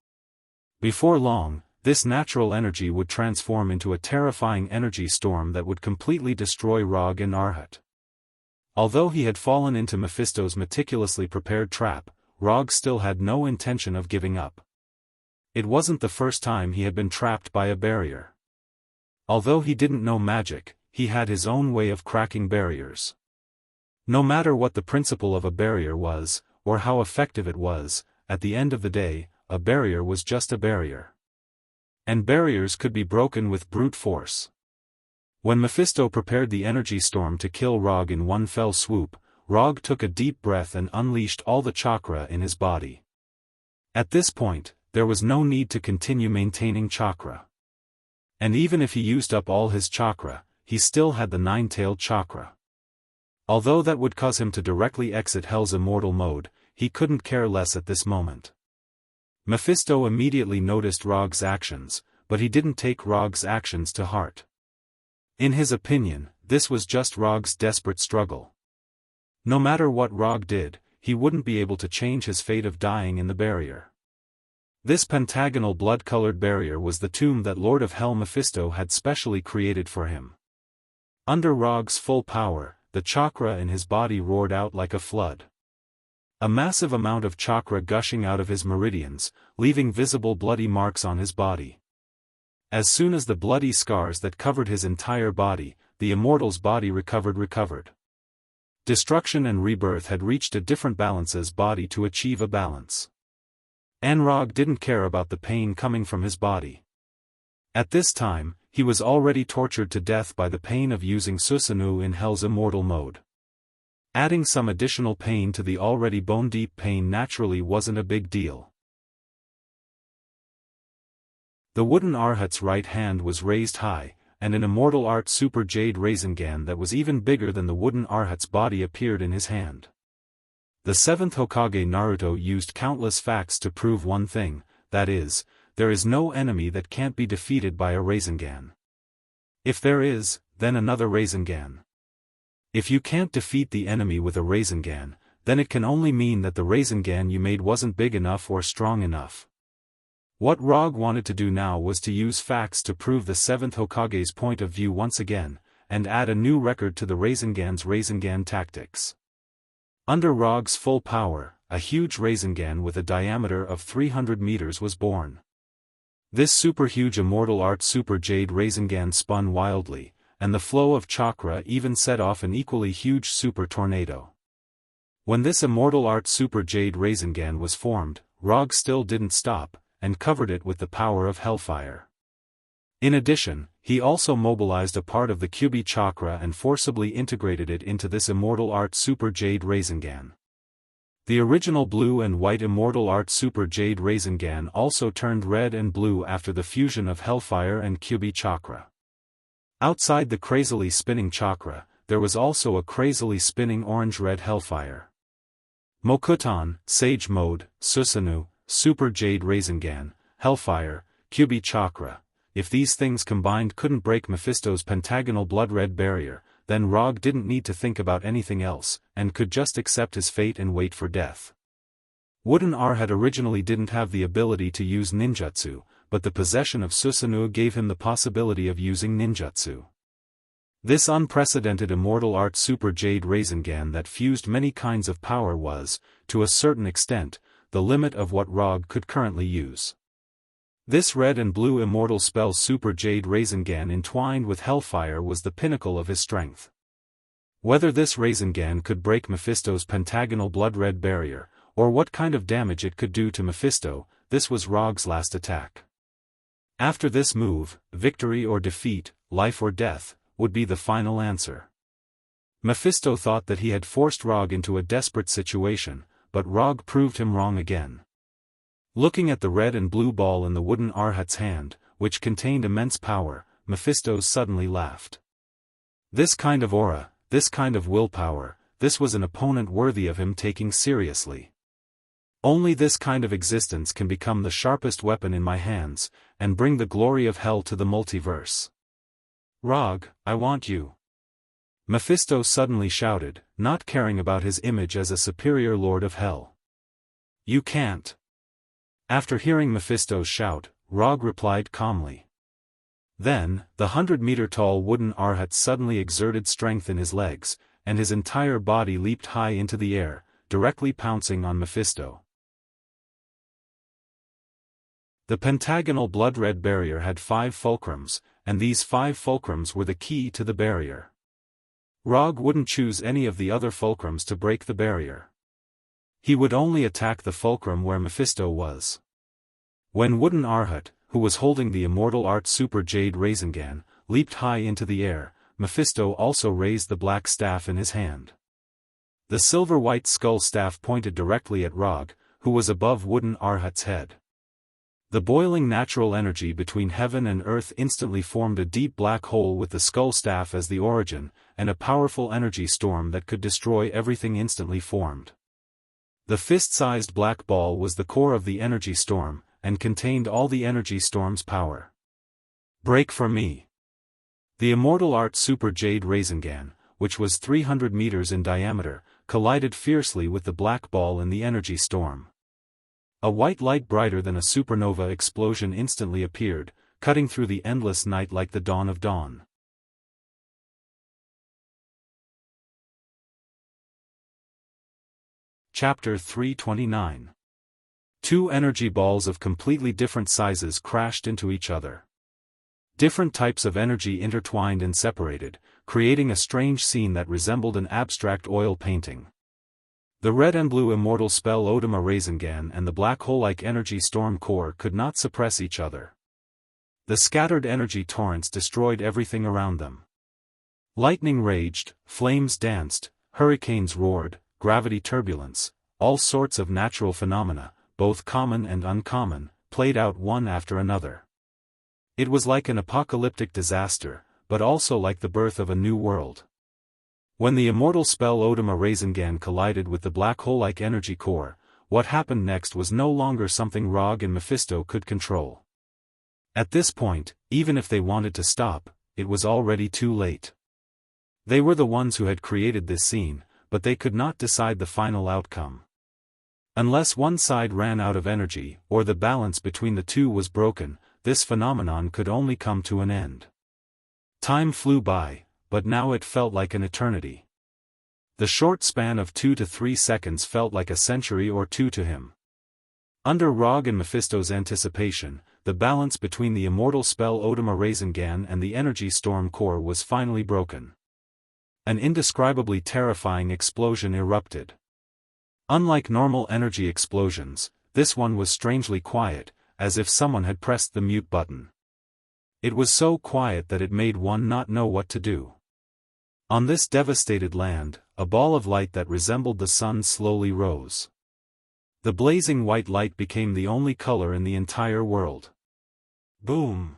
Before long, this natural energy would transform into a terrifying energy storm that would completely destroy Rog and Arhat. Although he had fallen into Mephisto's meticulously prepared trap, Rog still had no intention of giving up. It wasn't the first time he had been trapped by a barrier. Although he didn't know magic, he had his own way of cracking barriers. No matter what the principle of a barrier was, or how effective it was, at the end of the day, a barrier was just a barrier. And barriers could be broken with brute force. When Mephisto prepared the energy storm to kill Rog in one fell swoop, Rog took a deep breath and unleashed all the chakra in his body. At this point, there was no need to continue maintaining chakra. And even if he used up all his chakra, he still had the nine-tailed chakra. Although that would cause him to directly exit Hell's immortal mode, he couldn't care less at this moment. Mephisto immediately noticed Rog's actions, but he didn't take Rog's actions to heart. In his opinion, this was just Rog's desperate struggle. No matter what Rog did, he wouldn't be able to change his fate of dying in the barrier. This pentagonal blood-colored barrier was the tomb that Lord of Hell Mephisto had specially created for him. Under Rog's full power, the chakra in his body roared out like a flood. A massive amount of chakra gushing out of his meridians, leaving visible bloody marks on his body. As soon as the bloody scars that covered his entire body, the immortal's body recovered. Destruction and rebirth had reached a different balance's body to achieve a balance. And Rog didn't care about the pain coming from his body. At this time, he was already tortured to death by the pain of using Susanoo in Hell's immortal mode. Adding some additional pain to the already bone-deep pain naturally wasn't a big deal. The wooden Arhat's right hand was raised high, and an immortal art super jade Rasengan that was even bigger than the wooden Arhat's body appeared in his hand. The 7th Hokage Naruto used countless facts to prove one thing, that is, there is no enemy that can't be defeated by a Rasengan. If there is, then another Rasengan. If you can't defeat the enemy with a Rasengan, then it can only mean that the Rasengan you made wasn't big enough or strong enough. What Rog wanted to do now was to use facts to prove the 7th Hokage's point of view once again, and add a new record to the Rasengan's Rasengan tactics. Under Rog's full power, a huge Rasengan with a diameter of 300 meters was born. This super-huge immortal art super jade Rasengan spun wildly, and the flow of chakra even set off an equally huge super tornado. When this immortal art Super Jade Rasengan was formed, Rog still didn't stop, and covered it with the power of hellfire. In addition, he also mobilized a part of the Kyubi chakra and forcibly integrated it into this immortal art Super Jade Rasengan. The original blue and white immortal art Super Jade Rasengan also turned red and blue after the fusion of hellfire and Kyubi chakra. Outside the crazily spinning chakra, there was also a crazily spinning orange-red hellfire. Mokutan, Sage Mode, Susanoo, Super Jade Rasengan, Hellfire, Kyubi Chakra. If these things combined couldn't break Mephisto's pentagonal blood-red barrier, then Rog didn't need to think about anything else, and could just accept his fate and wait for death. Wooden Arhat originally didn't have the ability to use ninjutsu, but the possession of Susanoo gave him the possibility of using ninjutsu. This unprecedented immortal art Super Jade Rasengan that fused many kinds of power was, to a certain extent, the limit of what Rog could currently use. This red and blue immortal spell Super Jade Rasengan entwined with hellfire was the pinnacle of his strength. Whether this Rasengan could break Mephisto's pentagonal blood-red barrier, or what kind of damage it could do to Mephisto, this was Rog's last attack. After this move, victory or defeat, life or death, would be the final answer. Mephisto thought that he had forced Rog into a desperate situation, but Rog proved him wrong again. Looking at the red and blue ball in the wooden Arhat's hand, which contained immense power, Mephisto suddenly laughed. This kind of aura, this kind of willpower, this was an opponent worthy of him taking seriously. Only this kind of existence can become the sharpest weapon in my hands, and bring the glory of hell to the multiverse. Rog, I want you. Mephisto suddenly shouted, not caring about his image as a superior lord of hell. You can't. After hearing Mephisto's shout, Rog replied calmly. Then, the 100-meter-tall wooden Arhat suddenly exerted strength in his legs, and his entire body leaped high into the air, directly pouncing on Mephisto. The pentagonal blood-red barrier had 5 fulcrums, and these 5 fulcrums were the key to the barrier. Rog wouldn't choose any of the other fulcrums to break the barrier. He would only attack the fulcrum where Mephisto was. When Wooden Arhat, who was holding the immortal art Super Jade Rasengan, leaped high into the air, Mephisto also raised the black staff in his hand. The silver-white skull staff pointed directly at Rog, who was above Wooden Arhat's head. The boiling natural energy between heaven and earth instantly formed a deep black hole with the skull staff as the origin, and a powerful energy storm that could destroy everything instantly formed. The fist-sized black ball was the core of the energy storm, and contained all the energy storm's power. Break for me. The immortal art Super Jade Rasengan, which was 300 meters in diameter, collided fiercely with the black ball in the energy storm. A white light brighter than a supernova explosion instantly appeared, cutting through the endless night like the dawn of dawn. Chapter 329. 2 energy balls of completely different sizes crashed into each other. Different types of energy intertwined and separated, creating a strange scene that resembled an abstract oil painting. The red and blue immortal spell Odama Rasengan and the black hole-like energy storm core could not suppress each other. The scattered energy torrents destroyed everything around them. Lightning raged, flames danced, hurricanes roared, gravity turbulence, all sorts of natural phenomena, both common and uncommon, played out one after another. It was like an apocalyptic disaster, but also like the birth of a new world. When the immortal spell Odama Rasengan collided with the black hole-like energy core, what happened next was no longer something Rog and Mephisto could control. At this point, even if they wanted to stop, it was already too late. They were the ones who had created this scene, but they could not decide the final outcome. Unless one side ran out of energy, or the balance between the two was broken, this phenomenon could only come to an end. Time flew by, but now it felt like an eternity. The short span of 2 to 3 seconds felt like a century or two to him. Under Rog and Mephisto's anticipation, the balance between the immortal spell Odama Rasengan and the energy storm core was finally broken. An indescribably terrifying explosion erupted. Unlike normal energy explosions, this one was strangely quiet, as if someone had pressed the mute button. It was so quiet that it made one not know what to do. On this devastated land, a ball of light that resembled the sun slowly rose. The blazing white light became the only color in the entire world. Boom!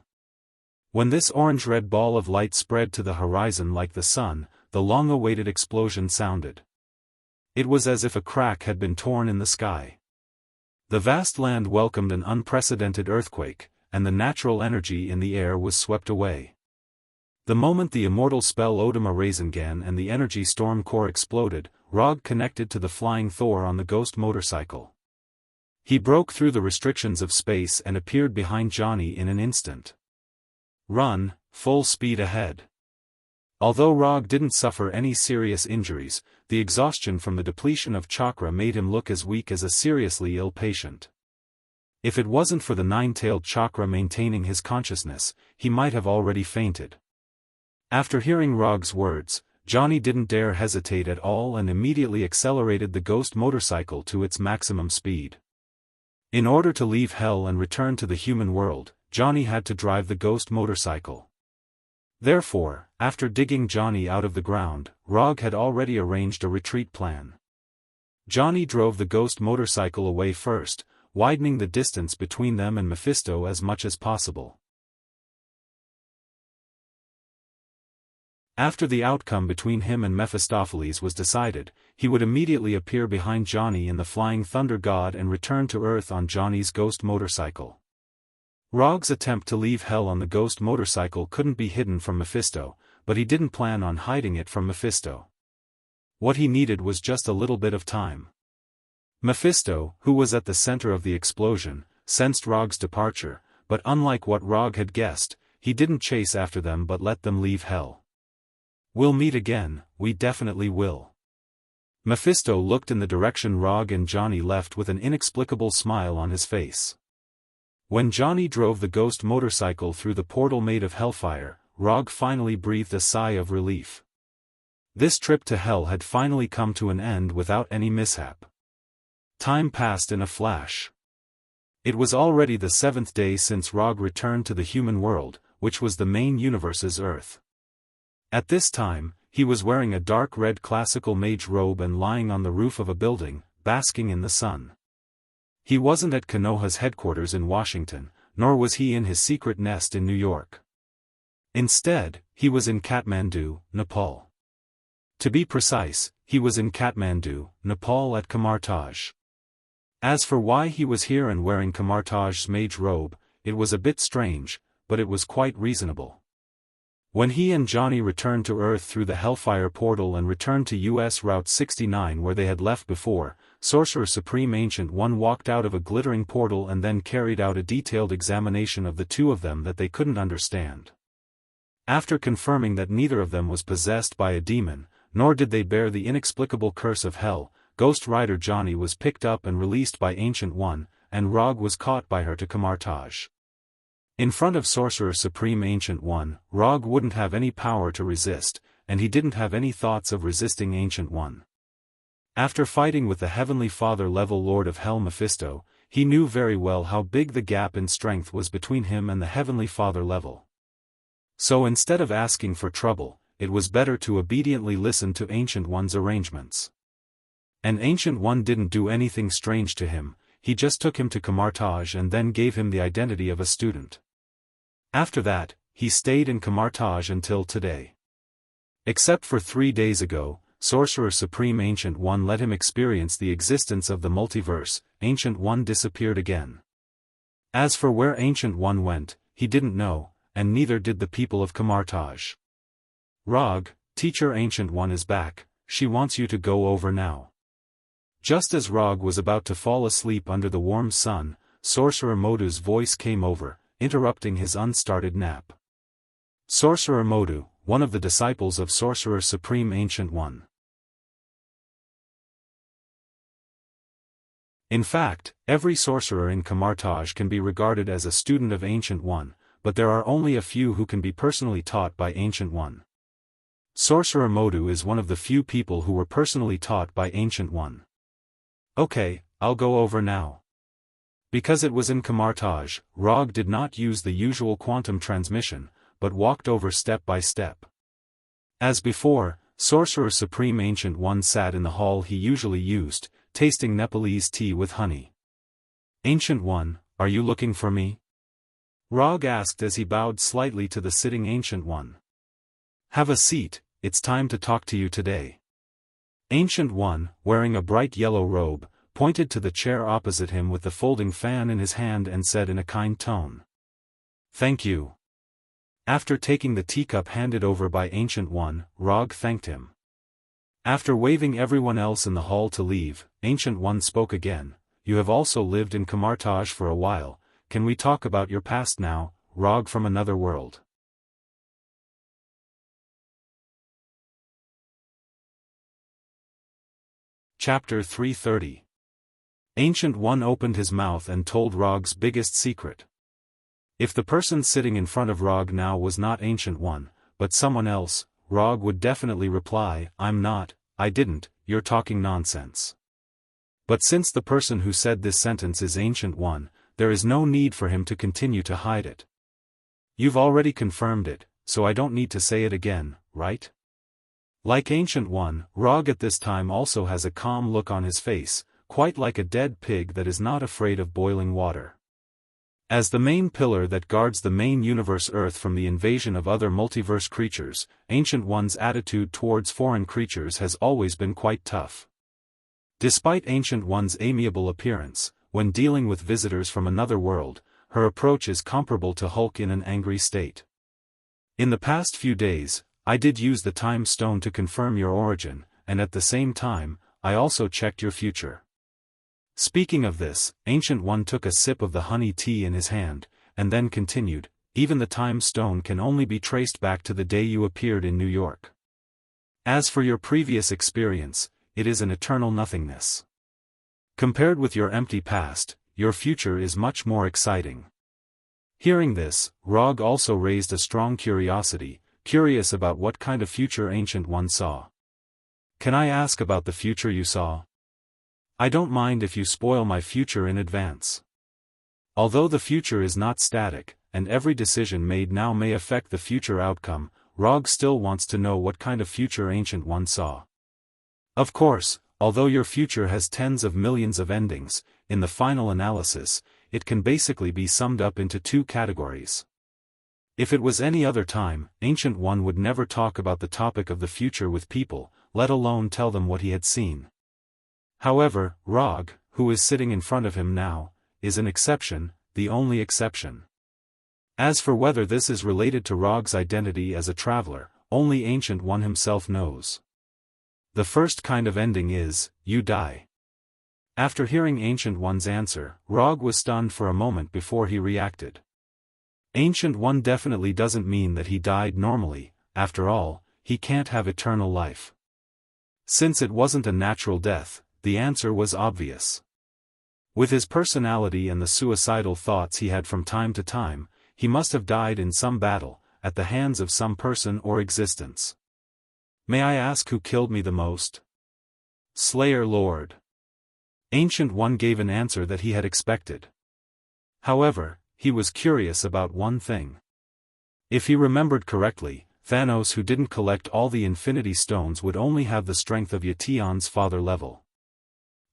When this orange-red ball of light spread to the horizon like the sun, the long-awaited explosion sounded. It was as if a crack had been torn in the sky. The vast land welcomed an unprecedented earthquake, and the natural energy in the air was swept away. The moment the immortal spell Odama Rasengan and the energy storm core exploded, Rog connected to the flying Thor on the ghost motorcycle. He broke through the restrictions of space and appeared behind Johnny in an instant. Run, full speed ahead. Although Rog didn't suffer any serious injuries, the exhaustion from the depletion of chakra made him look as weak as a seriously ill patient. If it wasn't for the nine-tailed chakra maintaining his consciousness, he might have already fainted. After hearing Rog's words, Johnny didn't dare hesitate at all and immediately accelerated the ghost motorcycle to its maximum speed. In order to leave Hell and return to the human world, Johnny had to drive the ghost motorcycle. Therefore, after digging Johnny out of the ground, Rog had already arranged a retreat plan. Johnny drove the ghost motorcycle away first, widening the distance between them and Mephisto as much as possible. After the outcome between him and Mephistopheles was decided, he would immediately appear behind Johnny in the Flying Thunder God and return to Earth on Johnny's ghost motorcycle. Rog's attempt to leave Hell on the ghost motorcycle couldn't be hidden from Mephisto, but he didn't plan on hiding it from Mephisto. What he needed was just a little bit of time. Mephisto, who was at the center of the explosion, sensed Rog's departure, but unlike what Rog had guessed, he didn't chase after them but let them leave Hell. "We'll meet again, we definitely will." Mephisto looked in the direction Rog and Johnny left with an inexplicable smile on his face. When Johnny drove the ghost motorcycle through the portal made of hellfire, Rog finally breathed a sigh of relief. This trip to Hell had finally come to an end without any mishap. Time passed in a flash. It was already the 7th day since Rog returned to the human world, which was the main universe's Earth. At this time, he was wearing a dark red classical mage robe and lying on the roof of a building, basking in the sun. He wasn't at Konoha's headquarters in Washington, nor was he in his secret nest in New York. Instead, he was in Kathmandu, Nepal. To be precise, he was in Kathmandu, Nepal at Kamartaj. As for why he was here and wearing Kamartaj's mage robe, it was a bit strange, but it was quite reasonable. When he and Johnny returned to Earth through the Hellfire portal and returned to US Route 69 where they had left before, Sorcerer Supreme Ancient One walked out of a glittering portal and then carried out a detailed examination of the two of them that they couldn't understand. After confirming that neither of them was possessed by a demon, nor did they bear the inexplicable curse of Hell, Ghost Rider Johnny was picked up and released by Ancient One, and Rog was caught by her to Kamartaj. In front of Sorcerer Supreme Ancient One, Rog wouldn't have any power to resist, and he didn't have any thoughts of resisting Ancient One. After fighting with the Heavenly Father level Lord of Hell Mephisto, he knew very well how big the gap in strength was between him and the Heavenly Father level. So instead of asking for trouble, it was better to obediently listen to Ancient One's arrangements. And Ancient One didn't do anything strange to him, he just took him to Kamartaj and then gave him the identity of a student. After that, he stayed in Kamartaj until today. Except for 3 days ago, Sorcerer Supreme Ancient One let him experience the existence of the multiverse. Ancient One disappeared again. As for where Ancient One went, he didn't know, and neither did the people of Kamartaj. "Rog, Teacher Ancient One is back, she wants you to go over now." Just as Rog was about to fall asleep under the warm sun, Sorcerer Modu's voice came over, interrupting his unstarted nap. Sorcerer Modu, one of the disciples of Sorcerer Supreme Ancient One. In fact, every sorcerer in Camartage can be regarded as a student of Ancient One, but there are only a few who can be personally taught by Ancient One. Sorcerer Modu is one of the few people who were personally taught by Ancient One. Okay, I'll go over now. Because it was in Camartage, Rog did not use the usual quantum transmission, but walked over step by step. As before, Sorcerer Supreme Ancient One sat in the hall he usually used, tasting Nepalese tea with honey. Ancient One, are you looking for me? Rog asked as he bowed slightly to the sitting Ancient One. Have a seat, it's time to talk to you today. Ancient One, wearing a bright yellow robe, pointed to the chair opposite him with the folding fan in his hand and said in a kind tone. Thank you. After taking the teacup handed over by Ancient One, Rog thanked him. After waving everyone else in the hall to leave, Ancient One spoke again. You have also lived in Camartage for a while, can we talk about your past now, Rog from another world? Chapter 330. Ancient One opened his mouth and told Rog's biggest secret. If the person sitting in front of Rog now was not Ancient One, but someone else, Rog would definitely reply, I'm not, I didn't, you're talking nonsense. But since the person who said this sentence is Ancient One, there is no need for him to continue to hide it. You've already confirmed it, so I don't need to say it again, right? Like Ancient One, Rog at this time also has a calm look on his face, quite like a dead pig that is not afraid of boiling water. As the main pillar that guards the main universe Earth from the invasion of other multiverse creatures, Ancient One's attitude towards foreign creatures has always been quite tough. Despite Ancient One's amiable appearance, when dealing with visitors from another world, her approach is comparable to Hulk in an angry state. In the past few days, I did use the time stone to confirm your origin, and at the same time, I also checked your future. Speaking of this, Ancient One took a sip of the honey tea in his hand, and then continued, even the time stone can only be traced back to the day you appeared in New York. As for your previous experience, it is an eternal nothingness. Compared with your empty past, your future is much more exciting. Hearing this, Rog also raised a strong curiosity, curious about what kind of future Ancient One saw. Can I ask about the future you saw? I don't mind if you spoil my future in advance. Although the future is not static, and every decision made now may affect the future outcome, Rog still wants to know what kind of future Ancient One saw. Of course, although your future has tens of millions of endings, in the final analysis, it can basically be summed up into two categories. If it was any other time, Ancient One would never talk about the topic of the future with people, let alone tell them what he had seen. However, Rog, who is sitting in front of him now, is an exception, the only exception. As for whether this is related to Rog's identity as a traveler, only Ancient One himself knows. The first kind of ending is, you die. After hearing Ancient One's answer, Rog was stunned for a moment before he reacted. Ancient One definitely doesn't mean that he died normally, after all, he can't have eternal life. Since it wasn't a natural death, the answer was obvious. With his personality and the suicidal thoughts he had from time to time, he must have died in some battle, at the hands of some person or existence. May I ask who killed me the most? Slayer Lord. Ancient One gave an answer that he had expected. However, he was curious about one thing. If he remembered correctly, Thanos who didn't collect all the Infinity Stones would only have the strength of Yation's father level.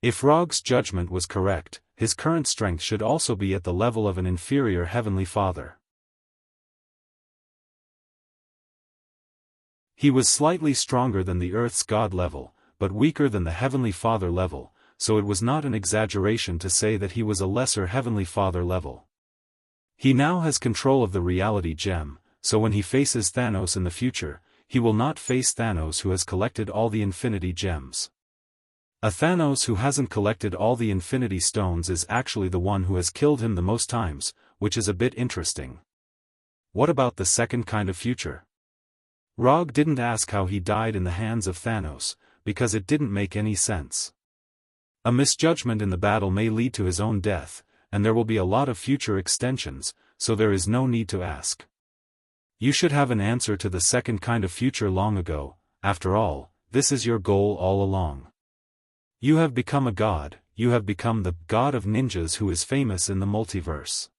If Rog's judgment was correct, his current strength should also be at the level of an inferior Heavenly Father. He was slightly stronger than the Earth's God level, but weaker than the Heavenly Father level, so it was not an exaggeration to say that he was a lesser Heavenly Father level. He now has control of the reality gem, so when he faces Thanos in the future, he will not face Thanos who has collected all the Infinity Gems. A Thanos who hasn't collected all the Infinity Stones is actually the one who has killed him the most times, which is a bit interesting. What about the second kind of future? Rog didn't ask how he died in the hands of Thanos, because it didn't make any sense. A misjudgment in the battle may lead to his own death, and there will be a lot of future extensions, so there is no need to ask. You should have an answer to the second kind of future long ago. After all, this is your goal all along. You have become a god, you have become the god of ninjas who is famous in the multiverse.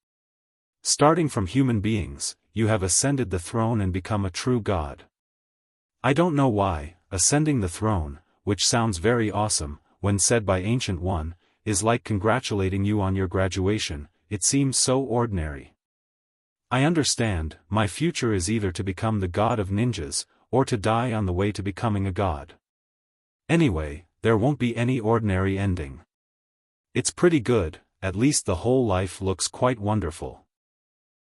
Starting from human beings, you have ascended the throne and become a true god. I don't know why, ascending the throne, which sounds very awesome, when said by Ancient One, is like congratulating you on your graduation, it seems so ordinary. I understand, my future is either to become the god of ninjas, or to die on the way to becoming a god. Anyway, there won't be any ordinary ending. It's pretty good, at least the whole life looks quite wonderful.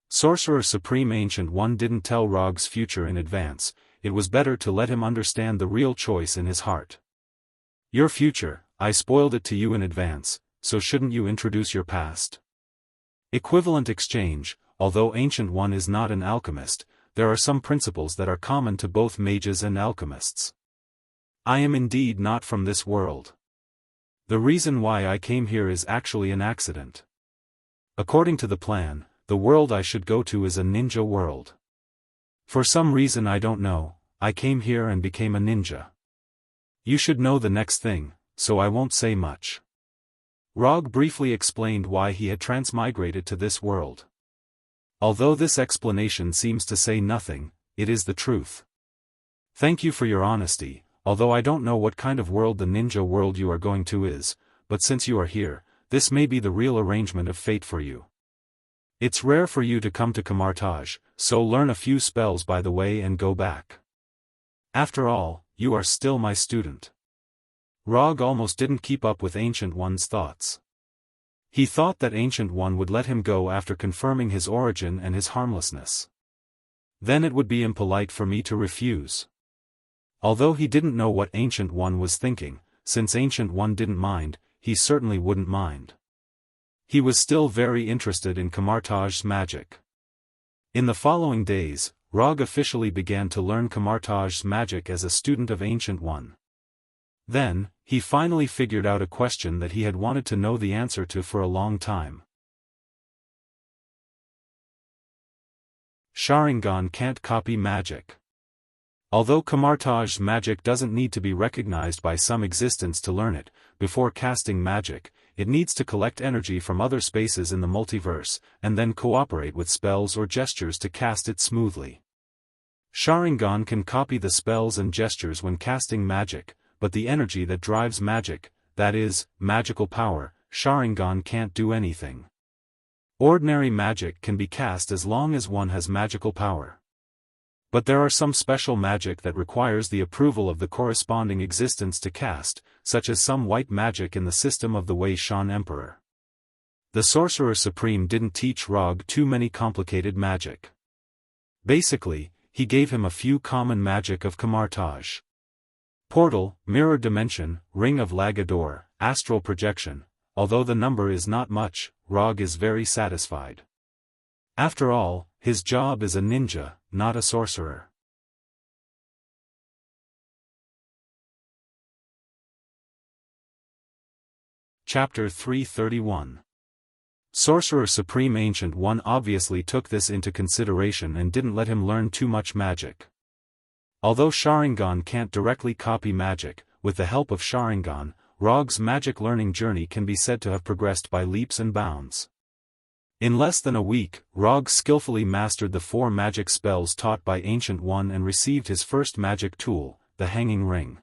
Sorcerer Supreme Ancient One didn't tell Rog's future in advance, it was better to let him understand the real choice in his heart. Your future, I spoiled it to you in advance, so shouldn't you introduce your past? Equivalent exchange. Although Ancient One is not an alchemist, there are some principles that are common to both mages and alchemists. I am indeed not from this world. The reason why I came here is actually an accident. According to the plan, the world I should go to is a ninja world. For some reason I don't know, I came here and became a ninja. You should know the next thing, so I won't say much. Rog briefly explained why he had transmigrated to this world. Although this explanation seems to say nothing, it is the truth. Thank you for your honesty, although I don't know what kind of world the ninja world you are going to is, but since you are here, this may be the real arrangement of fate for you. It's rare for you to come to Camartage, so learn a few spells by the way and go back. After all, you are still my student. Rog almost didn't keep up with Ancient One's thoughts. He thought that Ancient One would let him go after confirming his origin and his harmlessness. Then it would be impolite for me to refuse. Although he didn't know what Ancient One was thinking, since Ancient One didn't mind, he certainly wouldn't mind. He was still very interested in Camartage's magic. In the following days, Rog officially began to learn Camartage's magic as a student of Ancient One. Then, he finally figured out a question that he had wanted to know the answer to for a long time. Sharingan can't copy magic. Although Camartage's magic doesn't need to be recognized by some existence to learn it, before casting magic, it needs to collect energy from other spaces in the multiverse, and then cooperate with spells or gestures to cast it smoothly. Sharingan can copy the spells and gestures when casting magic, but the energy that drives magic, that is, magical power, Sharingan can't do anything. Ordinary magic can be cast as long as one has magical power. But there are some special magic that requires the approval of the corresponding existence to cast, such as some white magic in the system of the Wei Shan Emperor. The Sorcerer Supreme didn't teach Rog too many complicated magic. Basically, he gave him a few common magic of Camartage. Portal, Mirror Dimension, Ring of Lagador, Astral Projection. Although the number is not much, Rog is very satisfied. After all, his job is a ninja, not a sorcerer. Chapter 331. Sorcerer Supreme Ancient One obviously took this into consideration and didn't let him learn too much magic. Although Sharingan can't directly copy magic, with the help of Sharingan, Rog's magic learning journey can be said to have progressed by leaps and bounds. In less than a week, Rog skillfully mastered the 4 magic spells taught by Ancient One and received his first magic tool, the Hanging Ring.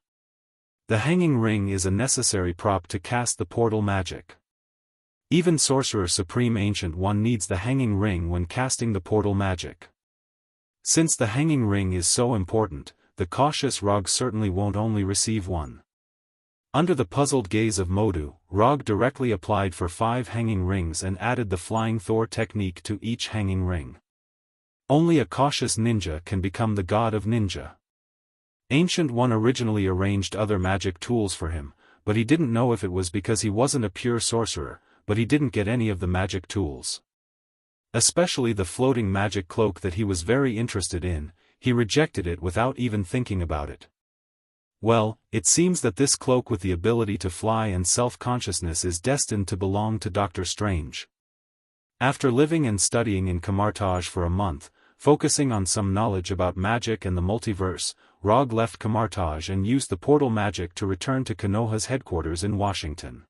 The Hanging Ring is a necessary prop to cast the portal magic. Even Sorcerer Supreme Ancient One needs the Hanging Ring when casting the portal magic. Since the Hanging Ring is so important, the cautious Rog certainly won't only receive one. Under the puzzled gaze of Modu, Rog directly applied for 5 hanging rings and added the Flying Thor technique to each hanging ring. Only a cautious ninja can become the god of ninja. Ancient One originally arranged other magic tools for him, but he didn't know if it was because he wasn't a pure sorcerer, but he didn't get any of the magic tools. Especially the floating magic cloak that he was very interested in, he rejected it without even thinking about it. Well, it seems that this cloak with the ability to fly and self-consciousness is destined to belong to Dr. Strange. After living and studying in Camartage for a month, focusing on some knowledge about magic and the multiverse, Rog left Camartage and used the portal magic to return to Konoha's headquarters in Washington.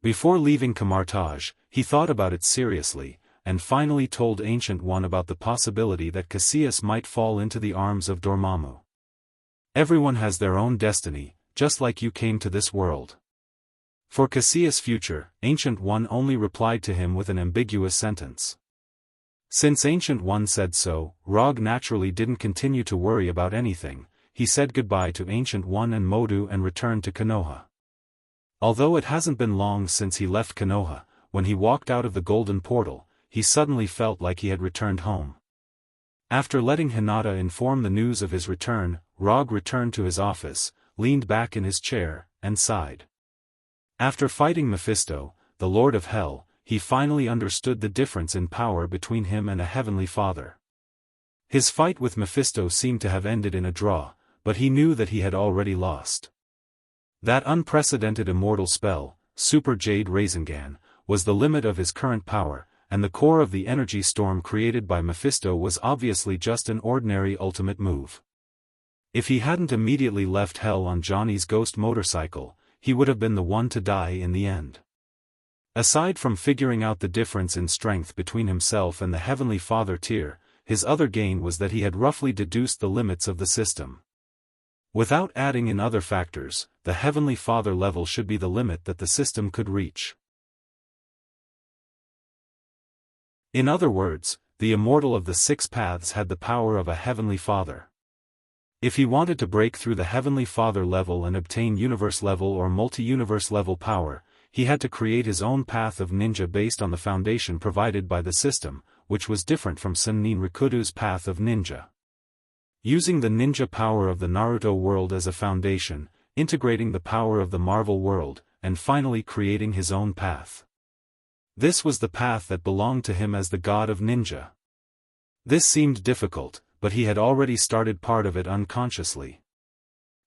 Before leaving Camartage, he thought about it seriously, and finally told Ancient One about the possibility that Cassius might fall into the arms of Dormammu. Everyone has their own destiny, just like you came to this world. For Cassius' future, Ancient One only replied to him with an ambiguous sentence. Since Ancient One said so, Rog naturally didn't continue to worry about anything. He said goodbye to Ancient One and Modu and returned to Konoha. Although it hasn't been long since he left Konoha, when he walked out of the golden portal, he suddenly felt like he had returned home. After letting Hinata inform the news of his return, Rog returned to his office, leaned back in his chair, and sighed. After fighting Mephisto, the Lord of Hell, he finally understood the difference in power between him and a Heavenly Father. His fight with Mephisto seemed to have ended in a draw, but he knew that he had already lost. That unprecedented immortal spell, Super Jade Rasengan, was the limit of his current power, and the core of the energy storm created by Mephisto was obviously just an ordinary ultimate move. If he hadn't immediately left Hell on Johnny's ghost motorcycle, he would have been the one to die in the end. Aside from figuring out the difference in strength between himself and the Heavenly Father tier, his other gain was that he had roughly deduced the limits of the system. Without adding in other factors, the Heavenly Father level should be the limit that the system could reach. In other words, the Immortal of the Six Paths had the power of a Heavenly Father. If he wanted to break through the Heavenly Father level and obtain universe level or multi-universe level power, he had to create his own path of ninja based on the foundation provided by the system, which was different from Sennin Rikudo's path of ninja. Using the ninja power of the Naruto world as a foundation, integrating the power of the Marvel world, and finally creating his own path. This was the path that belonged to him as the god of ninja. This seemed difficult, but he had already started part of it unconsciously.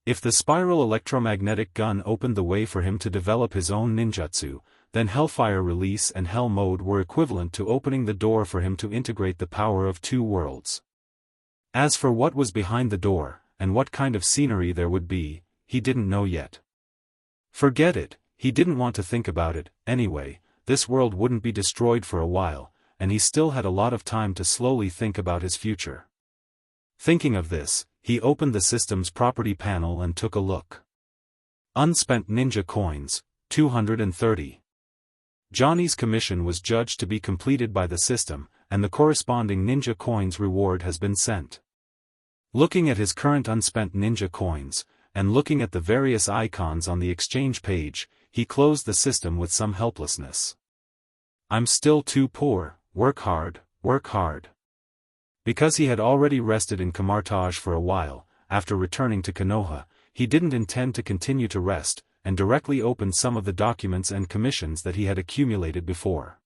If the spiral electromagnetic gun opened the way for him to develop his own ninjutsu, then Hellfire Release and Hell Mode were equivalent to opening the door for him to integrate the power of two worlds. As for what was behind the door, and what kind of scenery there would be, he didn't know yet. Forget it, he didn't want to think about it. Anyway, this world wouldn't be destroyed for a while, and he still had a lot of time to slowly think about his future. Thinking of this, he opened the system's property panel and took a look. Unspent ninja coins, 230. Johnny's commission was judged to be completed by the system, and the corresponding ninja coins reward has been sent. Looking at his current unspent ninja coins, and looking at the various icons on the exchange page, he closed the system with some helplessness. I'm still too poor, work hard, work hard. Because he had already rested in Camartage for a while, after returning to Konoha, he didn't intend to continue to rest, and directly opened some of the documents and commissions that he had accumulated before.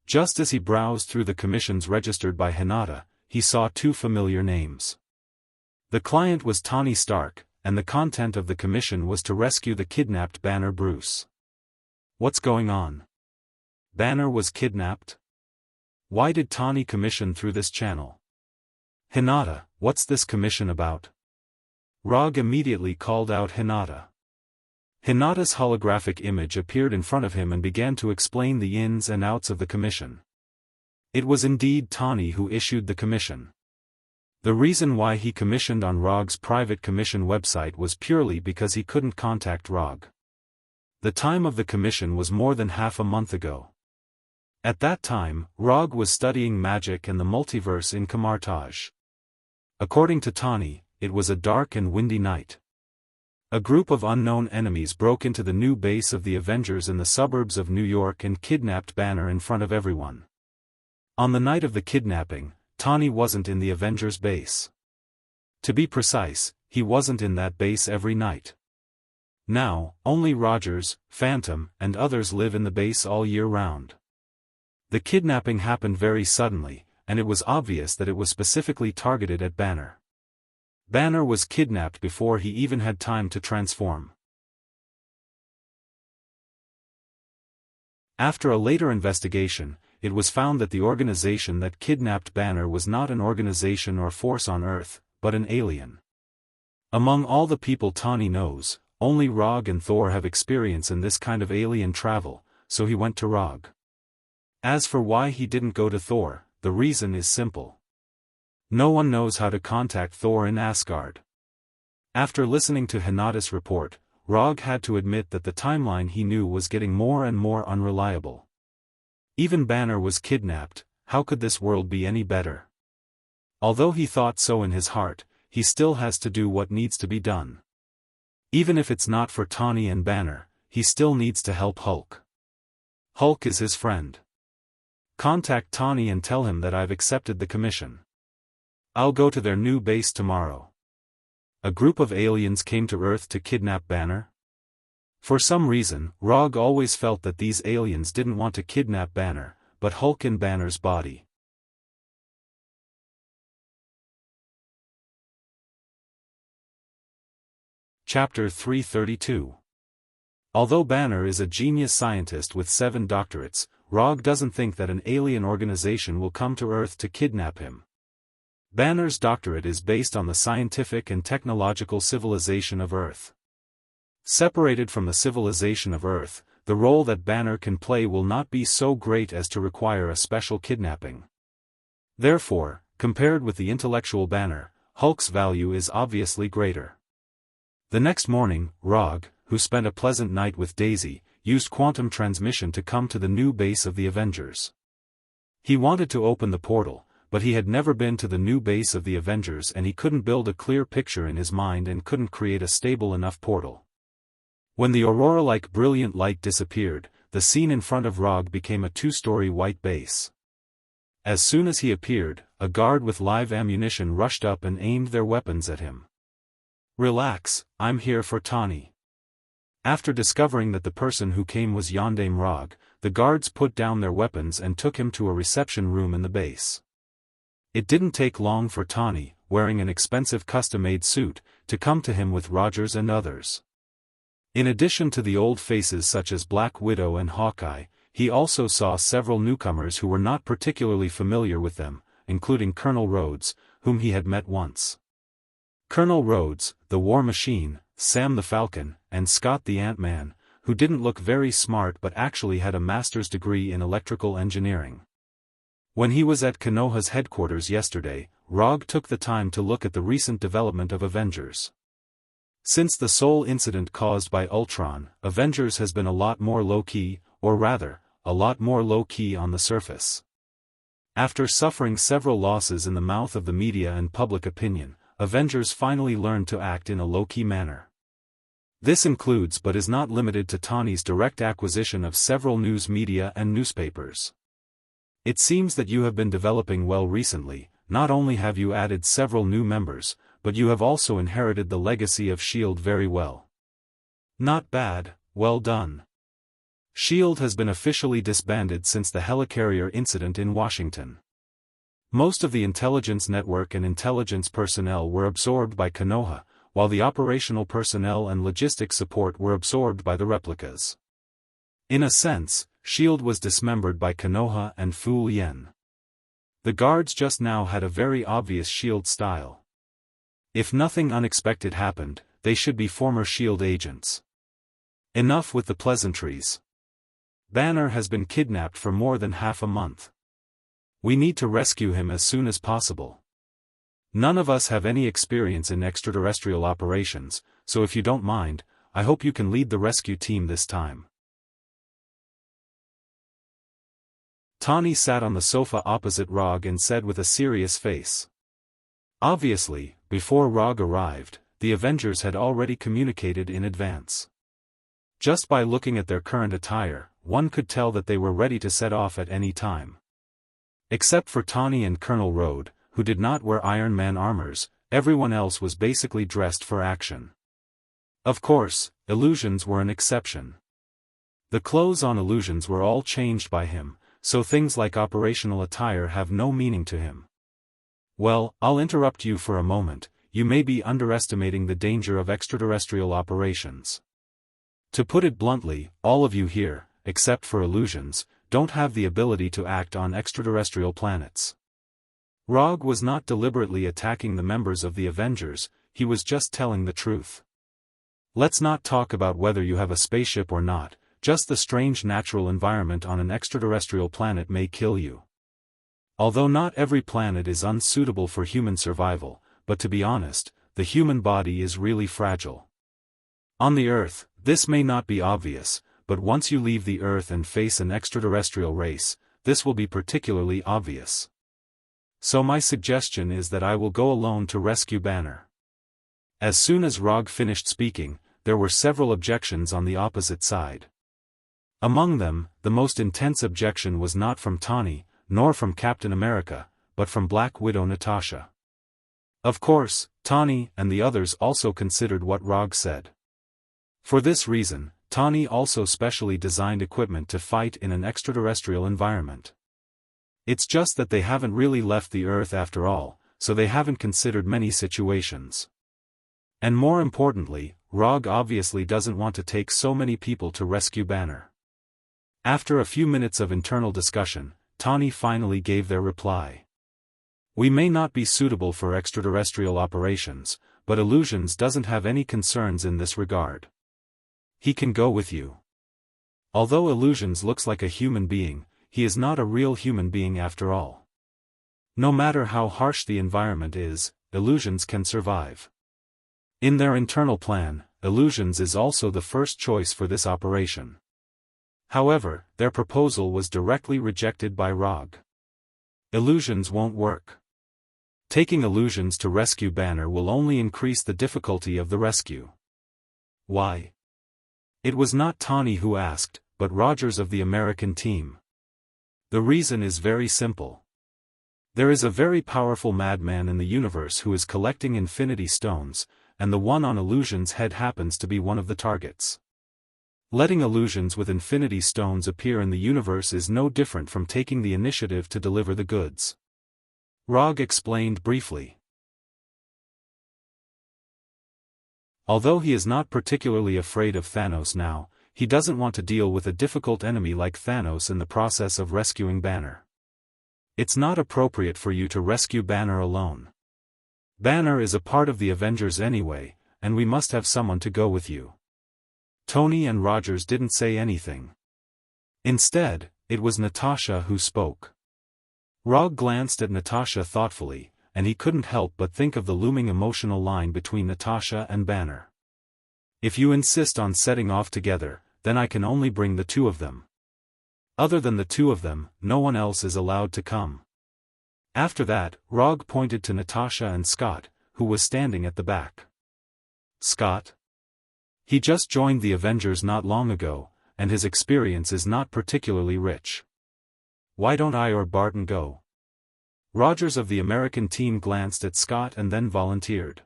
Just as he browsed through the commissions registered by Hinata, he saw two familiar names. The client was Tony Stark, and the content of the commission was to rescue the kidnapped Banner Bruce. What's going on? Banner was kidnapped? Why did Tani commission through this channel? Hinata, what's this commission about? Rog immediately called out Hinata. Hinata's holographic image appeared in front of him and began to explain the ins and outs of the commission. It was indeed Tani who issued the commission. The reason why he commissioned on Rog's private commission website was purely because he couldn't contact Rog. The time of the commission was more than half a month ago. At that time, Rog was studying magic and the multiverse in Camartage. According to Tani, it was a dark and windy night. A group of unknown enemies broke into the new base of the Avengers in the suburbs of New York and kidnapped Banner in front of everyone. On the night of the kidnapping, Tani wasn't in the Avengers base. To be precise, he wasn't in that base every night. Now, only Rogers, Phantom, and others live in the base all year round. The kidnapping happened very suddenly, and it was obvious that it was specifically targeted at Banner. Banner was kidnapped before he even had time to transform. After a later investigation, it was found that the organization that kidnapped Banner was not an organization or force on Earth, but an alien. Among all the people Tani knows, only Rog and Thor have experience in this kind of alien travel, so he went to Rog. As for why he didn't go to Thor, the reason is simple. No one knows how to contact Thor in Asgard. After listening to Hinata's report, Rog had to admit that the timeline he knew was getting more and more unreliable. Even Banner was kidnapped, how could this world be any better? Although he thought so in his heart, he still has to do what needs to be done. Even if it's not for Tani and Banner, he still needs to help Hulk. Hulk is his friend. Contact Tani and tell him that I've accepted the commission. I'll go to their new base tomorrow. A group of aliens came to Earth to kidnap Banner? For some reason, Rog always felt that these aliens didn't want to kidnap Banner, but Hulk in Banner's body. Chapter 332. Although Banner is a genius scientist with 7 doctorates, Rog doesn't think that an alien organization will come to Earth to kidnap him. Banner's doctorate is based on the scientific and technological civilization of Earth. Separated from the civilization of Earth, the role that Banner can play will not be so great as to require a special kidnapping. Therefore, compared with the intellectual Banner, Hulk's value is obviously greater. The next morning, Rog, who spent a pleasant night with Daisy, used quantum transmission to come to the new base of the Avengers. He wanted to open the portal, but he had never been to the new base of the Avengers and he couldn't build a clear picture in his mind and couldn't create a stable enough portal. When the aurora-like brilliant light disappeared, the scene in front of Rog became a 2-story white base. As soon as he appeared, a guard with live ammunition rushed up and aimed their weapons at him. "Relax, I'm here for Tani." After discovering that the person who came was Yondaime Rog, the guards put down their weapons and took him to a reception room in the base. It didn't take long for Tani, wearing an expensive custom-made suit, to come to him with Rogers and others. In addition to the old faces such as Black Widow and Hawkeye, he also saw several newcomers who were not particularly familiar with them, including Colonel Rhodes, whom he had met once. Colonel Rhodes, the War Machine, Sam the Falcon, and Scott the Ant-Man, who didn't look very smart but actually had a master's degree in electrical engineering. When he was at Konoha's headquarters yesterday, Rog took the time to look at the recent development of Avengers. Since the Soul incident caused by Ultron, Avengers has been a lot more low-key, or rather, a lot more low-key on the surface. After suffering several losses in the mouth of the media and public opinion, Avengers finally learned to act in a low-key manner. This includes but is not limited to Tani's direct acquisition of several news media and newspapers. It seems that you have been developing well recently. Not only have you added several new members, but you have also inherited the legacy of S.H.I.E.L.D. very well. Not bad, well done. S.H.I.E.L.D. has been officially disbanded since the helicarrier incident in Washington. Most of the intelligence network and intelligence personnel were absorbed by Konoha, while the operational personnel and logistic support were absorbed by the replicas. In a sense, S.H.I.E.L.D. was dismembered by Konoha and Fu Lien. The guards just now had a very obvious S.H.I.E.L.D. style. If nothing unexpected happened, they should be former S.H.I.E.L.D. agents. Enough with the pleasantries. Banner has been kidnapped for more than half a month. We need to rescue him as soon as possible. None of us have any experience in extraterrestrial operations, so if you don't mind, I hope you can lead the rescue team this time. Tani sat on the sofa opposite Rog and said with a serious face. Obviously, before Rog arrived, the Avengers had already communicated in advance. Just by looking at their current attire, one could tell that they were ready to set off at any time. Except for Tani and Colonel Rhodes, who did not wear Iron Man armors, everyone else was basically dressed for action. Of course, Illusions were an exception. The clothes on Illusions were all changed by him, so things like operational attire have no meaning to him. Well, I'll interrupt you for a moment. you may be underestimating the danger of extraterrestrial operations. To put it bluntly, all of you here, except for illusions, don't have the ability to act on extraterrestrial planets. Rog was not deliberately attacking the members of the Avengers, he was just telling the truth. Let's not talk about whether you have a spaceship or not, just the strange natural environment on an extraterrestrial planet may kill you. Although not every planet is unsuitable for human survival, but to be honest, the human body is really fragile. On the Earth, this may not be obvious, but once you leave the Earth and face an extraterrestrial race, this will be particularly obvious. So my suggestion is that I will go alone to rescue Banner. As soon as Rog finished speaking, there were several objections on the opposite side. Among them, the most intense objection was not from Tawny, nor from Captain America, but from Black Widow Natasha. Of course, Tawny and the others also considered what Rog said. For this reason, Tawny also specially designed equipment to fight in an extraterrestrial environment. It's just that they haven't really left the Earth after all, so they haven't considered many situations. And more importantly, Rog obviously doesn't want to take so many people to rescue Banner. After a few minutes of internal discussion, Tawny finally gave their reply. We may not be suitable for extraterrestrial operations, but Illusions doesn't have any concerns in this regard. He can go with you. Although Illusions looks like a human being, he is not a real human being after all. No matter how harsh the environment is, Illusions can survive. In their internal plan, Illusions is also the first choice for this operation. However, their proposal was directly rejected by Rog. Illusions won't work. Taking Illusions to rescue Banner will only increase the difficulty of the rescue. Why? It was not Tawny who asked, but Rogers of the American team. The reason is very simple. There is a very powerful madman in the universe who is collecting Infinity Stones, and the one on Illusion's head happens to be one of the targets. Letting Illusions with Infinity Stones appear in the universe is no different from taking the initiative to deliver the goods. Rog explained briefly. Although he is not particularly afraid of Thanos now, he doesn't want to deal with a difficult enemy like Thanos in the process of rescuing Banner. It's not appropriate for you to rescue Banner alone. Banner is a part of the Avengers anyway, and we must have someone to go with you. Tony and Rogers didn't say anything. Instead, it was Natasha who spoke. Rog glanced at Natasha thoughtfully, and he couldn't help but think of the looming emotional line between Natasha and Banner. If you insist on setting off together, then I can only bring the two of them. Other than the two of them, no one else is allowed to come. After that, Rog pointed to Natasha and Scott, who was standing at the back. Scott? He just joined the Avengers not long ago, and his experience is not particularly rich. Why don't I or Barton go? Rogers of the American team glanced at Scott and then volunteered.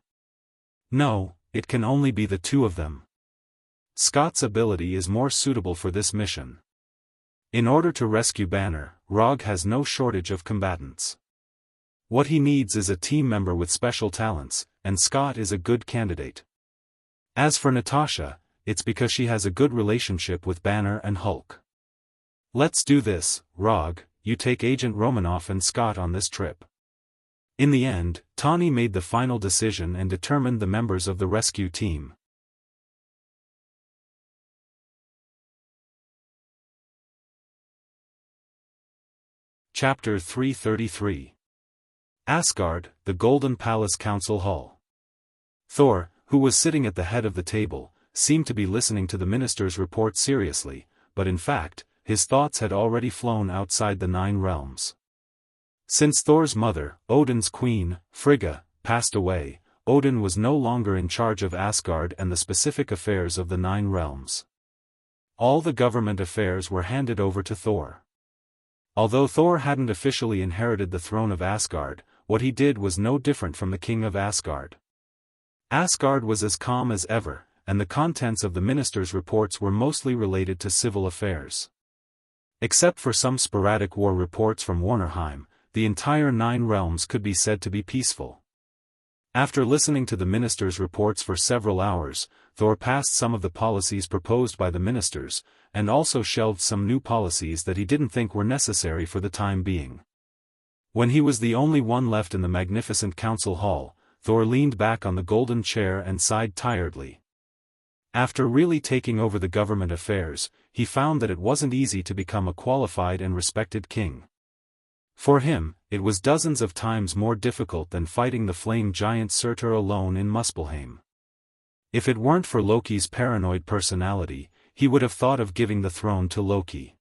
No, it can only be the two of them. Scott's ability is more suitable for this mission. In order to rescue Banner, Rog has no shortage of combatants. What he needs is a team member with special talents, and Scott is a good candidate. As for Natasha, it's because she has a good relationship with Banner and Hulk. Let's do this, Rog, you take Agent Romanoff and Scott on this trip. In the end, Tawny made the final decision and determined the members of the rescue team. Chapter 333. Asgard, the Golden Palace Council Hall. Thor, who was sitting at the head of the table, seemed to be listening to the minister's report seriously, but in fact, his thoughts had already flown outside the 9 realms. Since Thor's mother, Odin's queen, Frigga, passed away, Odin was no longer in charge of Asgard and the specific affairs of the 9 realms. All the government affairs were handed over to Thor. Although Thor hadn't officially inherited the throne of Asgard, what he did was no different from the king of Asgard. Asgard was as calm as ever, and the contents of the minister's reports were mostly related to civil affairs. Except for some sporadic war reports from Warnerheim, the entire 9 realms could be said to be peaceful. After listening to the minister's reports for several hours, Thor passed some of the policies proposed by the ministers, and also shelved some new policies that he didn't think were necessary for the time being. When he was the only one left in the magnificent council hall, Thor leaned back on the golden chair and sighed tiredly. After really taking over the government affairs, he found that it wasn't easy to become a qualified and respected king. For him, it was dozens of times more difficult than fighting the flame giant Surtur alone in Muspelheim. If it weren't for Loki's paranoid personality, he would have thought of giving the throne to Loki.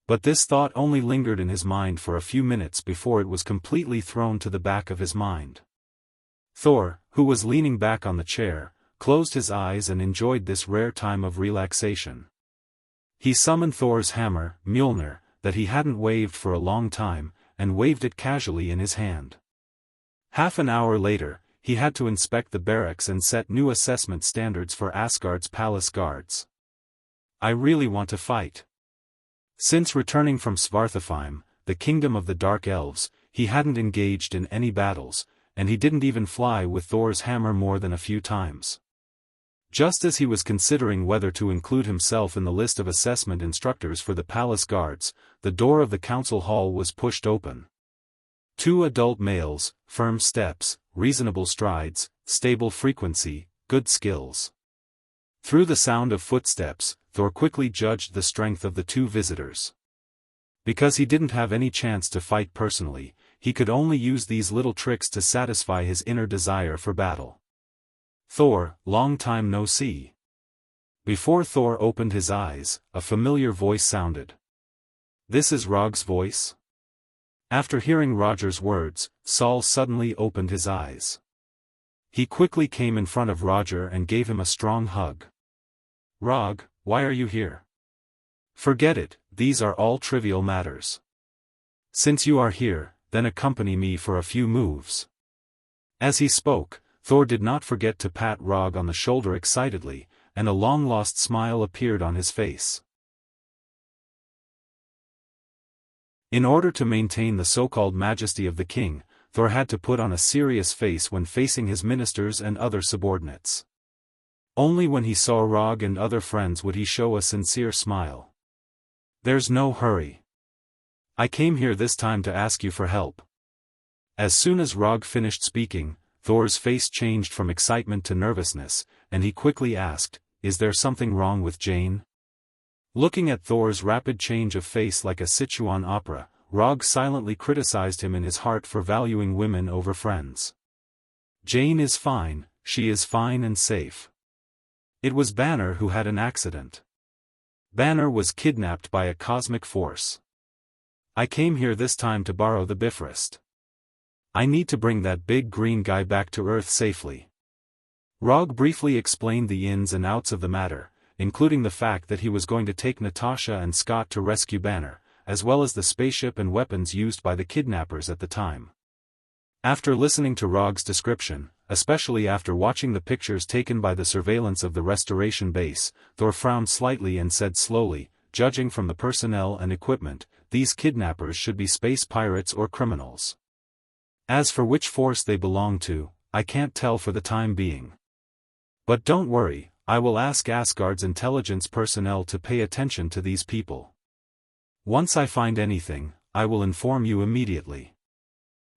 But this thought only lingered in his mind for a few minutes before it was completely thrown to the back of his mind. Thor, who was leaning back on the chair, closed his eyes and enjoyed this rare time of relaxation. He summoned Thor's hammer, Mjolnir, that he hadn't waved for a long time, and waved it casually in his hand. Half an hour later, he had to inspect the barracks and set new assessment standards for Asgard's palace guards. I really want to fight. Since returning from Svartalfheim, the kingdom of the Dark Elves, he hadn't engaged in any battles, and he didn't even fly with Thor's hammer more than a few times. Just as he was considering whether to include himself in the list of assessment instructors for the palace guards, the door of the council hall was pushed open. Two adult males, firm steps, reasonable strides, stable frequency, good skills. Through the sound of footsteps, Thor quickly judged the strength of the two visitors. Because he didn't have any chance to fight personally, he could only use these little tricks to satisfy his inner desire for battle. Thor, long time no see. Before Thor opened his eyes, a familiar voice sounded. This is Rog's voice? After hearing Roger's words, Saul suddenly opened his eyes. He quickly came in front of Roger and gave him a strong hug. Rog, why are you here? Forget it, these are all trivial matters. Since you are here, then accompany me for a few moves. As he spoke, Thor did not forget to pat Rog on the shoulder excitedly, and a long-lost smile appeared on his face. In order to maintain the so-called majesty of the king, Thor had to put on a serious face when facing his ministers and other subordinates. Only when he saw Rog and other friends would he show a sincere smile. There's no hurry. I came here this time to ask you for help. As soon as Rog finished speaking, Thor's face changed from excitement to nervousness, and he quickly asked, Is there something wrong with Jane? Looking at Thor's rapid change of face like a Sichuan opera, Rog silently criticized him in his heart for valuing women over friends. Jane is fine, she is fine and safe. It was Banner who had an accident. Banner was kidnapped by a cosmic force. I came here this time to borrow the Bifrost. I need to bring that big green guy back to Earth safely. Rog briefly explained the ins and outs of the matter, including the fact that he was going to take Natasha and Scott to rescue Banner, as well as the spaceship and weapons used by the kidnappers at the time. After listening to Rog's description, especially after watching the pictures taken by the surveillance of the restoration base, Thor frowned slightly and said slowly, judging from the personnel and equipment, these kidnappers should be space pirates or criminals. As for which force they belong to, I can't tell for the time being. But don't worry, I will ask Asgard's intelligence personnel to pay attention to these people. Once I find anything, I will inform you immediately.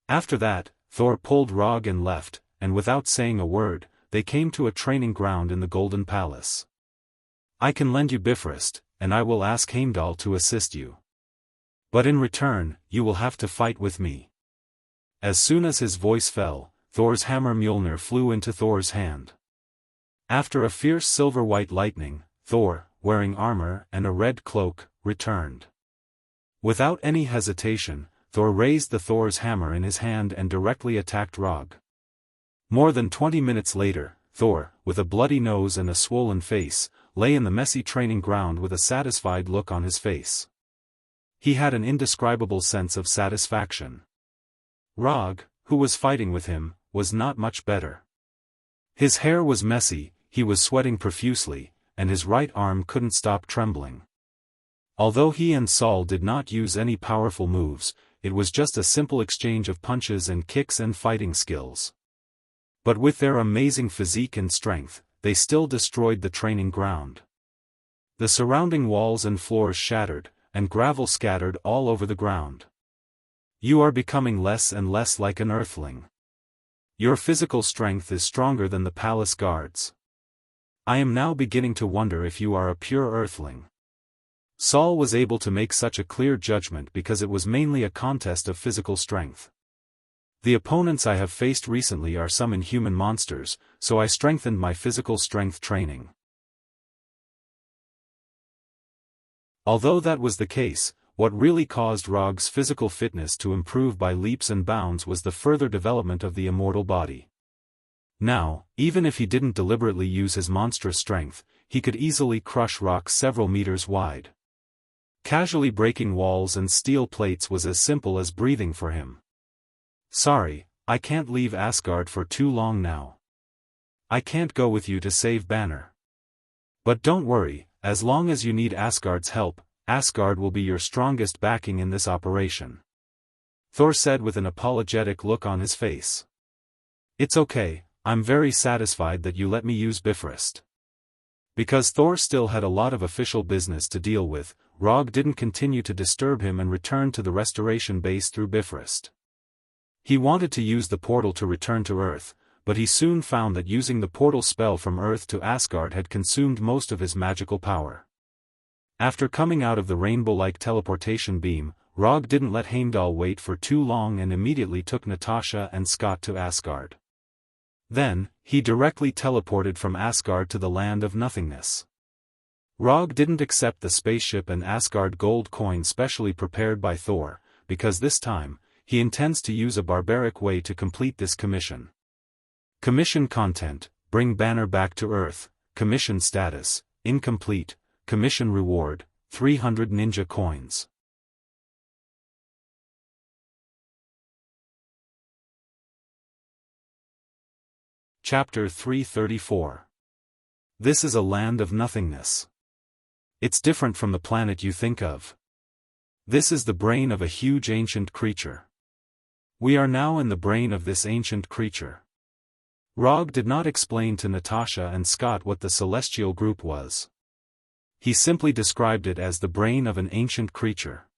After that, Thor pulled Rog and left, and without saying a word, they came to a training ground in the Golden Palace. I can lend you Bifrost, and I will ask Heimdall to assist you. But in return, you will have to fight with me. As soon as his voice fell, Thor's hammer Mjolnir flew into Thor's hand. After a fierce silver-white lightning, Thor, wearing armor and a red cloak, returned. Without any hesitation, Thor raised the Thor's hammer in his hand and directly attacked Rog. More than 20 minutes later, Thor, with a bloody nose and a swollen face, lay in the messy training ground with a satisfied look on his face. He had an indescribable sense of satisfaction. Rog, who was fighting with him, was not much better. His hair was messy, he was sweating profusely, and his right arm couldn't stop trembling. Although he and Saul did not use any powerful moves, it was just a simple exchange of punches and kicks and fighting skills. But with their amazing physique and strength, they still destroyed the training ground. The surrounding walls and floors shattered, and gravel scattered all over the ground. You are becoming less and less like an earthling. Your physical strength is stronger than the palace guards. I am now beginning to wonder if you are a pure earthling. Saul was able to make such a clear judgment because it was mainly a contest of physical strength. The opponents I have faced recently are some inhuman monsters, so I strengthened my physical strength training. Although that was the case, what really caused Rog's physical fitness to improve by leaps and bounds was the further development of the immortal body. Now, even if he didn't deliberately use his monstrous strength, he could easily crush rocks several meters wide. Casually breaking walls and steel plates was as simple as breathing for him. Sorry, I can't leave Asgard for too long now. I can't go with you to save Banner. But don't worry, as long as you need Asgard's help, Asgard will be your strongest backing in this operation. Thor said with an apologetic look on his face. It's okay, I'm very satisfied that you let me use Bifrost. Because Thor still had a lot of official business to deal with, Rog didn't continue to disturb him and returned to the restoration base through Bifrost. He wanted to use the portal to return to Earth, but he soon found that using the portal spell from Earth to Asgard had consumed most of his magical power. After coming out of the rainbow-like teleportation beam, Rog didn't let Heimdall wait for too long and immediately took Natasha and Scott to Asgard. Then, he directly teleported from Asgard to the land of nothingness. Rog didn't accept the spaceship and Asgard gold coin specially prepared by Thor, because this time, he intends to use a barbaric way to complete this commission. Commission content: bring Banner back to Earth. Commission status: incomplete. Commission reward: 300 ninja coins. Chapter 334. This is a land of nothingness. It's different from the planet you think of. This is the brain of a huge ancient creature. We are now in the brain of this ancient creature. Rog did not explain to Natasha and Scott what the celestial group was. He simply described it as the brain of an ancient creature.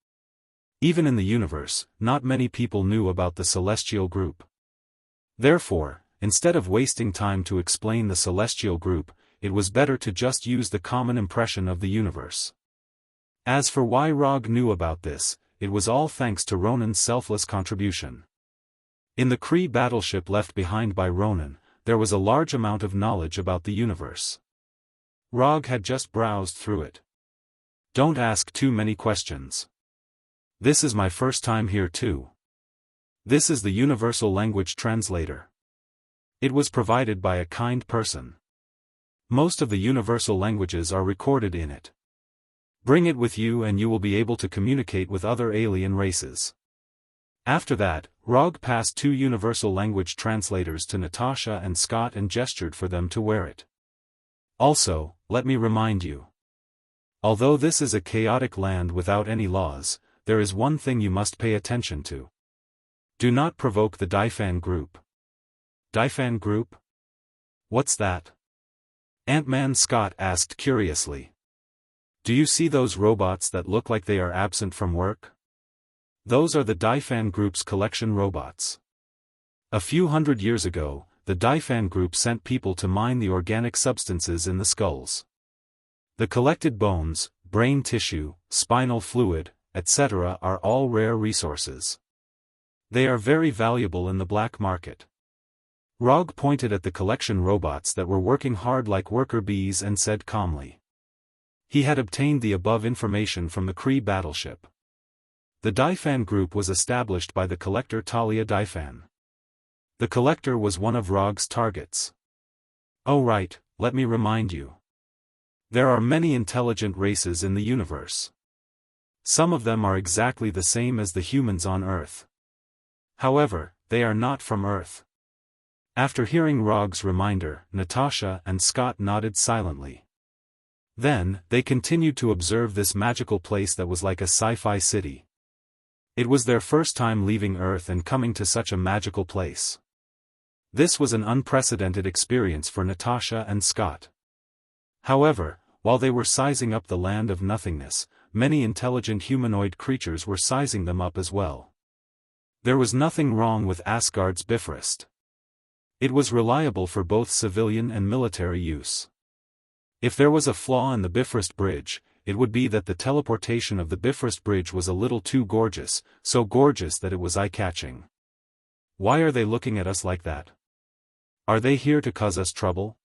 Even in the universe, not many people knew about the celestial group. Therefore, instead of wasting time to explain the celestial group, it was better to just use the common impression of the universe. As for why Rog knew about this, it was all thanks to Ronan's selfless contribution. In the Kree battleship left behind by Ronan, there was a large amount of knowledge about the universe. Rog had just browsed through it. Don't ask too many questions. This is my first time here too. This is the universal language translator. It was provided by a kind person. Most of the universal languages are recorded in it. Bring it with you and you will be able to communicate with other alien races. After that, Rog passed 2 universal language translators to Natasha and Scott and gestured for them to wear it. Also, let me remind you. Although this is a chaotic land without any laws, there is one thing you must pay attention to. Do not provoke the Daifan group. Daifan group? What's that? Ant-Man Scott asked curiously. Do you see those robots that look like they are absent from work? Those are the Daifan group's collection robots. A few hundred years ago, the Daifan group sent people to mine the organic substances in the skulls. The collected bones, brain tissue, spinal fluid, etc. are all rare resources. They are very valuable in the black market. Rog pointed at the collection robots that were working hard like worker bees and said calmly. He had obtained the above information from the Kree battleship. The Daifan group was established by the collector Talia Daifan. The collector was one of Rog's targets. Oh right, let me remind you. There are many intelligent races in the universe. Some of them are exactly the same as the humans on Earth. However, they are not from Earth. After hearing Rog's reminder, Natasha and Scott nodded silently. Then, they continued to observe this magical place that was like a sci-fi city. It was their first time leaving Earth and coming to such a magical place. This was an unprecedented experience for Natasha and Scott. However, while they were sizing up the land of nothingness, many intelligent humanoid creatures were sizing them up as well. There was nothing wrong with Asgard's Bifrost. It was reliable for both civilian and military use. If there was a flaw in the Bifrost Bridge, it would be that the teleportation of the Bifrost Bridge was a little too gorgeous, so gorgeous that it was eye-catching. Why are they looking at us like that? Are they here to cause us trouble?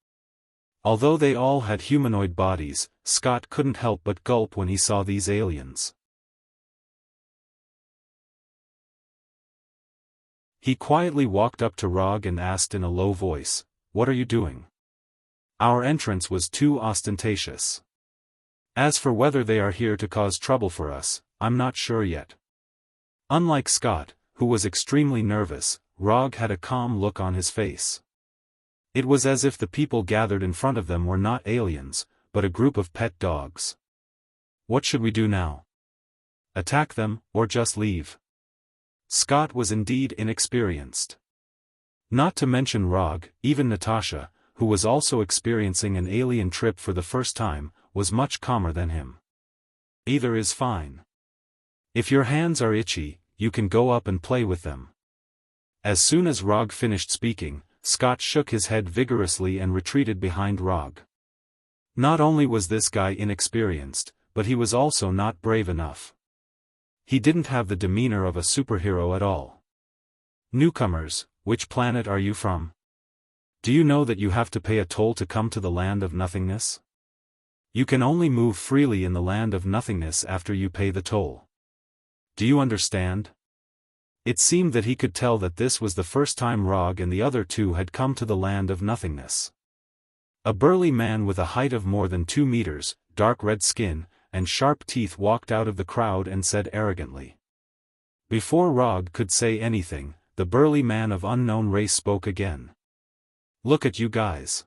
Although they all had humanoid bodies, Scott couldn't help but gulp when he saw these aliens. He quietly walked up to Rog and asked in a low voice, "What are you doing?" Our entrance was too ostentatious. As for whether they are here to cause trouble for us, I'm not sure yet. Unlike Scott, who was extremely nervous, Rog had a calm look on his face. It was as if the people gathered in front of them were not aliens, but a group of pet dogs. What should we do now? Attack them, or just leave? Scott was indeed inexperienced. Not to mention Rog, even Natasha, who was also experiencing an alien trip for the first time, was much calmer than him. Either is fine. If your hands are itchy, you can go up and play with them. As soon as Rog finished speaking, Scott shook his head vigorously and retreated behind Rog. Not only was this guy inexperienced, but he was also not brave enough. He didn't have the demeanor of a superhero at all. Newcomers, which planet are you from? Do you know that you have to pay a toll to come to the land of nothingness? You can only move freely in the land of nothingness after you pay the toll. Do you understand? It seemed that he could tell that this was the first time Rog and the other two had come to the land of nothingness. A burly man with a height of more than 2 meters, dark red skin, and sharp teeth walked out of the crowd and said arrogantly. Before Rog could say anything, the burly man of unknown race spoke again. Look at you guys.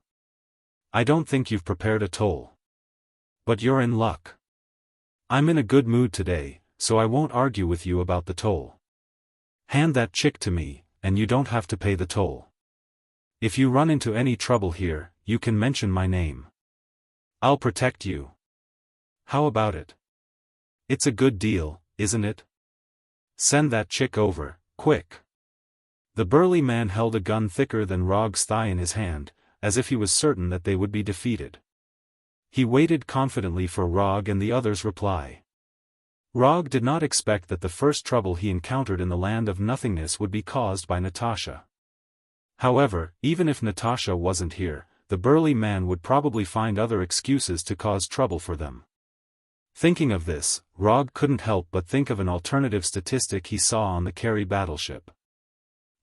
I don't think you've prepared a toll. But you're in luck. I'm in a good mood today, so I won't argue with you about the toll. Hand that chick to me, and you don't have to pay the toll. If you run into any trouble here, you can mention my name. I'll protect you. How about it? It's a good deal, isn't it? Send that chick over, quick. The burly man held a gun thicker than Rog's thigh in his hand, as if he was certain that they would be defeated. He waited confidently for Rog and the others' reply. Rog did not expect that the first trouble he encountered in the land of nothingness would be caused by Natasha. However, even if Natasha wasn't here, the burly man would probably find other excuses to cause trouble for them. Thinking of this, Rog couldn't help but think of an alternative statistic he saw on the Carey battleship.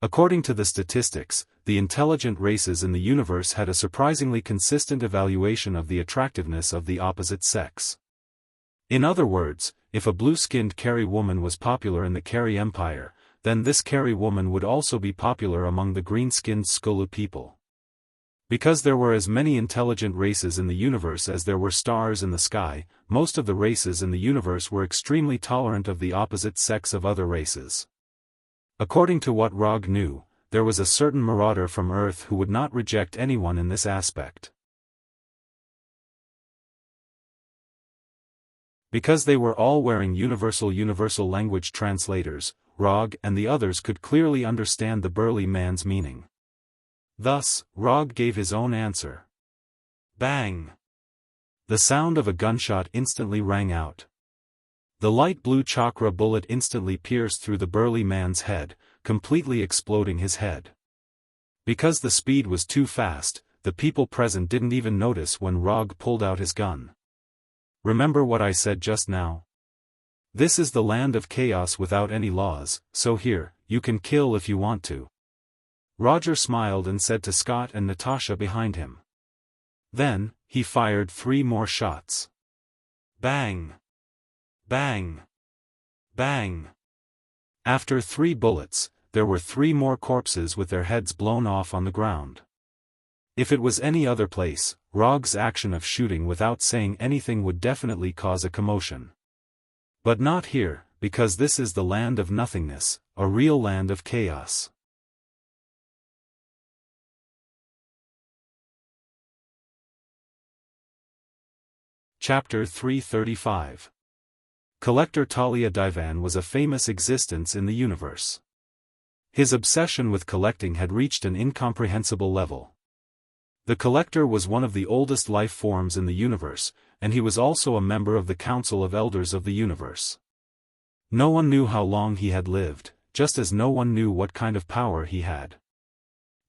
According to the statistics, the intelligent races in the universe had a surprisingly consistent evaluation of the attractiveness of the opposite sex. In other words, if a blue-skinned Carey woman was popular in the Carey Empire, then this Carey woman would also be popular among the green-skinned Skulu people. Because there were as many intelligent races in the universe as there were stars in the sky, most of the races in the universe were extremely tolerant of the opposite sex of other races. According to what Rog knew, there was a certain marauder from Earth who would not reject anyone in this aspect. Because they were all wearing universal language translators, Rog and the others could clearly understand the burly man's meaning. Thus, Rog gave his own answer. Bang! The sound of a gunshot instantly rang out. The light blue chakra bullet instantly pierced through the burly man's head, completely exploding his head. Because the speed was too fast, the people present didn't even notice when Rog pulled out his gun. Remember what I said just now? This is the land of chaos without any laws, so here, you can kill if you want to. Roger smiled and said to Scott and Natasha behind him. Then, he fired 3 more shots. Bang! Bang! Bang! After 3 bullets, there were 3 more corpses with their heads blown off on the ground. If it was any other place, Rog's action of shooting without saying anything would definitely cause a commotion. But not here, because this is the land of nothingness, a real land of chaos. Chapter 335. Collector Talia Divan was a famous existence in the universe. His obsession with collecting had reached an incomprehensible level. The Collector was one of the oldest life forms in the universe, and he was also a member of the Council of Elders of the universe. No one knew how long he had lived, just as no one knew what kind of power he had.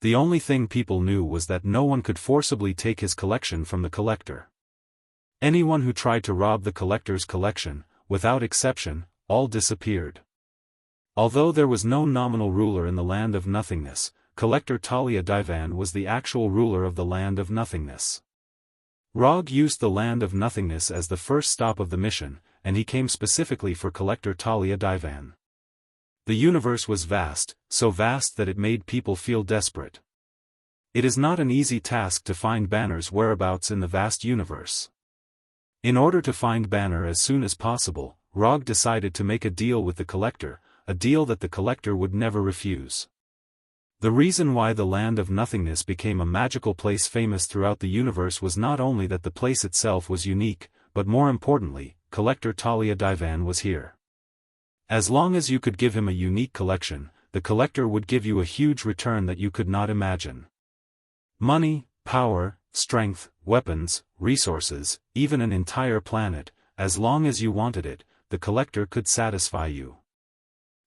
The only thing people knew was that no one could forcibly take his collection from the Collector. Anyone who tried to rob the Collector's collection, without exception, all disappeared. Although there was no nominal ruler in the Land of Nothingness, Collector Talia Divan was the actual ruler of the Land of Nothingness. Rog used the Land of Nothingness as the first stop of the mission, and he came specifically for Collector Talia Divan. The universe was vast, so vast that it made people feel desperate. It is not an easy task to find Banner's whereabouts in the vast universe. In order to find Banner as soon as possible, Rog decided to make a deal with the Collector, a deal that the Collector would never refuse. The reason why the Land of Nothingness became a magical place famous throughout the universe was not only that the place itself was unique, but more importantly, Collector Talia Divan was here. As long as you could give him a unique collection, the Collector would give you a huge return that you could not imagine. Money, power, strength, weapons, resources, even an entire planet, as long as you wanted it, the Collector could satisfy you.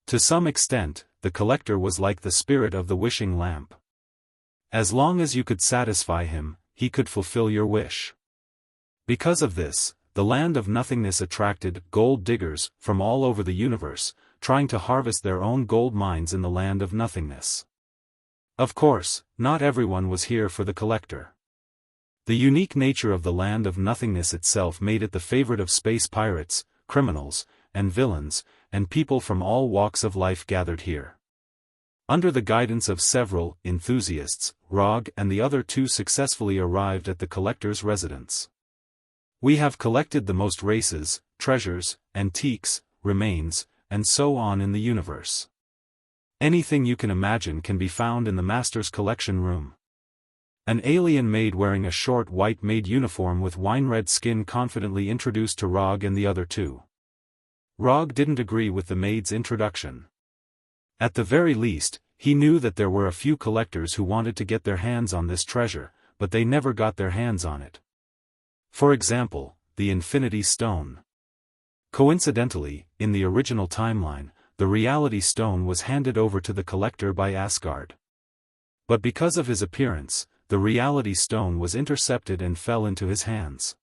To some extent, the Collector was like the spirit of the wishing lamp. As long as you could satisfy him, he could fulfill your wish. Because of this, the Land of Nothingness attracted gold diggers from all over the universe, trying to harvest their own gold mines in the Land of Nothingness. Of course, not everyone was here for the Collector. The unique nature of the Land of Nothingness itself made it the favorite of space pirates, criminals, and villains, and people from all walks of life gathered here. Under the guidance of several enthusiasts, Rog and the other two successfully arrived at the Collector's residence. We have collected the most races, treasures, antiques, remains, and so on in the universe. Anything you can imagine can be found in the Master's collection room. An alien maid wearing a short white maid uniform with wine-red skin confidently introduced to Rog and the other two. Rog didn't agree with the maid's introduction. At the very least, he knew that there were a few collectors who wanted to get their hands on this treasure, but they never got their hands on it. For example, the Infinity Stone. Coincidentally, in the original timeline, the Reality Stone was handed over to the Collector by Asgard. But because of his appearance, the Reality Stone was intercepted and fell into his hands.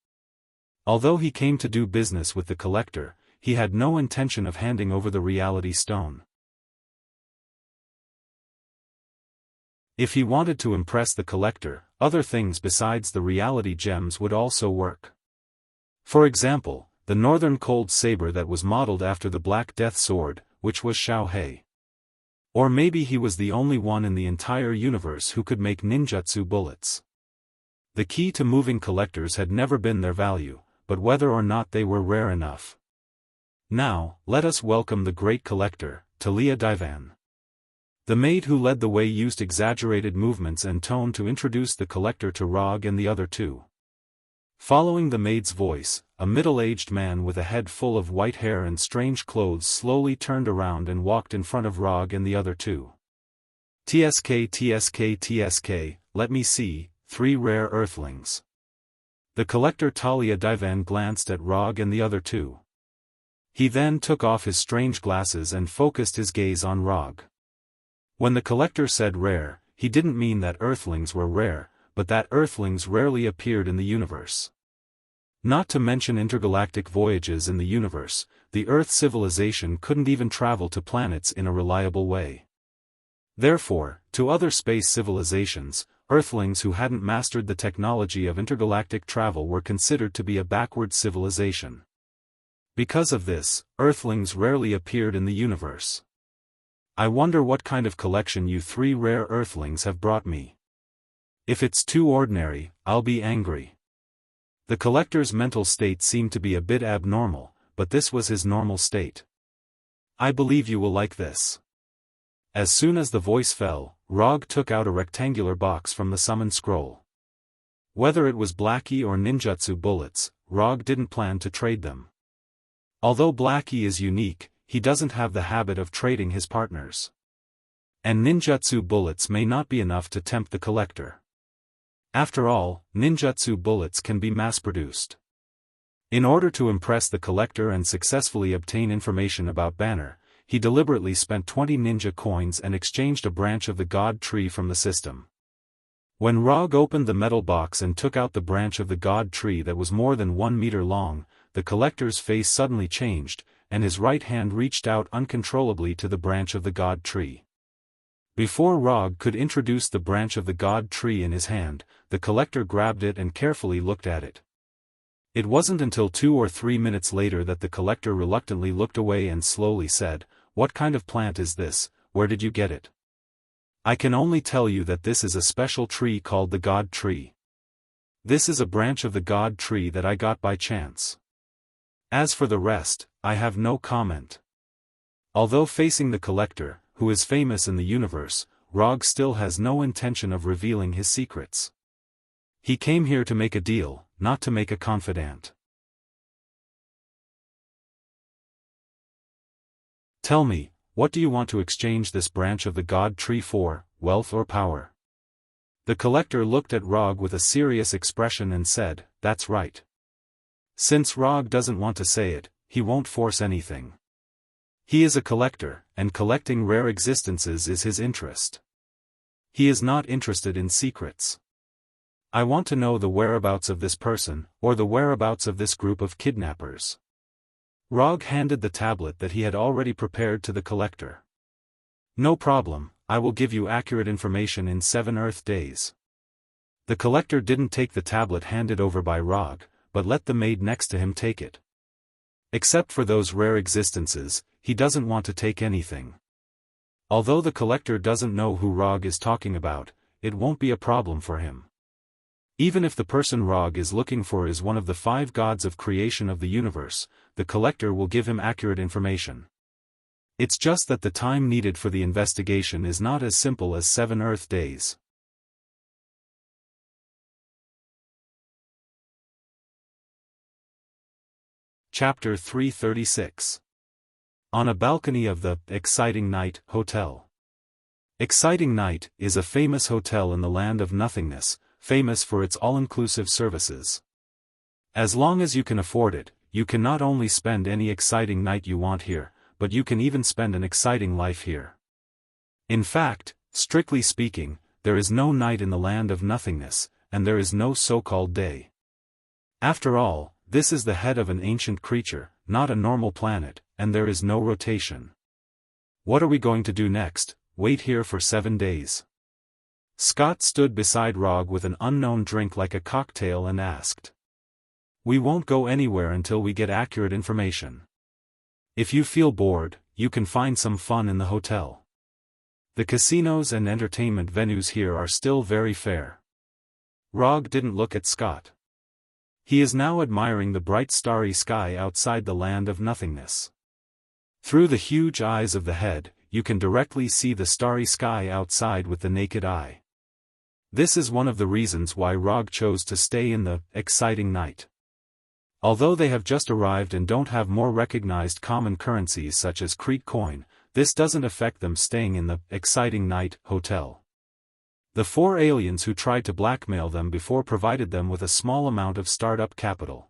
Although he came to do business with the Collector, he had no intention of handing over the Reality Stone. If he wanted to impress the Collector, other things besides the reality gems would also work. For example, the Northern Cold Saber that was modeled after the Black Death Sword, which was Xiao Hei. Or maybe he was the only one in the entire universe who could make ninjutsu bullets. The key to moving collectors had never been their value, but whether or not they were rare enough. Now, let us welcome the great Collector, Talia Divan. The maid who led the way used exaggerated movements and tone to introduce the Collector to Rog and the other two. Following the maid's voice, a middle-aged man with a head full of white hair and strange clothes slowly turned around and walked in front of Rog and the other two. TSK, let me see, 3 rare earthlings. The Collector Talia Divan glanced at Rog and the other two. He then took off his strange glasses and focused his gaze on Rog. When the Collector said rare, he didn't mean that earthlings were rare, but that earthlings rarely appeared in the universe. Not to mention intergalactic voyages in the universe, the Earth civilization couldn't even travel to planets in a reliable way. Therefore, to other space civilizations, earthlings who hadn't mastered the technology of intergalactic travel were considered to be a backward civilization. Because of this, earthlings rarely appeared in the universe. I wonder what kind of collection you 3 rare earthlings have brought me. If it's too ordinary, I'll be angry. The Collector's mental state seemed to be a bit abnormal, but this was his normal state. I believe you will like this. As soon as the voice fell, Rog took out a rectangular box from the summon scroll. Whether it was Blackie or ninjutsu bullets, Rog didn't plan to trade them. Although Blackie is unique, he doesn't have the habit of trading his partners. And ninjutsu bullets may not be enough to tempt the collector. After all, ninjutsu bullets can be mass-produced. In order to impress the collector and successfully obtain information about Banner, he deliberately spent 20 ninja coins and exchanged a branch of the god tree from the system. When Rog opened the metal box and took out the branch of the god tree that was more than 1 meter long, the collector's face suddenly changed, and his right hand reached out uncontrollably to the branch of the god tree. Before Rog could introduce the branch of the god tree in his hand, the collector grabbed it and carefully looked at it. It wasn't until 2 or 3 minutes later that the collector reluctantly looked away and slowly said, "What kind of plant is this? Where did you get it?" "I can only tell you that this is a special tree called the God Tree. This is a branch of the God Tree that I got by chance. As for the rest, I have no comment." Although facing the collector, who is famous in the universe, Rog still has no intention of revealing his secrets. He came here to make a deal, not to make a confidant. "Tell me, what do you want to exchange this branch of the God Tree for, wealth or power?" The collector looked at Rog with a serious expression and said, "That's right." Since Rog doesn't want to say it, he won't force anything. He is a collector, and collecting rare existences is his interest. He is not interested in secrets. "I want to know the whereabouts of this person, or the whereabouts of this group of kidnappers." Rog handed the tablet that he had already prepared to the collector. "No problem, I will give you accurate information in 7 Earth days." The collector didn't take the tablet handed over by Rog, but let the maid next to him take it. Except for those rare existences, he doesn't want to take anything. Although the collector doesn't know who Rog is talking about, it won't be a problem for him. Even if the person Rog is looking for is one of the 5 gods of creation of the universe, the collector will give him accurate information. It's just that the time needed for the investigation is not as simple as 7 Earth days. Chapter 336. On a balcony of the Exciting Night Hotel. Exciting Night is a famous hotel in the land of nothingness, famous for its all-inclusive services. As long as you can afford it, you can not only spend any exciting night you want here, but you can even spend an exciting life here. In fact, strictly speaking, there is no night in the land of nothingness, and there is no so-called day. After all, this is the head of an ancient creature, not a normal planet, and there is no rotation. What are we going to do next? Wait here for 7 days. Scott stood beside Rog with an unknown drink like a cocktail and asked. "We won't go anywhere until we get accurate information. If you feel bored, you can find some fun in the hotel. The casinos and entertainment venues here are still very fair." Rog didn't look at Scott. He is now admiring the bright starry sky outside the land of nothingness. Through the huge eyes of the head, you can directly see the starry sky outside with the naked eye. This is one of the reasons why Rog chose to stay in the Exciting Night. Although they have just arrived and don't have more recognized common currencies such as Crete coin, this doesn't affect them staying in the Exciting Night Hotel. The 4 aliens who tried to blackmail them before provided them with a small amount of startup capital.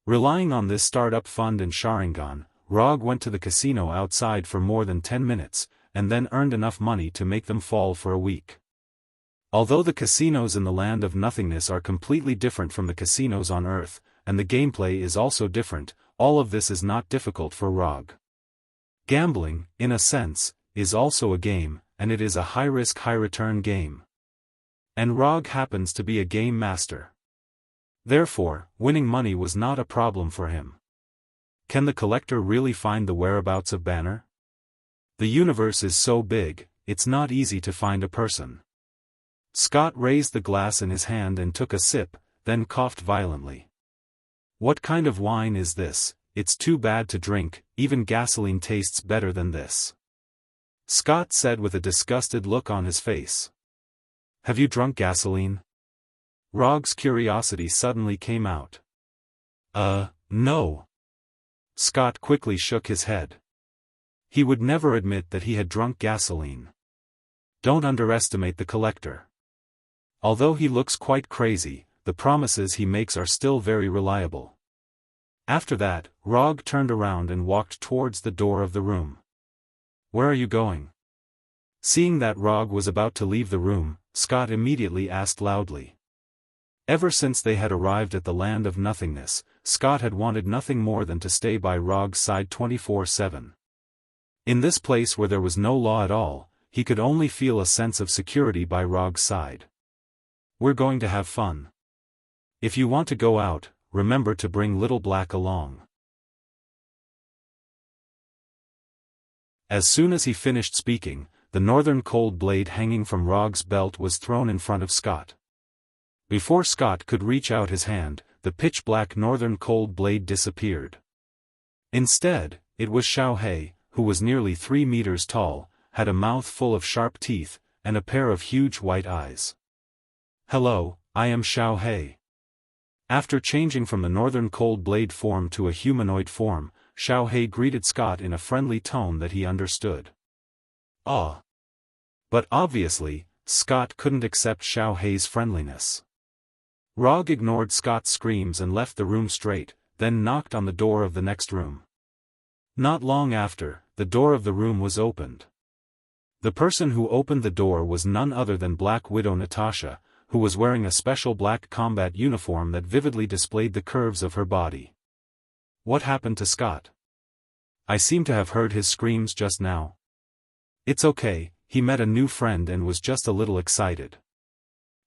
Relying on this startup fund and Sharingan, Rog went to the casino outside for more than 10 minutes, and then earned enough money to make them fall for a week. Although the casinos in the land of nothingness are completely different from the casinos on Earth, and the gameplay is also different, all of this is not difficult for Rog. Gambling, in a sense, is also a game, and it is a high-risk high-return game. And Rog happens to be a game master. Therefore, winning money was not a problem for him. Can the collector really find the whereabouts of Banner? The universe is so big, it's not easy to find a person. Scott raised the glass in his hand and took a sip, then coughed violently. "What kind of wine is this? It's too bad to drink, even gasoline tastes better than this," Scott said with a disgusted look on his face. "Have you drunk gasoline?" Rog's curiosity suddenly came out. No. Scott quickly shook his head. He would never admit that he had drunk gasoline. Don't underestimate the collector. Although he looks quite crazy, the promises he makes are still very reliable. After that, Rog turned around and walked towards the door of the room. Where are you going? Seeing that Rog was about to leave the room, Scott immediately asked loudly. Ever since they had arrived at the land of nothingness, Scott had wanted nothing more than to stay by Rog's side 24/7. In this place where there was no law at all, he could only feel a sense of security by Rog's side. We're going to have fun. If you want to go out, remember to bring Little Black along. As soon as he finished speaking, the northern cold blade hanging from Rog's belt was thrown in front of Scott. Before Scott could reach out his hand, the pitch-black northern cold blade disappeared. Instead, it was Xiao, who was nearly 3 meters tall, had a mouth full of sharp teeth, and a pair of huge white eyes. Hello, I am Xiao. After changing from the northern cold blade form to a humanoid form, Xiao greeted Scott in a friendly tone that he understood. Ah! But obviously, Scott couldn't accept Xiao's friendliness. Rog ignored Scott's screams and left the room straight, then knocked on the door of the next room. Not long after, the door of the room was opened. The person who opened the door was none other than Black Widow Natasha, who was wearing a special black combat uniform that vividly displayed the curves of her body. What happened to Scott? I seem to have heard his screams just now. It's okay, he met a new friend and was just a little excited.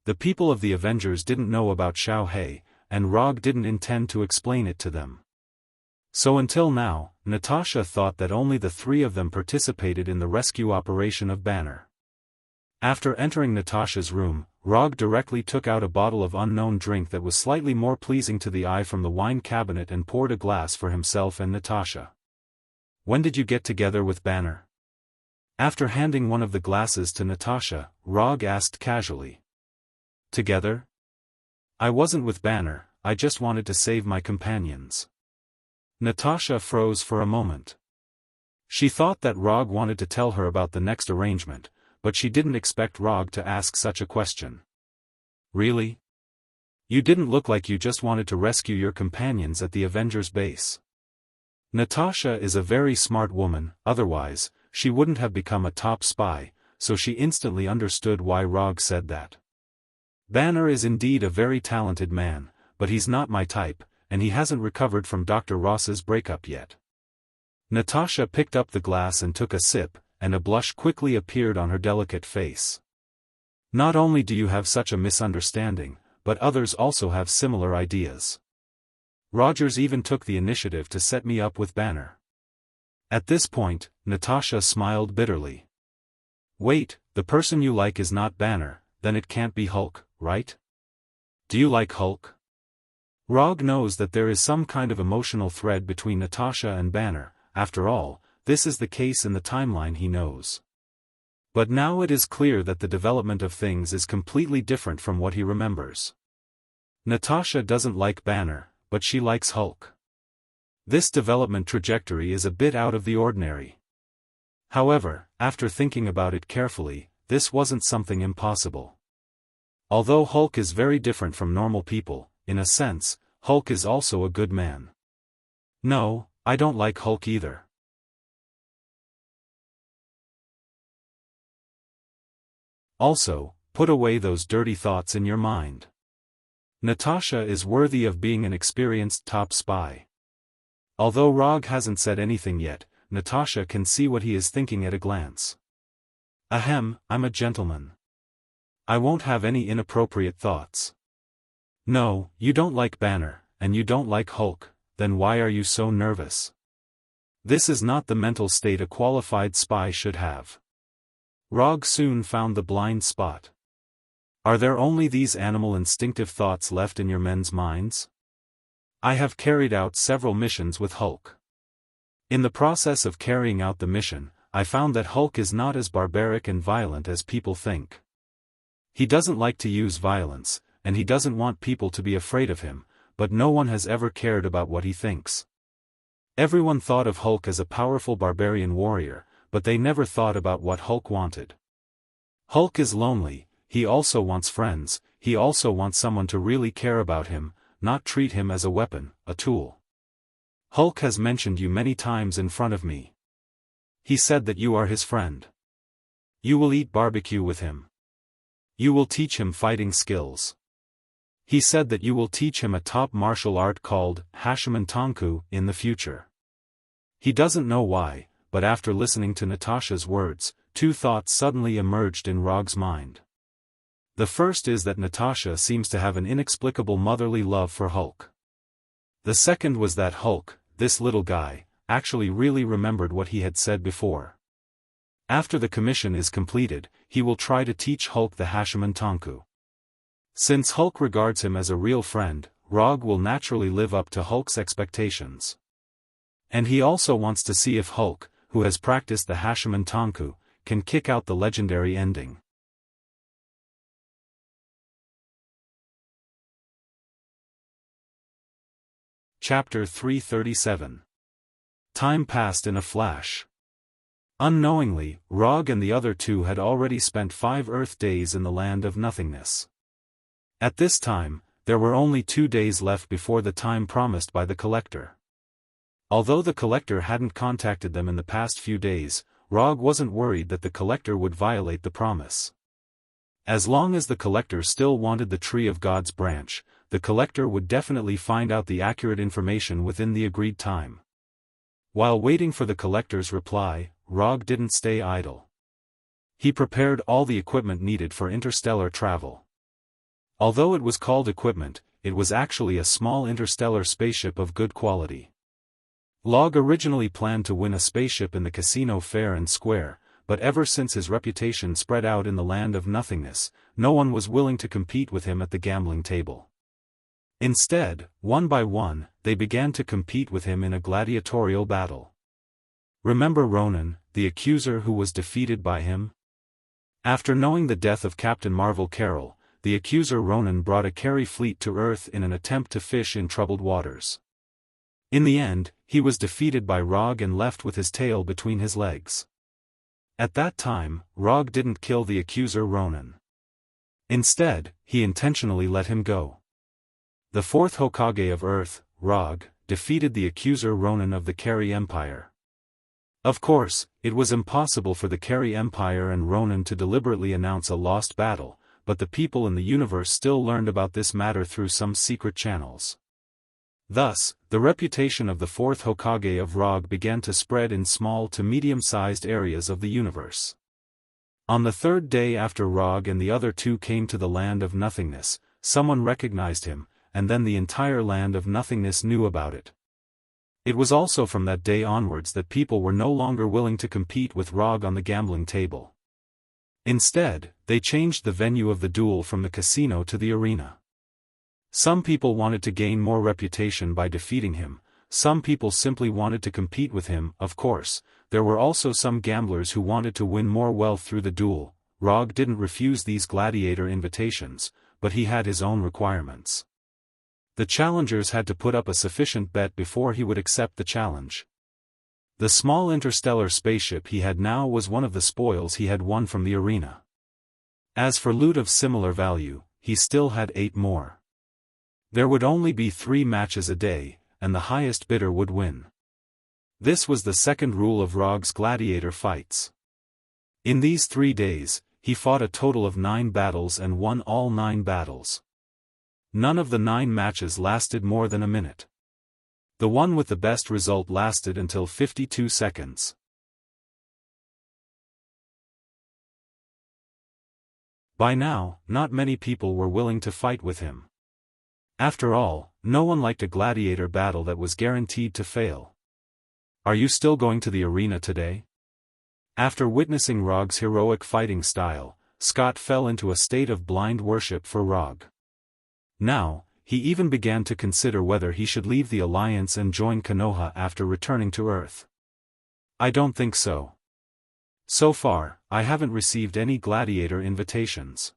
The people of the Avengers didn't know about Xiao, and Rog didn't intend to explain it to them. So until now, Natasha thought that only the 3 of them participated in the rescue operation of Banner. After entering Natasha's room, Rog directly took out a bottle of unknown drink that was slightly more pleasing to the eye from the wine cabinet and poured a glass for himself and Natasha. When did you get together with Banner? After handing one of the glasses to Natasha, Rog asked casually. Together? I wasn't with Banner, I just wanted to save my companions. Natasha froze for a moment. She thought that Rog wanted to tell her about the next arrangement, but she didn't expect Rog to ask such a question. Really? You didn't look like you just wanted to rescue your companions at the Avengers base. Natasha is a very smart woman, otherwise, she wouldn't have become a top spy, so she instantly understood why Rog said that. Banner is indeed a very talented man, but he's not my type, and he hasn't recovered from Dr. Ross's breakup yet. Natasha picked up the glass and took a sip, and a blush quickly appeared on her delicate face. Not only do you have such a misunderstanding, but others also have similar ideas. Rogers even took the initiative to set me up with Banner. At this point, Natasha smiled bitterly. Wait, the person you like is not Banner, then it can't be Hulk, right? Do you like Hulk? Rog knows that there is some kind of emotional thread between Natasha and Banner. After all, this is the case in the timeline he knows. But now it is clear that the development of things is completely different from what he remembers. Natasha doesn't like Banner, but she likes Hulk. This development trajectory is a bit out of the ordinary. However, after thinking about it carefully, this wasn't something impossible. Although Hulk is very different from normal people, in a sense, Hulk is also a good man. No, I don't like Hulk either. Also, put away those dirty thoughts in your mind. Natasha is worthy of being an experienced top spy. Although Rog hasn't said anything yet, Natasha can see what he is thinking at a glance. Ahem, I'm a gentleman. I won't have any inappropriate thoughts. No, you don't like Banner, and you don't like Hulk, then why are you so nervous? This is not the mental state a qualified spy should have. Rog soon found the blind spot. Are there only these animal instinctive thoughts left in your men's minds? I have carried out several missions with Hulk. In the process of carrying out the mission, I found that Hulk is not as barbaric and violent as people think. He doesn't like to use violence, and he doesn't want people to be afraid of him, but no one has ever cared about what he thinks. Everyone thought of Hulk as a powerful barbarian warrior, but they never thought about what Hulk wanted. Hulk is lonely, he also wants friends, he also wants someone to really care about him, not treat him as a weapon, a tool. Hulk has mentioned you many times in front of me. He said that you are his friend. You will eat barbecue with him. You will teach him fighting skills. He said that you will teach him a top martial art called Hashiman Tonku in the future. He doesn't know why, but after listening to Natasha's words, two thoughts suddenly emerged in Rog's mind. The first is that Natasha seems to have an inexplicable motherly love for Hulk. The second was that Hulk, this little guy, actually really remembered what he had said before. After the commission is completed, he will try to teach Hulk the Hashiman Tonku. Since Hulk regards him as a real friend, Rog will naturally live up to Hulk's expectations. And he also wants to see if Hulk, who has practiced the Hashiman Tonku, can kick out the legendary ending. Chapter 337. Time passed in a flash. Unknowingly, Rog and the other two had already spent 5 Earth days in the land of nothingness. At this time, there were only 2 days left before the time promised by the Collector. Although the Collector hadn't contacted them in the past few days, Rog wasn't worried that the Collector would violate the promise. As long as the Collector still wanted the Tree of God's branch, the Collector would definitely find out the accurate information within the agreed time. While waiting for the Collector's reply, Rog didn't stay idle. He prepared all the equipment needed for interstellar travel. Although it was called equipment, it was actually a small interstellar spaceship of good quality. Rog originally planned to win a spaceship in the casino fair and square, but ever since his reputation spread out in the land of nothingness, no one was willing to compete with him at the gambling table. Instead, one by one, they began to compete with him in a gladiatorial battle. Remember Ronan, the accuser who was defeated by him? After knowing the death of Captain Marvel Carroll, the accuser Ronan brought a carry fleet to Earth in an attempt to fish in troubled waters. In the end, he was defeated by Rog and left with his tail between his legs. At that time, Rog didn't kill the accuser Ronan. Instead, he intentionally let him go. The 4th Hokage of Earth, Rog, defeated the accuser Ronan of the Carry Empire. Of course, it was impossible for the Carry Empire and Ronan to deliberately announce a lost battle, but the people in the universe still learned about this matter through some secret channels. Thus, the reputation of the 4th Hokage of Rog began to spread in small to medium-sized areas of the universe. On the 3rd day after Rog and the other two came to the land of nothingness, someone recognized him, and then the entire land of nothingness knew about it. It was also from that day onwards that people were no longer willing to compete with Rog on the gambling table. Instead, they changed the venue of the duel from the casino to the arena. Some people wanted to gain more reputation by defeating him, some people simply wanted to compete with him. Of course, there were also some gamblers who wanted to win more wealth through the duel. Rog didn't refuse these gladiator invitations, but he had his own requirements. The challengers had to put up a sufficient bet before he would accept the challenge. The small interstellar spaceship he had now was one of the spoils he had won from the arena. As for loot of similar value, he still had 8 more. There would only be 3 matches a day, and the highest bidder would win. This was the second rule of Rog's gladiator fights. In these 3 days, he fought a total of 9 battles and won all 9 battles. None of the 9 matches lasted more than a minute. The one with the best result lasted until 52 seconds. By now, not many people were willing to fight with him. After all, no one liked a gladiator battle that was guaranteed to fail. Are you still going to the arena today? After witnessing Rog's heroic fighting style, Scott fell into a state of blind worship for Rog. Now, he even began to consider whether he should leave the Alliance and join Konoha after returning to Earth. I don't think so. So far, I haven't received any gladiator invitations.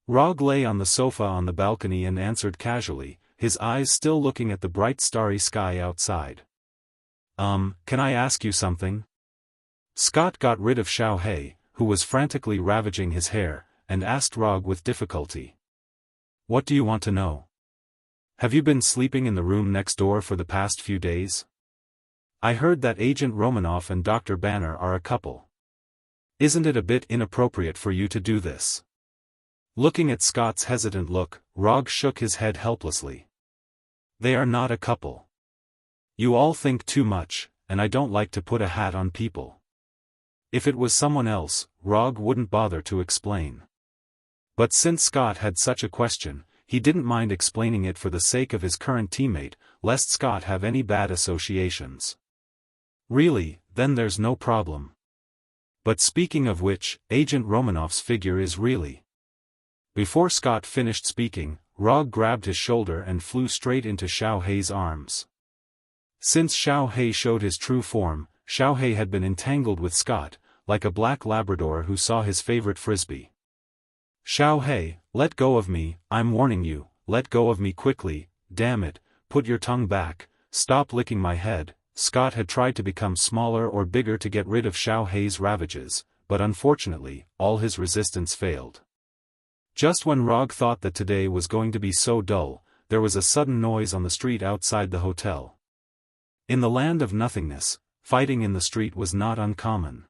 Rog lay on the sofa on the balcony and answered casually, his eyes still looking at the bright starry sky outside. Can I ask you something? Scott got rid of Xiao Hei, who was frantically ravaging his hair, and asked Rog with difficulty. What do you want to know? Have you been sleeping in the room next door for the past few days? I heard that Agent Romanoff and Dr. Banner are a couple. Isn't it a bit inappropriate for you to do this? Looking at Scott's hesitant look, Rog shook his head helplessly. They are not a couple. You all think too much, and I don't like to put a hat on people. If it was someone else, Rog wouldn't bother to explain. But since Scott had such a question, he didn't mind explaining it for the sake of his current teammate, lest Scott have any bad associations. Really, then there's no problem. But speaking of which, Agent Romanoff's figure is really... Before Scott finished speaking, Rog grabbed his shoulder and flew straight into Xiao Hei's arms. Since Xiao Hei showed his true form, Xiao Hei had been entangled with Scott, like a black Labrador who saw his favorite frisbee. Xiao Hei, let go of me, I'm warning you, let go of me quickly, damn it, put your tongue back, stop licking my head. Scott had tried to become smaller or bigger to get rid of Xiao Hei's ravages, but unfortunately, all his resistance failed. Just when Rog thought that today was going to be so dull, there was a sudden noise on the street outside the hotel. In the land of nothingness, fighting in the street was not uncommon.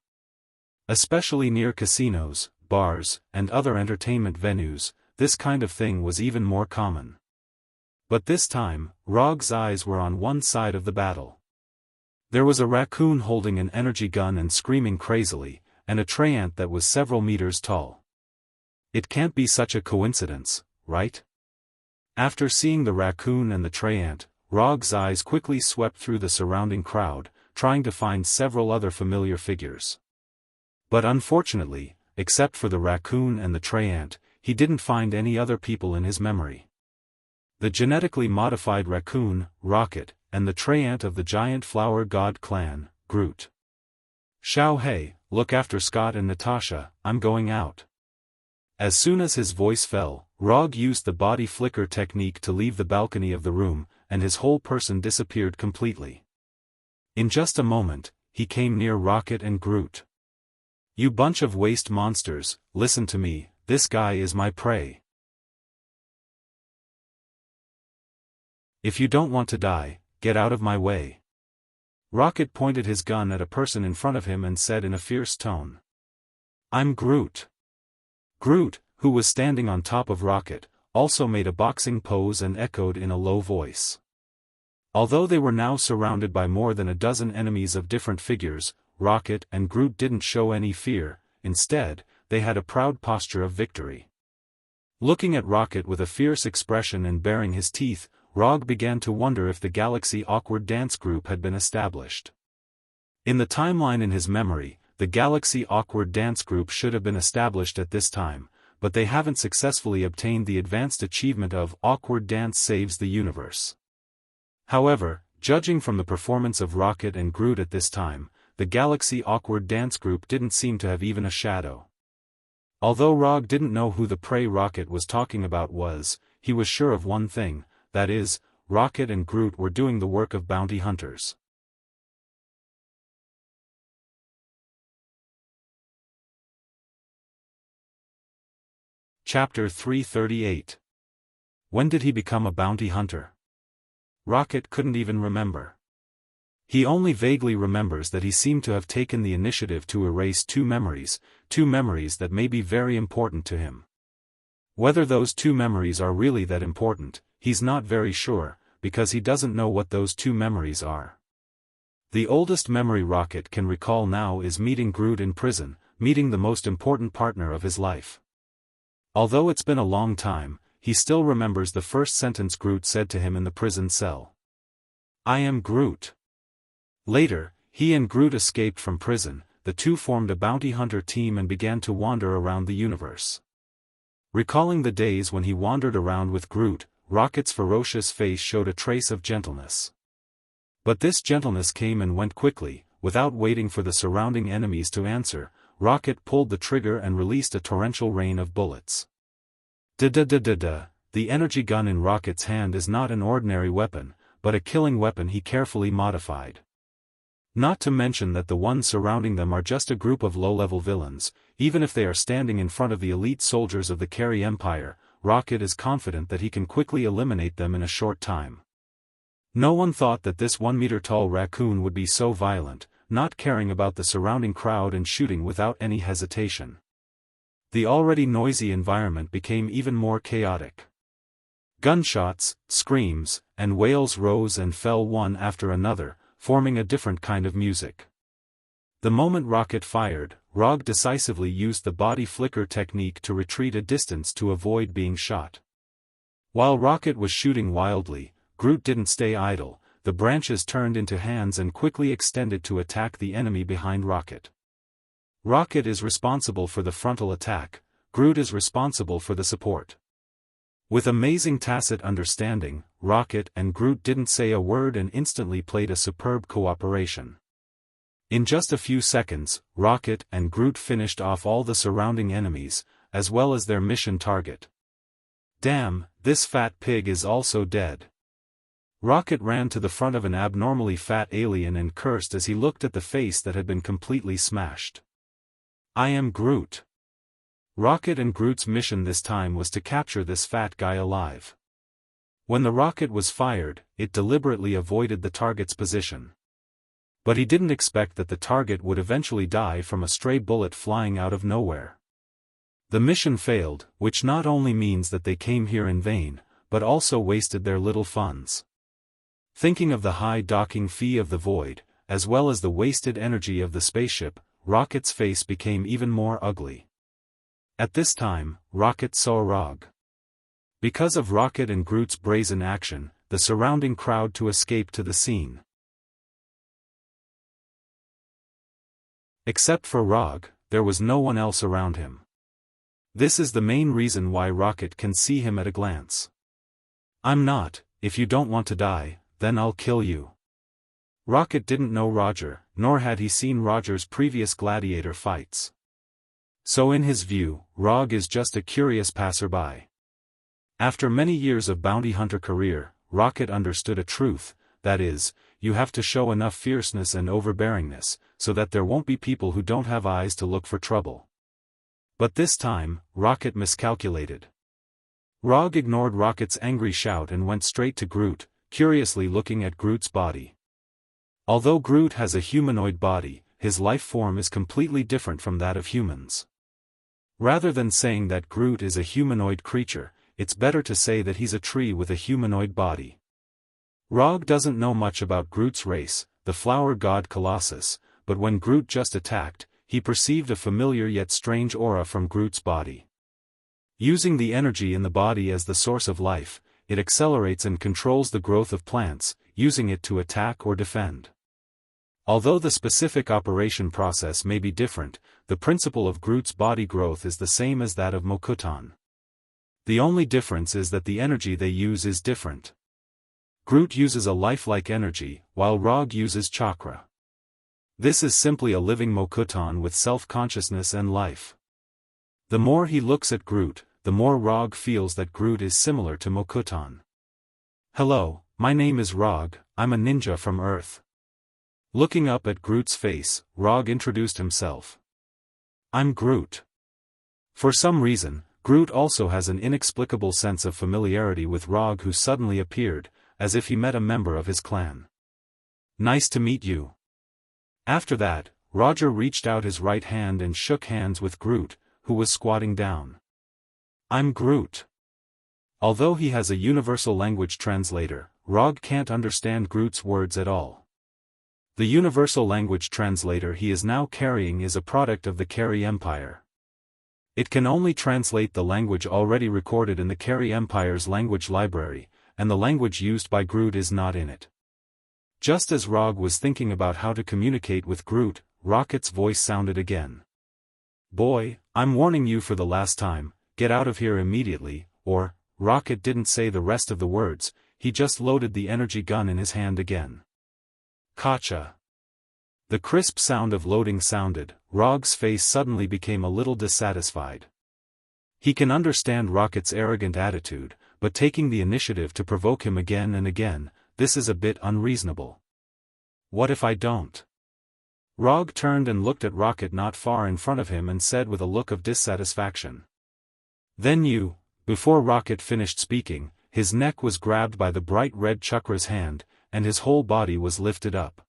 Especially near casinos, bars, and other entertainment venues, this kind of thing was even more common. But this time, Rog's eyes were on one side of the battle. There was a raccoon holding an energy gun and screaming crazily, and a treant that was several meters tall. It can't be such a coincidence, right? After seeing the raccoon and the treant, Rog's eyes quickly swept through the surrounding crowd, trying to find several other familiar figures. But unfortunately, except for the raccoon and the treant, he didn't find any other people in his memory. The genetically modified raccoon, Rocket, and the treant of the giant flower god clan, Groot. Xiao Hei, look after Scott and Natasha, I'm going out. As soon as his voice fell, Rog used the body flicker technique to leave the balcony of the room, and his whole person disappeared completely. In just a moment, he came near Rocket and Groot. You bunch of waste monsters, listen to me, this guy is my prey. If you don't want to die, get out of my way. Rocket pointed his gun at a person in front of him and said in a fierce tone. I'm Groot. Groot, who was standing on top of Rocket, also made a boxing pose and echoed in a low voice. Although they were now surrounded by more than a dozen enemies of different figures, Rocket and Groot didn't show any fear, instead, they had a proud posture of victory. Looking at Rocket with a fierce expression and baring his teeth, Rog began to wonder if the Galaxy Awkward Dance Group had been established. In the timeline in his memory, the Galaxy Awkward Dance Group should have been established at this time, but they haven't successfully obtained the advanced achievement of Awkward Dance Saves the Universe. However, judging from the performance of Rocket and Groot at this time, the Galaxy Awkward Dance Group didn't seem to have even a shadow. Although Rog didn't know who the prey Rocket was talking about was, he was sure of one thing, that is, Rocket and Groot were doing the work of bounty hunters. Chapter 338. When did he become a bounty hunter? Rocket couldn't even remember. He only vaguely remembers that he seemed to have taken the initiative to erase two memories that may be very important to him. Whether those two memories are really that important, he's not very sure, because he doesn't know what those two memories are. The oldest memory Rocket can recall now is meeting Groot in prison, meeting the most important partner of his life. Although it's been a long time, he still remembers the first sentence Groot said to him in the prison cell. I am Groot. Later, he and Groot escaped from prison, the two formed a bounty hunter team and began to wander around the universe. Recalling the days when he wandered around with Groot, Rocket's ferocious face showed a trace of gentleness. But this gentleness came and went quickly, without waiting for the surrounding enemies to answer. Rocket pulled the trigger and released a torrential rain of bullets. Da-da-da-da-da, the energy gun in Rocket's hand is not an ordinary weapon, but a killing weapon he carefully modified. Not to mention that the ones surrounding them are just a group of low-level villains. Even if they are standing in front of the elite soldiers of the Carry Empire, Rocket is confident that he can quickly eliminate them in a short time. No one thought that this 1-meter-tall raccoon would be so violent, not caring about the surrounding crowd and shooting without any hesitation. The already noisy environment became even more chaotic. Gunshots, screams, and wails rose and fell one after another, forming a different kind of music. The moment Rocket fired, Rog decisively used the body flicker technique to retreat a distance to avoid being shot. While Rocket was shooting wildly, Groot didn't stay idle. The branches turned into hands and quickly extended to attack the enemy behind Rocket. Rocket is responsible for the frontal attack, Groot is responsible for the support. With amazing tacit understanding, Rocket and Groot didn't say a word and instantly played a superb cooperation. In just a few seconds, Rocket and Groot finished off all the surrounding enemies, as well as their mission target. Damn, this fat pig is also dead. Rocket ran to the front of an abnormally fat alien and cursed as he looked at the face that had been completely smashed. I am Groot. Rocket and Groot's mission this time was to capture this fat guy alive. When the rocket was fired, it deliberately avoided the target's position. But he didn't expect that the target would eventually die from a stray bullet flying out of nowhere. The mission failed, which not only means that they came here in vain, but also wasted their little funds. Thinking of the high docking fee of the void, as well as the wasted energy of the spaceship, Rocket's face became even more ugly. At this time, Rocket saw Rog. Because of Rocket and Groot's brazen action, the surrounding crowd to escape to the scene. Except for Rog, there was no one else around him. This is the main reason why Rocket can see him at a glance. I'm not, if you don't want to die, then I'll kill you. Rocket didn't know Roger, nor had he seen Roger's previous gladiator fights. So in his view, Rog is just a curious passerby. After many years of bounty hunter career, Rocket understood a truth, that is, you have to show enough fierceness and overbearingness, so that there won't be people who don't have eyes to look for trouble. But this time, Rocket miscalculated. Rog ignored Rocket's angry shout and went straight to Groot, curiously looking at Groot's body. Although Groot has a humanoid body, his life form is completely different from that of humans. Rather than saying that Groot is a humanoid creature, it's better to say that he's a tree with a humanoid body. Rog doesn't know much about Groot's race, the flower god Colossus, but when Groot just attacked, he perceived a familiar yet strange aura from Groot's body. Using the energy in the body as the source of life, it accelerates and controls the growth of plants, using it to attack or defend. Although the specific operation process may be different, the principle of Groot's body growth is the same as that of Mokutan. The only difference is that the energy they use is different. Groot uses a lifelike energy, while Rog uses chakra. This is simply a living Mokutan with self-consciousness and life. The more he looks at Groot, the more Rog feels that Groot is similar to Mokutan. Hello, my name is Rog, I'm a ninja from Earth. Looking up at Groot's face, Rog introduced himself. I'm Groot. For some reason, Groot also has an inexplicable sense of familiarity with Rog, who suddenly appeared, as if he met a member of his clan. Nice to meet you. After that, Roger reached out his right hand and shook hands with Groot, who was squatting down. I'm Groot. Although he has a universal language translator, Rog can't understand Groot's words at all. The universal language translator he is now carrying is a product of the Carry Empire. It can only translate the language already recorded in the Carry Empire's language library, and the language used by Groot is not in it. Just as Rog was thinking about how to communicate with Groot, Rocket's voice sounded again. Boy, I'm warning you for the last time, get out of here immediately, or, Rocket didn't say the rest of the words, he just loaded the energy gun in his hand again. Gotcha. The crisp sound of loading sounded, Rog's face suddenly became a little dissatisfied. He can understand Rocket's arrogant attitude, but taking the initiative to provoke him again and again, this is a bit unreasonable. What if I don't? Rog turned and looked at Rocket not far in front of him and said with a look of dissatisfaction. Then you. Before Rocket finished speaking, his neck was grabbed by the bright red chakra's hand, and his whole body was lifted up.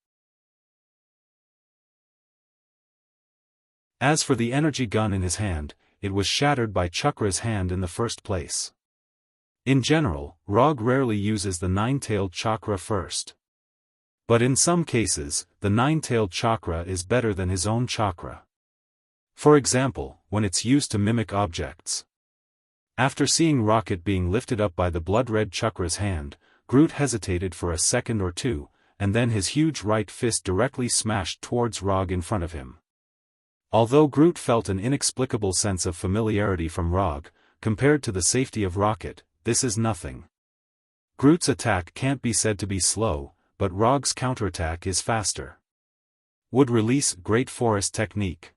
As for the energy gun in his hand, it was shattered by Chakra's hand in the first place. In general, Rog rarely uses the nine-tailed chakra first. But in some cases, the nine-tailed chakra is better than his own chakra. For example, when it's used to mimic objects. After seeing Rocket being lifted up by the blood-red chakra's hand, Groot hesitated for a second or two, and then his huge right fist directly smashed towards Rog in front of him. Although Groot felt an inexplicable sense of familiarity from Rog, compared to the safety of Rocket, this is nothing. Groot's attack can't be said to be slow, but Rog's counterattack is faster. Would release Great Forest technique.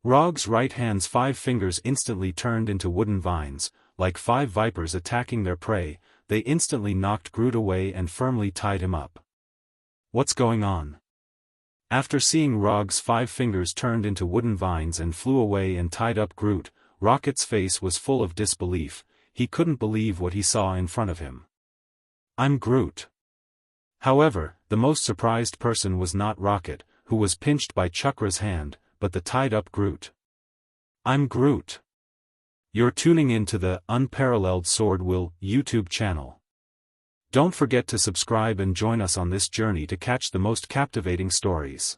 Rog's right hand's 5 fingers instantly turned into wooden vines, like 5 vipers attacking their prey. They instantly knocked Groot away and firmly tied him up. What's going on? After seeing Rog's 5 fingers turned into wooden vines and flew away and tied up Groot, Rocket's face was full of disbelief. He couldn't believe what he saw in front of him. I'm Groot. However, the most surprised person was not Rocket, who was pinched by Chakra's hand, but the tied-up Groot. I'm Groot. You're tuning in to the Unparalleled SwordWill YouTube channel. Don't forget to subscribe and join us on this journey to catch the most captivating stories.